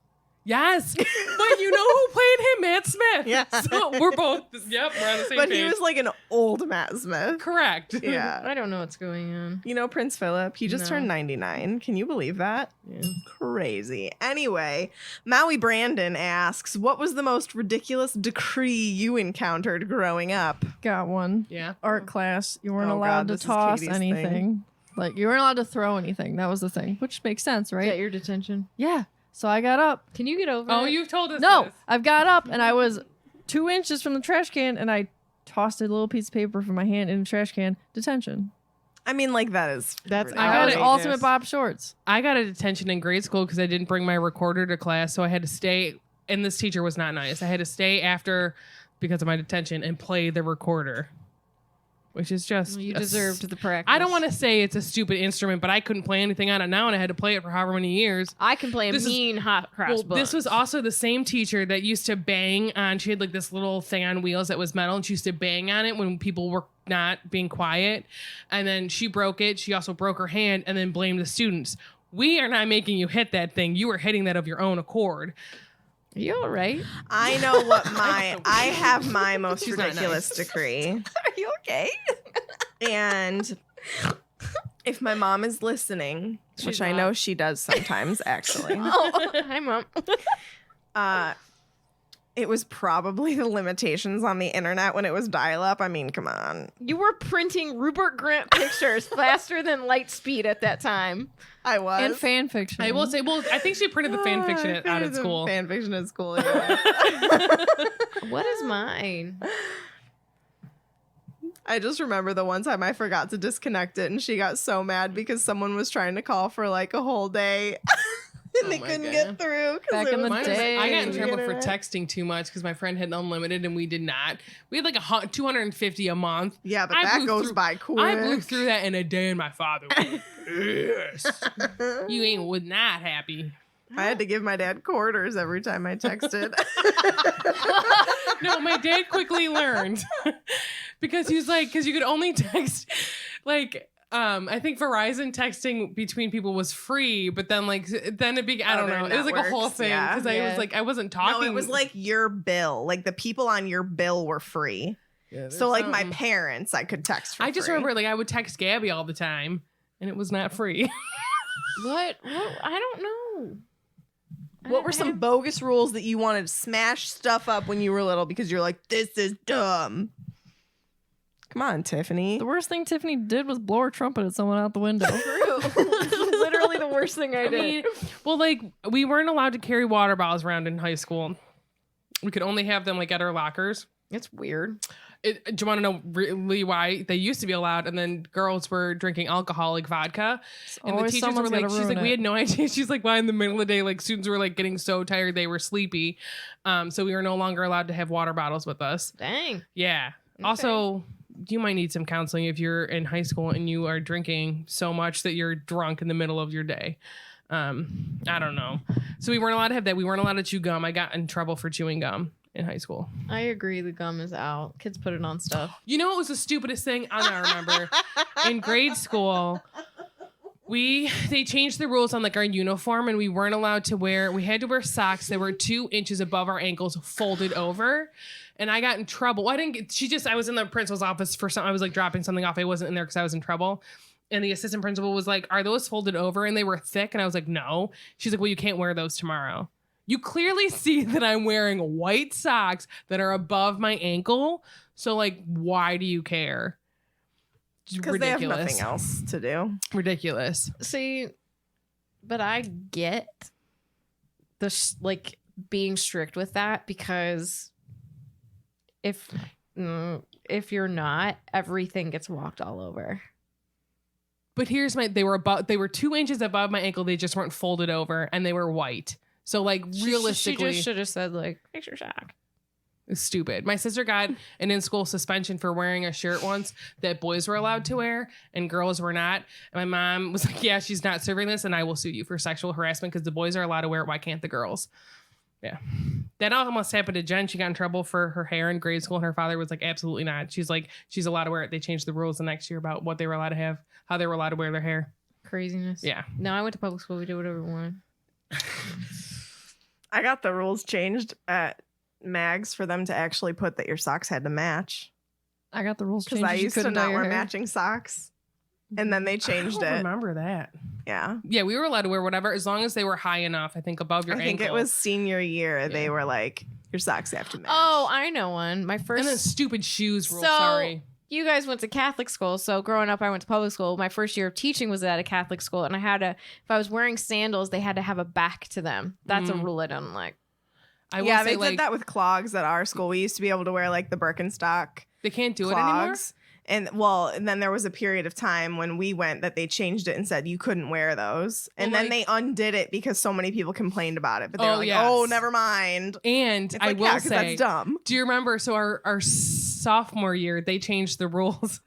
Yes. But you know who played him? Matt Smith. Yeah. So we're both, we're on the same But page. he was like an old Matt Smith. Correct. Yeah. I don't know what's going on. You know Prince Philip? He just No. turned 99. Can you believe that? Yeah. Crazy. Anyway, Maui Brandon asks, what was the most ridiculous decree you encountered growing up? Got one. Yeah. Art class. You weren't Oh, allowed God, to this is toss Katie's anything. thing. Like, you weren't allowed to throw anything. That was the thing, which makes sense, Is that right? your detention? Yeah. So I got up. Can you get over Oh, it? you've told us No, this. I've got up and I was 2 inches from the trash can and I tossed a little piece of paper from my hand in the trash can. Detention. I mean, like, that is. That's I I got got it. an ultimate Bob Shorts. I got a detention in grade school because I didn't bring my recorder to class. So I had to stay, and this teacher was not nice. I had to stay after because of my detention and play the recorder, which is just. You a deserved the practice. I don't want to say it's a stupid instrument, but I couldn't play anything on it now, and I had to play it for however many years. I can play a This is- mean hot cross Well, this was also the same teacher that used to bang on. She had like this little thing on wheels that was metal, and she used to bang on it when people were not being quiet. And then she broke it. She also broke her hand, and then blamed the students. We are not making you hit that thing. You were hitting that of your own accord. Are you all right? I know what I have my most She's not ridiculous decree. Are you okay? And if my mom is listening, which I know she does sometimes, actually, Oh, hi, Mom. it was probably the limitations on the internet when it was dial-up. I mean, come on. You were printing Rupert Grint pictures faster than light speed at that time. I was. And fan fiction. I will say, well, I think she printed the fan fiction out at school. Fan fiction at school. Yeah. What is mine? I just remember the one time I forgot to disconnect it, and she got so mad because someone was trying to call for like a whole day, and they my couldn't God. get through. 'Cause Back it in the was Mine was- day. I got in the trouble for internet. texting too much because my friend had unlimited and we did not. We had like 250 a month. Yeah, but I that blew goes through- by quick. I blew through that in a day, and my father was yes. You was not happy. I had to give my dad quarters every time I texted. No, my dad quickly learned because he was like, because you could only text like. I think Verizon texting between people was free, but then I don't know. It was like a whole networks, thing yeah. because I was like, I wasn't talking. No, it was like your bill. Like the people on your bill were free. Yeah, So like my something. parents, I could text for I just free. remember like I would text Gabby all the time, and it was not free. What? I don't know. What were some bogus rules that you wanted to smash stuff up when you were little because you're like, this is dumb? Come on, Tiffany. The worst thing Tiffany did was blow her trumpet at someone out the window. Literally the worst thing I I did. mean, well, like we weren't allowed to carry water bottles around in high school. We could only have them like at our lockers. It's weird. Do you want to know really why they used to be allowed, and then girls were drinking alcoholic vodka, and the Always teachers were someone's like, gotta she's ruin like, we it. had no idea. She's like, why in the middle of the day, like students were like getting so tired they were sleepy, so we were no longer allowed to have water bottles with us. Dang. Yeah. Also, you might need some counseling if you're in high school and you are drinking so much that you're drunk in the middle of your day. I don't know. So we weren't allowed to have that. We weren't allowed to chew gum. I got in trouble for chewing gum in high school. I agree. The gum is out. Kids put it on stuff. You know what was the stupidest thing? I remember. In grade school, they changed the rules on like our uniform, and we weren't allowed to we had to wear socks that were 2 inches above our ankles folded over. And I got in trouble. I was in the principal's office for something. I was like dropping something off. I wasn't in there because I was in trouble. And the assistant principal was like, are those folded over? And they were thick. And I was like, no. She's like, well, you can't wear those tomorrow. You clearly see that I'm wearing white socks that are above my ankle. So like, why do you care? Because they have nothing else to do. Ridiculous. See, but I get the like being strict with that, because if you're not, everything gets walked all over. But here's they were 2 inches above my ankle. They just weren't folded over, and they were white. So like realistically, she just should have said like, fix your sock. It's stupid. My sister got an in-school suspension for wearing a shirt once that boys were allowed to wear and girls were not. And my mom was like, yeah, she's not serving this, and I will sue you for sexual harassment because the boys are allowed to wear it. Why can't the girls? Yeah. That almost happened to Jen. She got in trouble for her hair in grade school, and her father was like, absolutely not. She's like, she's allowed to wear it. They changed the rules the next year about what they were allowed to have, how they were allowed to wear their hair. Craziness. Yeah. No, I went to public school. We did whatever we wanted. I got the rules changed at Mags for them to actually put that your socks had to match. I got the rules Because changed. I You used to couldn't dye not your wear hair. matching socks. And then they changed I don't it. remember that. Yeah. Yeah, we were allowed to wear whatever as long as they were high enough, I think, above your I ankle. think it was senior year. They were like, your socks have to match. Oh, I know one. My first. And then stupid shoes rule, So- sorry. You guys went to Catholic school, so growing up, I went to public school. My first year of teaching was at a Catholic school, and I had to, if I was wearing sandals, they had to have a back to them. That's a rule I don't like. I will Yeah, say, they did that with clogs at our school. We used to be able to wear like the Birkenstock They can't do it anymore? clogs. And then there was a period of time when we went that they changed it and said you couldn't wear those. And Well, then they undid it because so many people complained about it. But they were like, yes. oh, never mind. And It's I like, will yeah, 'cause say, that's dumb. do you remember? So our sophomore year, they changed the rules,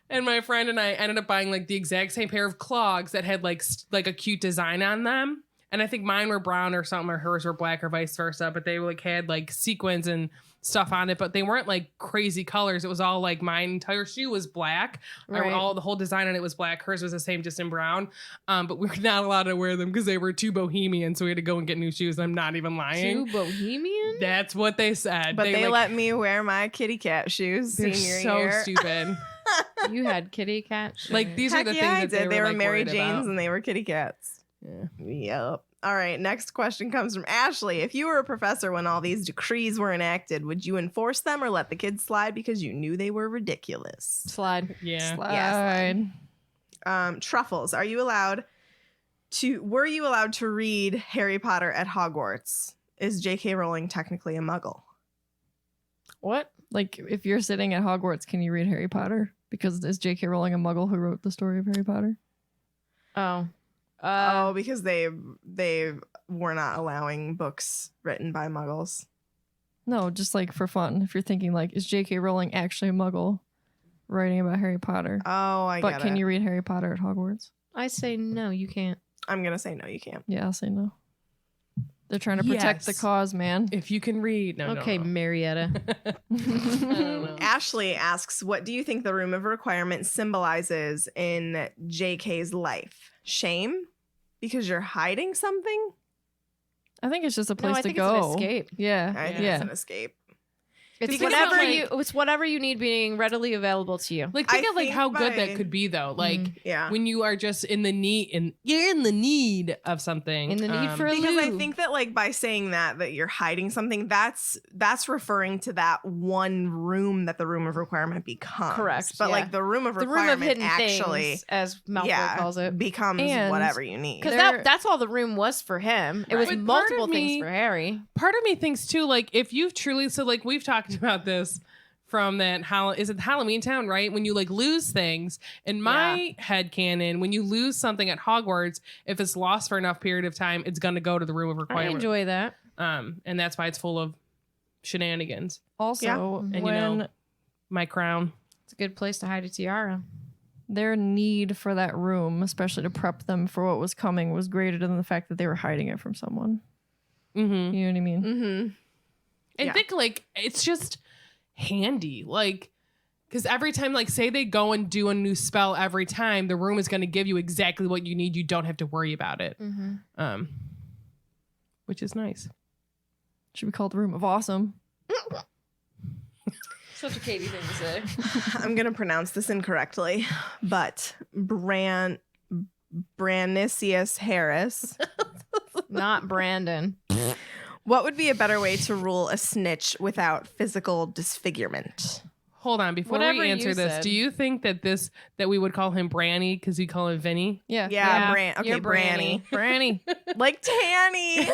and my friend and I ended up buying like the exact same pair of clogs that had like a cute design on them. And I think mine were brown or something, or hers were black, or vice versa. But they like had like sequins and stuff on it, but they weren't like crazy colors. It was all like my entire shoe was black. Right. The whole design on it was black. Hers was the same, just in brown. But we were not allowed to wear them because they were too bohemian. So we had to go and get new shoes. I'm not even lying. Too bohemian? That's what they said. But they like, let me wear my kitty cat shoes they're senior so year. stupid. You had kitty cat shit. Like these are Heck the yeah, I things that did. they were like, Mary worried Janes about. and they were kitty cats. Yeah. Yep. All right. Next question comes from Ashley. If you were a professor when all these decrees were enacted, would you enforce them or let the kids slide because you knew they were ridiculous? Slide. Yeah. Slide. Truffles. Were you allowed to read Harry Potter at Hogwarts? Is J.K. Rowling technically a muggle? What? Like, if you're sitting at Hogwarts, can you read Harry Potter? Because is J.K. Rowling a muggle who wrote the story of Harry Potter? Oh. Because they were not allowing books written by muggles. No, just like for fun. If you're thinking like, is J.K. Rowling actually a muggle writing about Harry Potter? Oh, I But get can it. you read Harry Potter at Hogwarts? I say no, you can't. I'm going to say no, you can't. Yeah, I'll say no. They're trying to protect the Yes. cause, man. If you can read. No, Okay, no. Marietta. I don't know. Ashley asks, what do you think the room of requirement symbolizes in JK's life? Shame? Because you're hiding something? I think it's just a place I to think go. it's an escape. Yeah. I think yeah. it's an escape. It's Because whatever I'm like- it's whatever you need being readily available to you. Like think I of like think how good by- that could be though. Like Yeah. when you are just in the need you're in the need of something. In the need for a Because I loo. think that like by saying that you're hiding something, that's referring to that one room that the room of requirement becomes. Correct, But yeah. like the room of The room of requirement hidden actually things, as Malfoy calls it. becomes And- whatever you need. Because There- that's all the room was for him. It was But part multiple of things me- for Harry. Part of me thinks too, like if you've truly, so like we've talked about this from that is it Halloween Town, right? When you like lose things. In my headcanon, when you lose something at Hogwarts, if it's lost for enough period of time, it's gonna go to the room of I requirement. enjoy that. And that's why it's full of shenanigans. Also, And when my crown. It's a good place to hide a tiara. their need for that room, especially to prep them for what was coming, was greater than the fact that they were hiding it from someone. Mm-hmm. You know what I mean? Mm-hmm. I think like it's just handy, like because every time, like say they go and do a new spell every time, the room is going to give you exactly what you need. You don't have to worry about it, which is nice. Should be called the Room of Awesome. Such a Katie thing to say. I'm going to pronounce this incorrectly, but Branicius Harris. Not Brandon. What would be a better way to rule a snitch without physical disfigurement? Hold on, before Whatever we you answer this, said. do you think that that we would call him Branny because we call him Vinny? Yeah. Yeah, you're Branny. Branny. Like Tanny.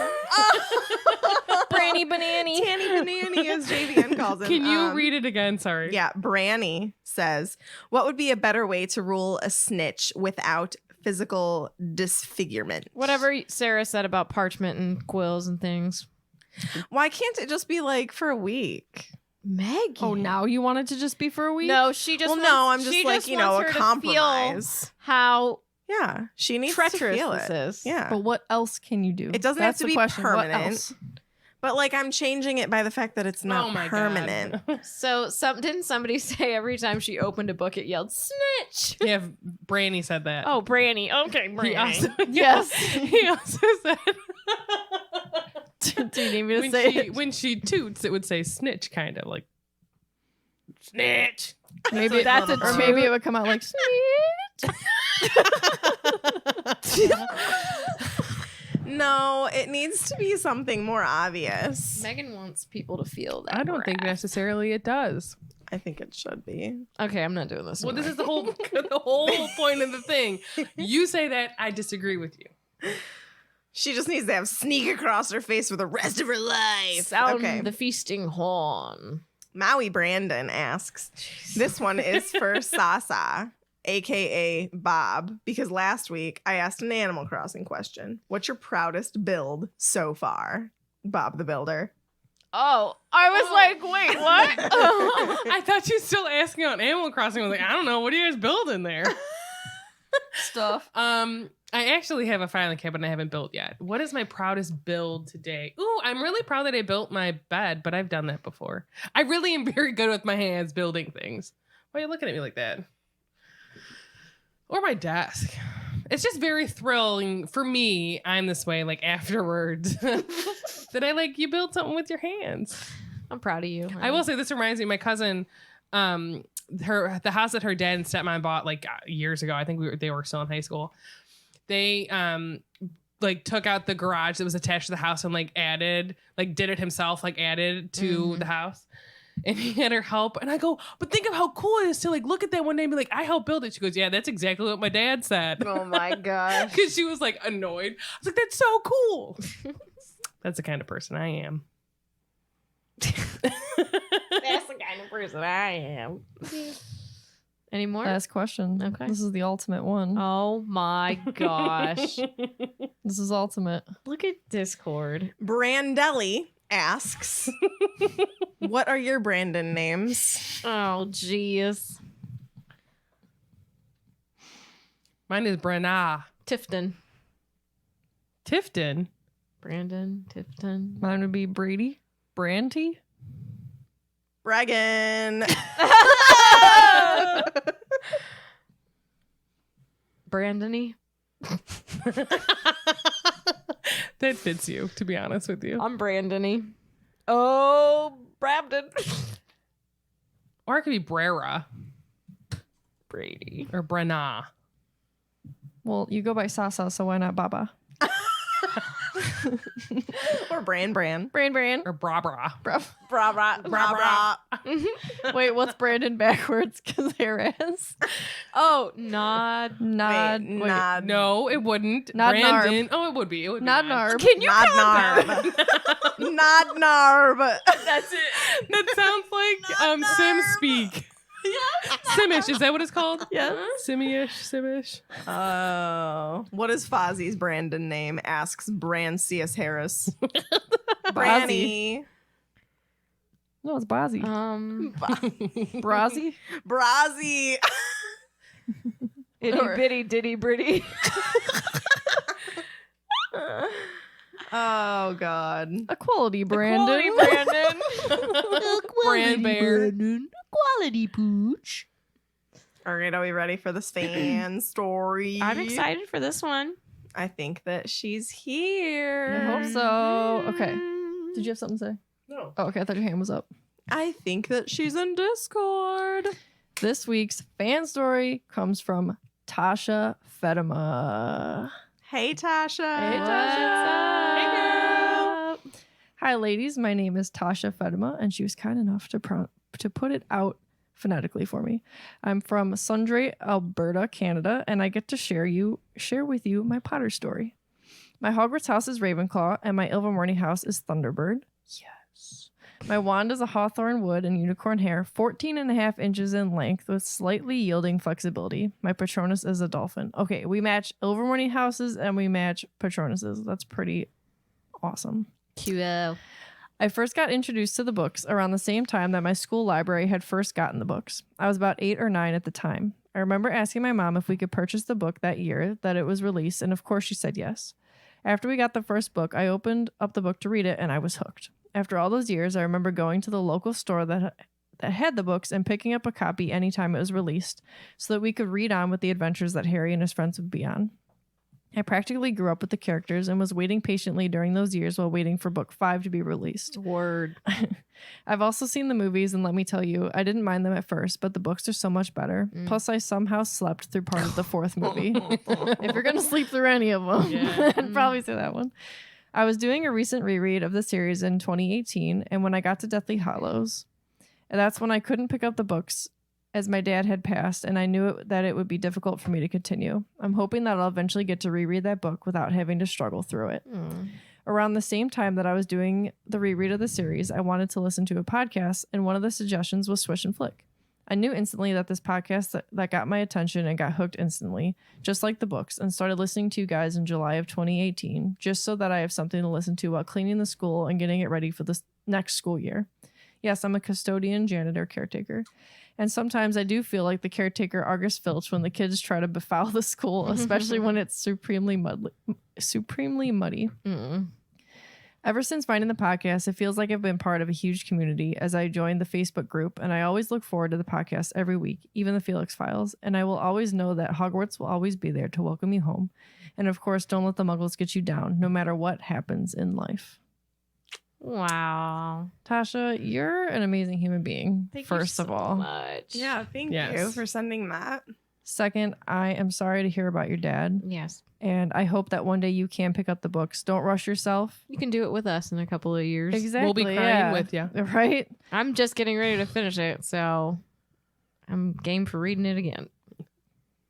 Branny Banani. Tanny Banani, as JVN calls him. Can you read it again? Sorry. Yeah, Branny says, what would be a better way to rule a snitch without physical disfigurement? Whatever Sarah said about parchment and quills and things. Why can't it just be like for a week? Maggie. Oh, now you want it to just be for a week? No, she just Well, wants, no, I'm she just like, you know, wants a her to feel compromise. how Yeah, she needs to treacherous feel this it. is. Yeah. But what else can you do? It doesn't That's have to the be question. What permanent. else? But like I'm changing it by the fact that it's not Oh my permanent. God. So didn't somebody say every time she opened a book it yelled snitch? Yeah, Branny said that. Oh, Branny. Okay, He Branny. also, Yes. He also said Do you need me to say it? when she toots, it would say snitch, kind of like snitch. Maybe That's a or maybe it would come out like No, it needs to be something more obvious. Megan wants people to feel that. I don't think necessarily it does. I think it should be. Okay, I'm not doing this. Well, this anymore. is the whole point of the thing. You say that, I disagree with you. She just needs to have sneak across her face for the rest of her life. Sound Okay. the feasting horn. Maui Brandon asks, this one is for Sasa, aka Bob, because last week I asked an Animal Crossing question. What's your proudest build so far? Bob the Builder. Oh, I was like, wait, what? I thought you were still asking on Animal Crossing. I was like, I don't know. What are you guys building there? Stuff. I actually have a filing cabinet I haven't built yet. What is my proudest build today? Ooh, I'm really proud that I built my bed, but I've done that before. I really am very good with my hands building things. Why are you looking at me like that? Or my desk. It's just very thrilling for me. I'm this way, like afterwards, that I like you build something with your hands. I'm proud of you. I will say this reminds me, my cousin, the house that her dad and stepmom bought like years ago. I think they were still in high school. They like took out the garage that was attached to the house and like added, like did it himself, like added to the house. And he had her help. And I go, but think of how cool it is to like look at that one day and be like, I helped build it. She goes, yeah, that's exactly what my dad said. Oh my gosh. Because she was like annoyed. I was like, that's so cool. That's the kind of person I am. That's the kind of person I am. Any more? last question. Okay. This is the ultimate one. Oh my gosh. This is ultimate. Look at Discord. Brandelli asks, what are your Brandon names? Oh, jeez. Mine is Brenna. Tifton. Tifton. Brandon. Tifton. Mine would be Brady. Branty. Bregan. Brandony. That fits you, to be honest with you. I'm Brandony. Oh, Brabden. Or it could be Brera Brady. or Brenna. Well, you go by Sasa, so why not Baba? Or Bran. Bran. Or bra bra. Bra. Bra bra bra bra. Wait, what's Brandon backwards? Because there is. Oh, nod. Nod. Wait, Wait, nod. No, it wouldn't. Not Brandon. Oh, it would be. It would Nod be. narb. Can you Nod count narb. Nod narb. That's it. That sounds like Sim speak. Simish, is that what it's called? Yes. Simish. Oh. What is Fozzie's Brandon name? Asks Bran C.S. Harris. Branny. No, it's Bozzy. Brazzy? Brazzy. Itty bitty ditty britty. Oh, God. Equality, Brandon. Brandon. Brand bear. Quality pooch. All right, are we ready for this fan story? I'm excited for this one. I think that she's here. I hope so. Okay. Did you have something to say? No. Oh, okay. I thought your hand was up. I think that she's in Discord. This week's fan story comes from Tasha Fedema. Hey, Tasha. Hey, Tasha. Hey, girl. Hi, ladies. My name is Tasha Fedema, and she was kind enough to put it out phonetically for me. I'm from Sundre, Alberta, Canada, and I get to share with you my Potter story. My Hogwarts house is Ravenclaw, and my Ilvermorny house is Thunderbird. Yes. My wand is a hawthorn wood and unicorn hair, 14 and a half inches in length with slightly yielding flexibility. My Patronus is a dolphin. Okay, we match Ilvermorny houses and we match Patronuses. That's pretty awesome. Cool. I first got introduced to the books around the same time that my school library had first gotten the books. I was about 8 or 9 at the time. I remember asking my mom if we could purchase the book that year that it was released, and of course she said yes. After we got the first book, I opened up the book to read it, and I was hooked. After all those years, I remember going to the local store that had the books and picking up a copy anytime it was released so that we could read on with the adventures that Harry and his friends would be on. I practically grew up with the characters and was waiting patiently during those years while waiting for book 5 to be released. Word. I've also seen the movies, and let me tell you, I didn't mind them at first, but the books are so much better. Plus, I somehow slept through part of the 4th movie. If you're going to sleep through any of them, I'd probably say that one. I was doing a recent reread of the series in 2018, and when I got to Deathly Hallows, that's when I couldn't pick up the books as my dad had passed, and I knew that it would be difficult for me to continue. I'm hoping that I'll eventually get to reread that book without having to struggle through it. Around the same time that I was doing the reread of the series, I wanted to listen to a podcast, and one of the suggestions was Swish and Flick. I knew instantly that this podcast that got my attention and got hooked instantly, just like the books, and started listening to you guys in July of 2018, just so that I have something to listen to while cleaning the school and getting it ready for this next school year. Yes, I'm a custodian, janitor, caretaker. And sometimes I do feel like the caretaker Argus Filch when the kids try to befoul the school, especially when it's supremely muddy. Ever since finding the podcast, it feels like I've been part of a huge community as I joined the Facebook group, and I always look forward to the podcast every week, even the Felix Files, and I will always know that Hogwarts will always be there to welcome you home. And of course, don't let the muggles get you down, no matter what happens in life. Wow. Tasha, you're an amazing human being, first of all. Much. Yeah, thank you for sending that. Second, I am sorry to hear about your dad. Yes. And I hope that one day you can pick up the books. Don't rush yourself. You can do it with us in a couple of years. Exactly. We'll be crying with you. Right? I'm just getting ready to finish it, so I'm game for reading it again.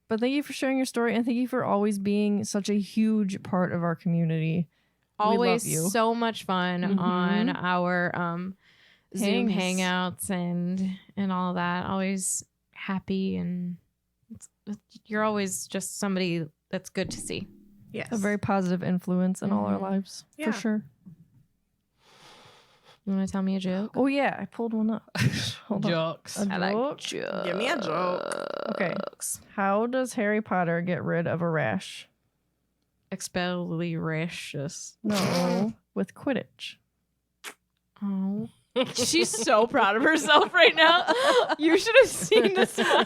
But thank you for sharing your story, and thank you for always being such a huge part of our community. Always we love you. so much fun on our Zoom hangouts and all that. Always happy, and you're always just somebody that's good to see. Yes. A very positive influence in all our lives, Yeah. for sure. You want to tell me a joke? Oh, yeah, I pulled one up. Hold on. Jokes. A I like joke? jokes. Give me a joke. Okay. How does Harry Potter get rid of a rash? Expelliarmus. No, with Quidditch. Oh. She's so proud of herself right now. You should have seen the smile.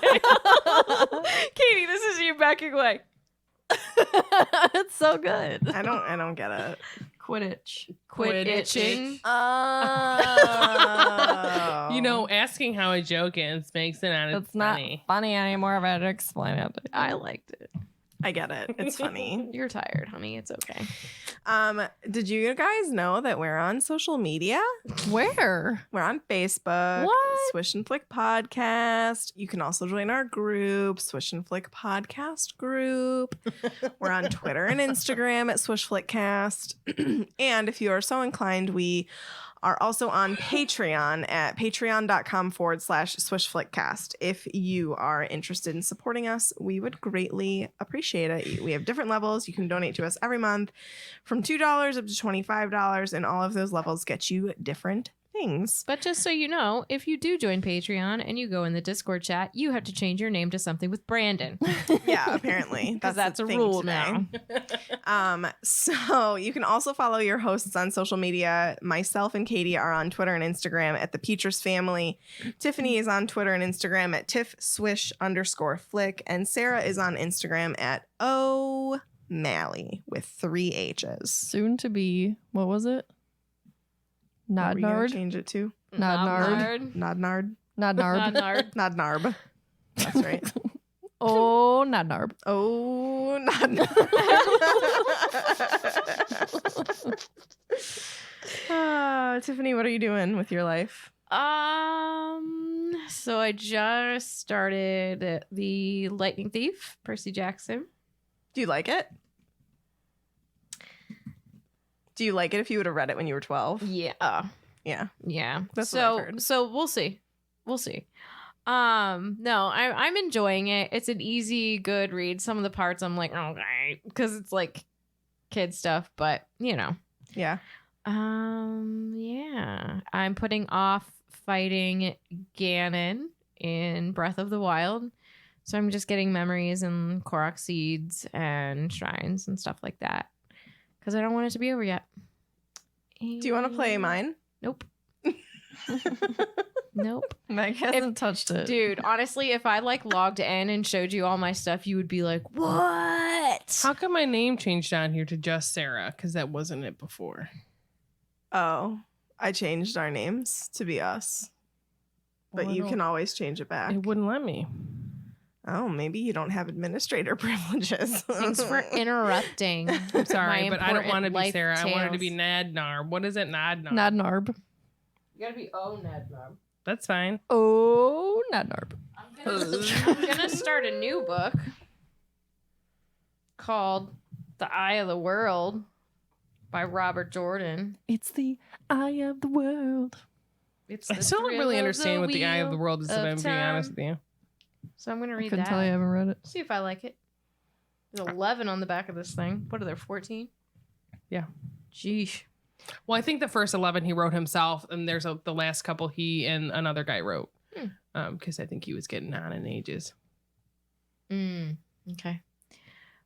Katie, this is you backing away. It's so good. I don't get it. Quidditch. Quit itching. Oh. You know, asking how a joke ends makes it not as It's not funny. funny anymore, but I'd explain it. I liked it. I get it. It's funny. You're tired, honey. It's okay. Did you guys know that we're on social media? Where? We're on Facebook. What? Swish and Flick Podcast. You can also join our group, Swish and Flick Podcast group. We're on Twitter and Instagram at Swish Flickcast. And if you are so inclined, we are also on Patreon at patreon.com/swishflickcast. If you are interested in supporting us, we would greatly appreciate it. We have different levels. You can donate to us every month from $2 up to $25, and all of those levels get you different things. But just so you know, if you do join Patreon and you go in the Discord chat, you have to change your name to something with Brandon. Yeah, apparently. That's the a thing rule today. So you can also follow your hosts on social media. Myself and Katie are on Twitter and Instagram at the Petras Family. Tiffany is on Twitter and Instagram at tiffswish_flick. And Sarah is on Instagram at O'Malley with 3 H's. Soon to be, what was it? What were you gonna Nodnard? change it to? Nodnard? Nodnard. Nodnarb. Nodnarb. That's right. Oh, Nodnarb. Oh, Nodnarb. Tiffany, what are you doing with your life? So I just started The Lightning Thief, Percy Jackson. Do you like it? Do you like it if you would have read it when you were 12? Yeah. Yeah. Yeah. That's what I've heard. So we'll see. We'll see. No, I'm enjoying it. It's an easy, good read. Some of the parts I'm like, okay, because it's like kid stuff, but you know. Yeah. Yeah. I'm putting off fighting Ganon in Breath of the Wild. So I'm just getting memories and Korok seeds and shrines and stuff like that. Because I don't want it to be over yet. Do you want to play mine? Nope. Nope. Meg hasn't touched it. Dude, honestly, if I like logged in and showed you all my stuff, you would be like, what? How come my name changed down here to just Sarah? Because that wasn't it before. Oh, I changed our names to be us. But Well, I you don't- can always change it back. It wouldn't let me. Oh, maybe you don't have administrator privileges. Thanks for interrupting. I'm sorry, my but I don't want to important be life Sarah. I wanted to be tales. Nadnar. What is it, Nadnar? Nodnarb. You gotta be Nadnar. That's fine. Oh, Nodnarb. I'm gonna start a new book called The Eye of the World by Robert Jordan. It's the eye of the world. It's I the still don't thrill really of understand the what the eye of the wheel world is, if of I'm being honest time. with you. So I'm gonna I read couldn't that. tell you, I haven't read it. See if I like it. There's 11 on the back of this thing. What are there, 14? Yeah. Jeesh. Well, I think the first 11 he wrote himself, and there's the last couple he and another guy wrote. Because I think he was getting on in ages. Okay.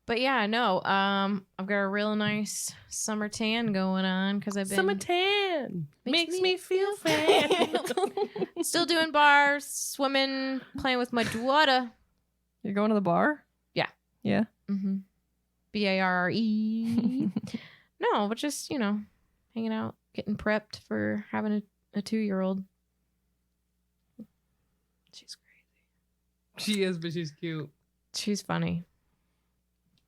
But yeah, no. I've got a real nice summer tan going on because I've been Summer tan Makes makes me me feel fan. still doing bars, swimming, playing with my daughter. You're going to the bar? Yeah. Yeah. Mm-hmm. BARE. No, but just, you know, hanging out, getting prepped for having a 2-year-old. She's great. She is, but she's cute. She's funny.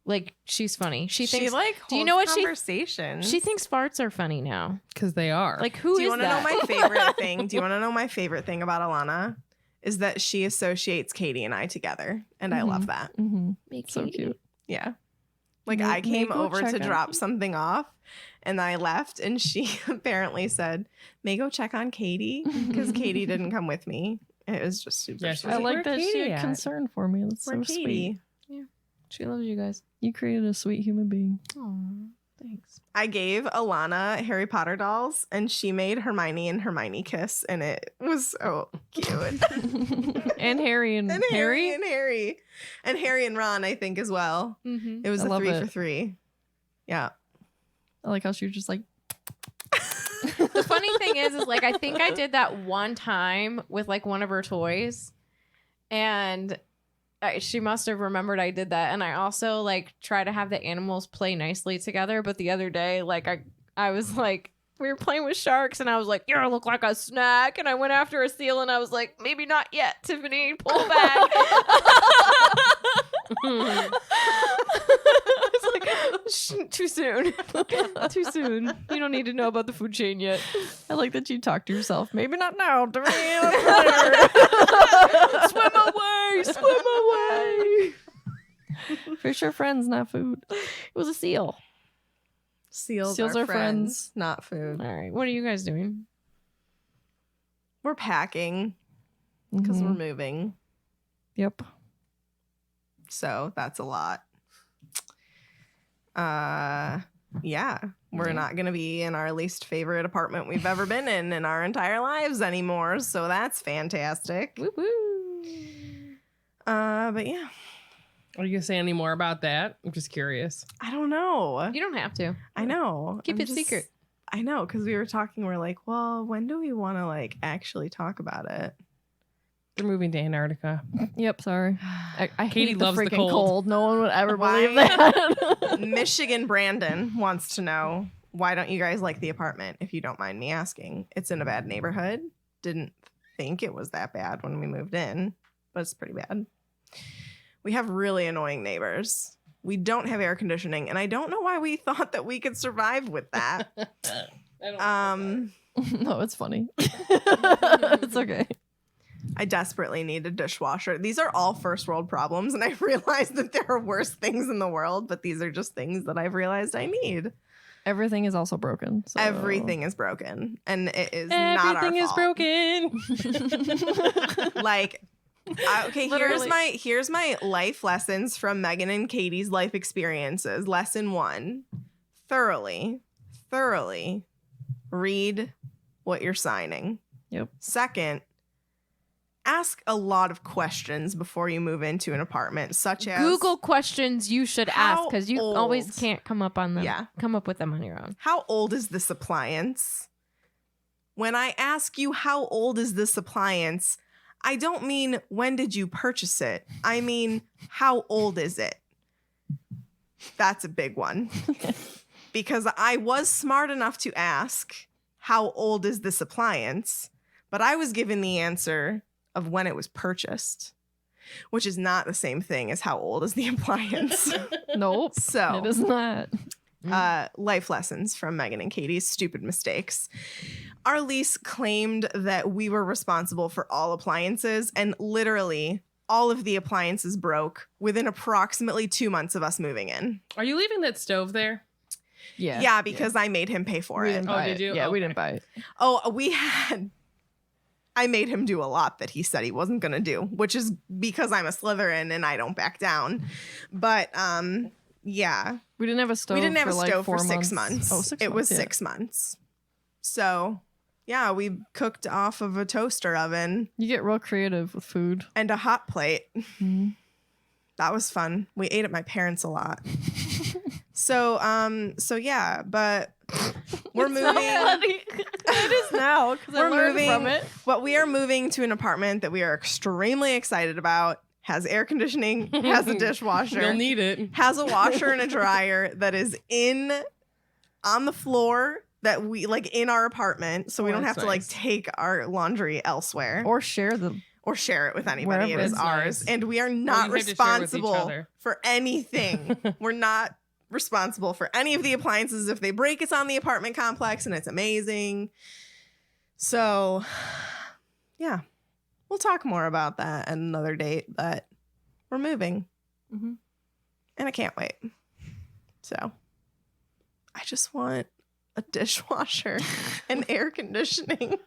Like, she's funny. She She thinks like do you holds know what conversations. she thinks farts are funny now. Because they are. Like, who Do you is want to that? know my favorite thing? Do you want to know my favorite thing about Alana? Is that she associates Katie and I together, and I love that. Mm-hmm. Make So Katie. cute. Yeah. Like May- I came may go over check to on drop you. something off and I left and she apparently said, "May go check on Katie," because Katie didn't come with me. It was just super Yeah, she sweet. was I like Where that Katie she had at? concern for me. That's Where so Katie? sweet. She loves you guys. You created a sweet human being. Oh, thanks. I gave Alana Harry Potter dolls and she made Hermione and Hermione kiss and it was so cute. And Harry and, and Harry. and Harry. And Harry and Ron, I think, as well. Mm-hmm. It was I a love 3 it. for 3. Yeah. I like how she was just like, The funny thing is like I think I did that one time with like one of her toys, and she must have remembered I did that. And I also like try to have the animals play nicely together. But the other day, like I was like we were playing with sharks, and I was like, "You look like a snack." And I went after a seal, and I was like, "Maybe not yet, Tiffany. Pull back." I was like, "Too soon. Too soon. You don't need to know about the food chain yet." I like that you talk to yourself. Maybe not now. Swim away. Swim away. Fish are friends, not food. It was a seal. Seals Seals are are friends, not food. All right. What are you guys doing? We're packing because we're Mhm. moving. Yep. So that's a lot. Yeah. We're not going to be in our least favorite apartment we've ever been in our entire lives anymore. So that's fantastic. Woo-woo. But yeah, Are you gonna say any more about that? I'm just curious. I don't know. You don't have to. I know. Keep it secret. I know, because we were talking. We're like, well, when do we want to like actually talk about it? They're moving to Antarctica. Yep. Sorry. I Katie hate the loves the freaking cold. cold. No one would ever Why? believe that. Michigan Brandon wants to know, why don't you guys like the apartment, if you don't mind me asking? It's in a bad neighborhood. Didn't think it was that bad when we moved in, but it's pretty bad. We have really annoying neighbors. We don't have air conditioning, and I don't know why we thought that we could survive with that. No, it's funny. It's okay. I desperately need a dishwasher. These are all first world problems, and I realize that there are worse things in the world, but these are just things that I've realized I need. Everything is also broken. So. Everything is broken, and it is not our Everything is fault. broken. Like, okay, Literally. here's my life lessons from Megan and Katie's life experiences. Lesson 1: thoroughly read what you're signing. Yep. Second, ask a lot of questions before you move into an apartment, such as Google questions you should How ask, because you always old? can't come up on them. Yeah. Come up with them on your own. how old is this appliance? When I ask you how old is this appliance, I don't mean when did you purchase it. I mean, how old is it? That's a big one. Because I was smart enough to ask, how old is this appliance? But I was given the answer of when it was purchased, which is not the same thing as how old is the appliance. Nope. So It is not. life lessons from Megan and Katie's stupid mistakes. Our lease claimed that we were responsible for all appliances, and literally all of the appliances broke within approximately 2 months of us moving in. Are you leaving that stove there? Yeah. Yeah, because I made him pay for We it. didn't Oh, buy did it. you? Yeah, we Okay. didn't buy it. Oh, I made him do a lot that he said he wasn't going to do, which is because I'm a Slytherin and I don't back down. But yeah, We didn't have a stove. we didn't have a like stove for 4 6 months. Oh, 6 It was months, yeah. 6 months. So yeah, we cooked off of a toaster oven You get real creative with food. and a hot plate. Mhm. That was fun. We ate at my parents' a lot. So yeah, but we're moving. It is now because We're moving. But we are moving to an apartment that we are extremely excited about. Has air conditioning, has a dishwasher, You'll need it. has a washer and a dryer that is on the floor that we like in our apartment, so we Oh, don't have that's to like nice. take our laundry elsewhere Or share the. or share it with anybody. Wherever. It is That's ours, nice. and we are Or not you have to share with each responsible other. for anything. We're not responsible for any of the appliances. If they break, it's on the apartment complex, and it's amazing. So, yeah, we'll talk more about that at another date. But we're moving, Mhm. and I can't wait. So, I just want a dishwasher and air conditioning.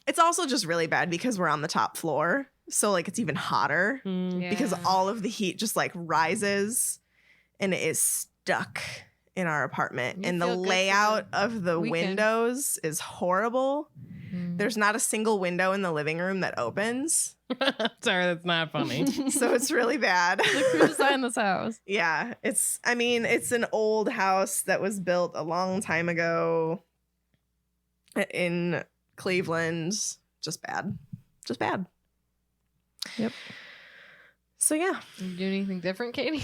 It's also just really bad because we're on the top floor. So like it's even hotter because all of the heat just like rises and it is stuck in our apartment. You And the feel good for layout the of the weekend. windows is horrible. There's not a single window in the living room that opens. Sorry, that's not funny. So it's really bad. Who designed this house? Yeah, it's an old house that was built a long time ago in Cleveland. Just bad. Just bad. Yep. So yeah. You do anything different, Katie?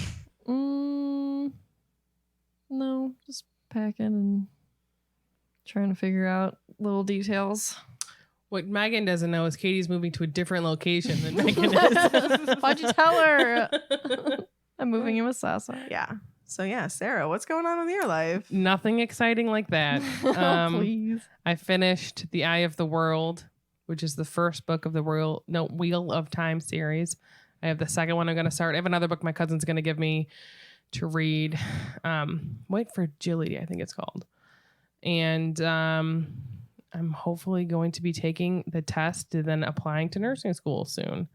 No, just packing and trying to figure out little details. What Megan doesn't know is Katie's moving to a different location than Megan is. Why'd you tell her? I'm moving in with Sasa. Yeah. So yeah, Sarah, what's going on with your life? Nothing exciting like that. Please. I finished The Eye of the World, which is the first book of the Wheel of Time series. I have the second one I'm going to start. I have another book my cousin's going to give me to read. Wait for Agility, I think it's called. And I'm hopefully going to be taking the test and then applying to nursing school soon,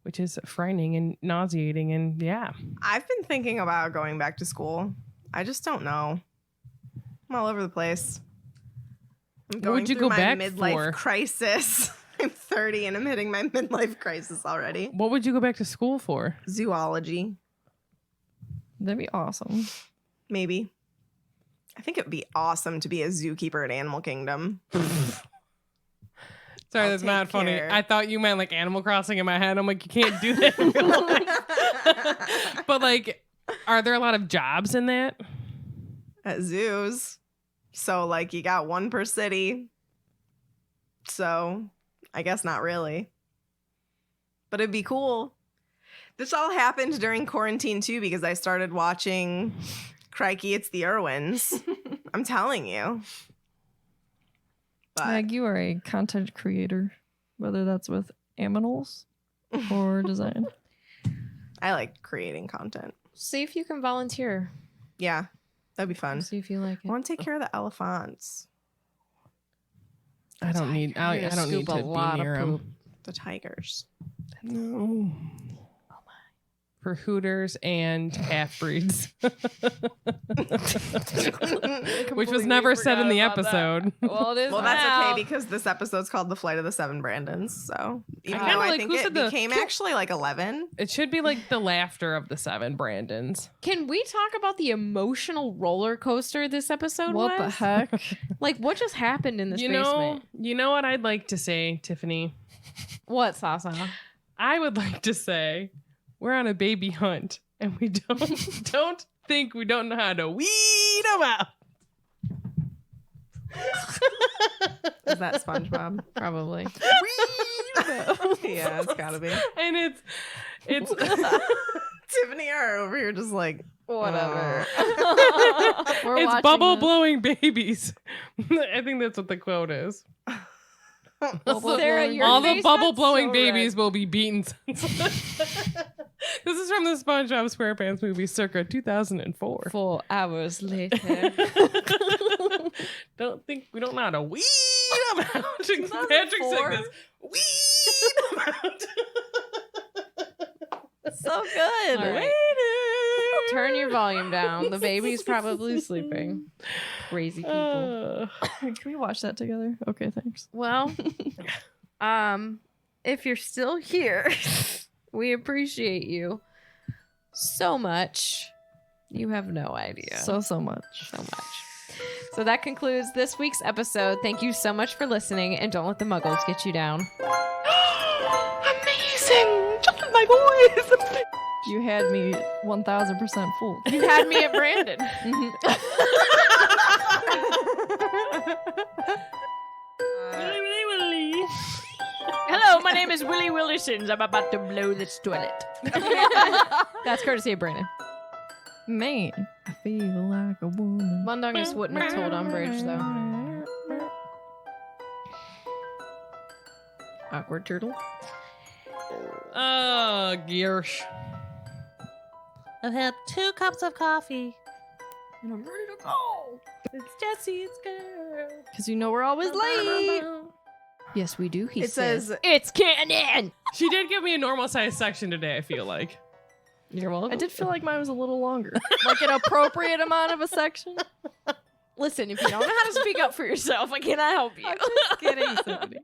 which is frightening and nauseating. And yeah. I've been thinking about going back to school. I just don't know. I'm all over the place. I'm What would you through go my back midlife for? crisis. I'm 30 and I'm hitting my midlife crisis already. What would you go back to school for? Zoology, That'd be awesome. maybe. I think it would be awesome to be a zookeeper at Animal Kingdom. Sorry, I'll that's not take funny. care. I thought you meant like Animal Crossing in my head. I'm like, you can't do that in real life. But like, are there a lot of jobs in that? At zoos. So, like, you got one per city. So, I guess not really. But it'd be cool. This all happened during quarantine, too, because I started watching Crikey, It's the Irwins. I'm telling you. But Meg, you are a content creator, whether that's with animals or design. I like creating content. See if you can volunteer. Yeah, that'd be fun. See if you like I it. want to take care of the elephants, I don't need. I You're gonna don't need scoop to a be lot of near them. poop. the tigers. No. For Hooters and half breeds, which was never said in the episode. Well, it is. Well, that's now. okay because this episode's called The Flight of the Seven Brandons. So even kinda though I like, think who it said the- became actually like 11. It should be like the laughter of the seven Brandons. Can we talk about the emotional roller coaster this episode What was? the heck? Like, what just happened in this You basement? know what I'd like to say, Tiffany. What, Sasa? I would like to say we're on a baby hunt, and we don't think we don't know how to weed them out. Is that SpongeBob? Probably. Yeah, it's gotta be. And it's Tiffany are over here just like Whatever. We're it's watching bubble this. blowing babies. I think that's what the quote is. Sarah, your All the face bubble got blowing so babies red. will be beaten. This is from the SpongeBob SquarePants movie circa 2004. 4 hours later. Don't think we don't know how to weed them out. Patrick said this. Weed them out. So good. All right. Turn your volume down. The baby's probably sleeping. Crazy people. Can we watch that together? Okay, thanks. Well, if you're still here, we appreciate you so much. You have no idea. So much. So much. So that concludes this week's episode. Thank you so much for listening, and don't let the muggles get you down. amazing. Just my voice. You had me 1000% fooled. You had me at Brandon. Hello, my name is Willie Willisons. I'm about to blow this toilet. That's courtesy of Brandon. Man, I feel like a woman. Mundung just wouldn't have told Umbridge, though. Awkward turtle. Oh, Giersch. I've had 2 cups of coffee. And I'm ready to go. It's Jesse's girl. Because you know we're always late. Yes, we do. He It says It's canon! She did give me a normal size section today, I feel like. You're welcome. I did feel like mine was a little longer. Like an appropriate amount of a section. Listen, if you don't know how to speak up for yourself, I cannot help you. I'm just kidding, Tiffany.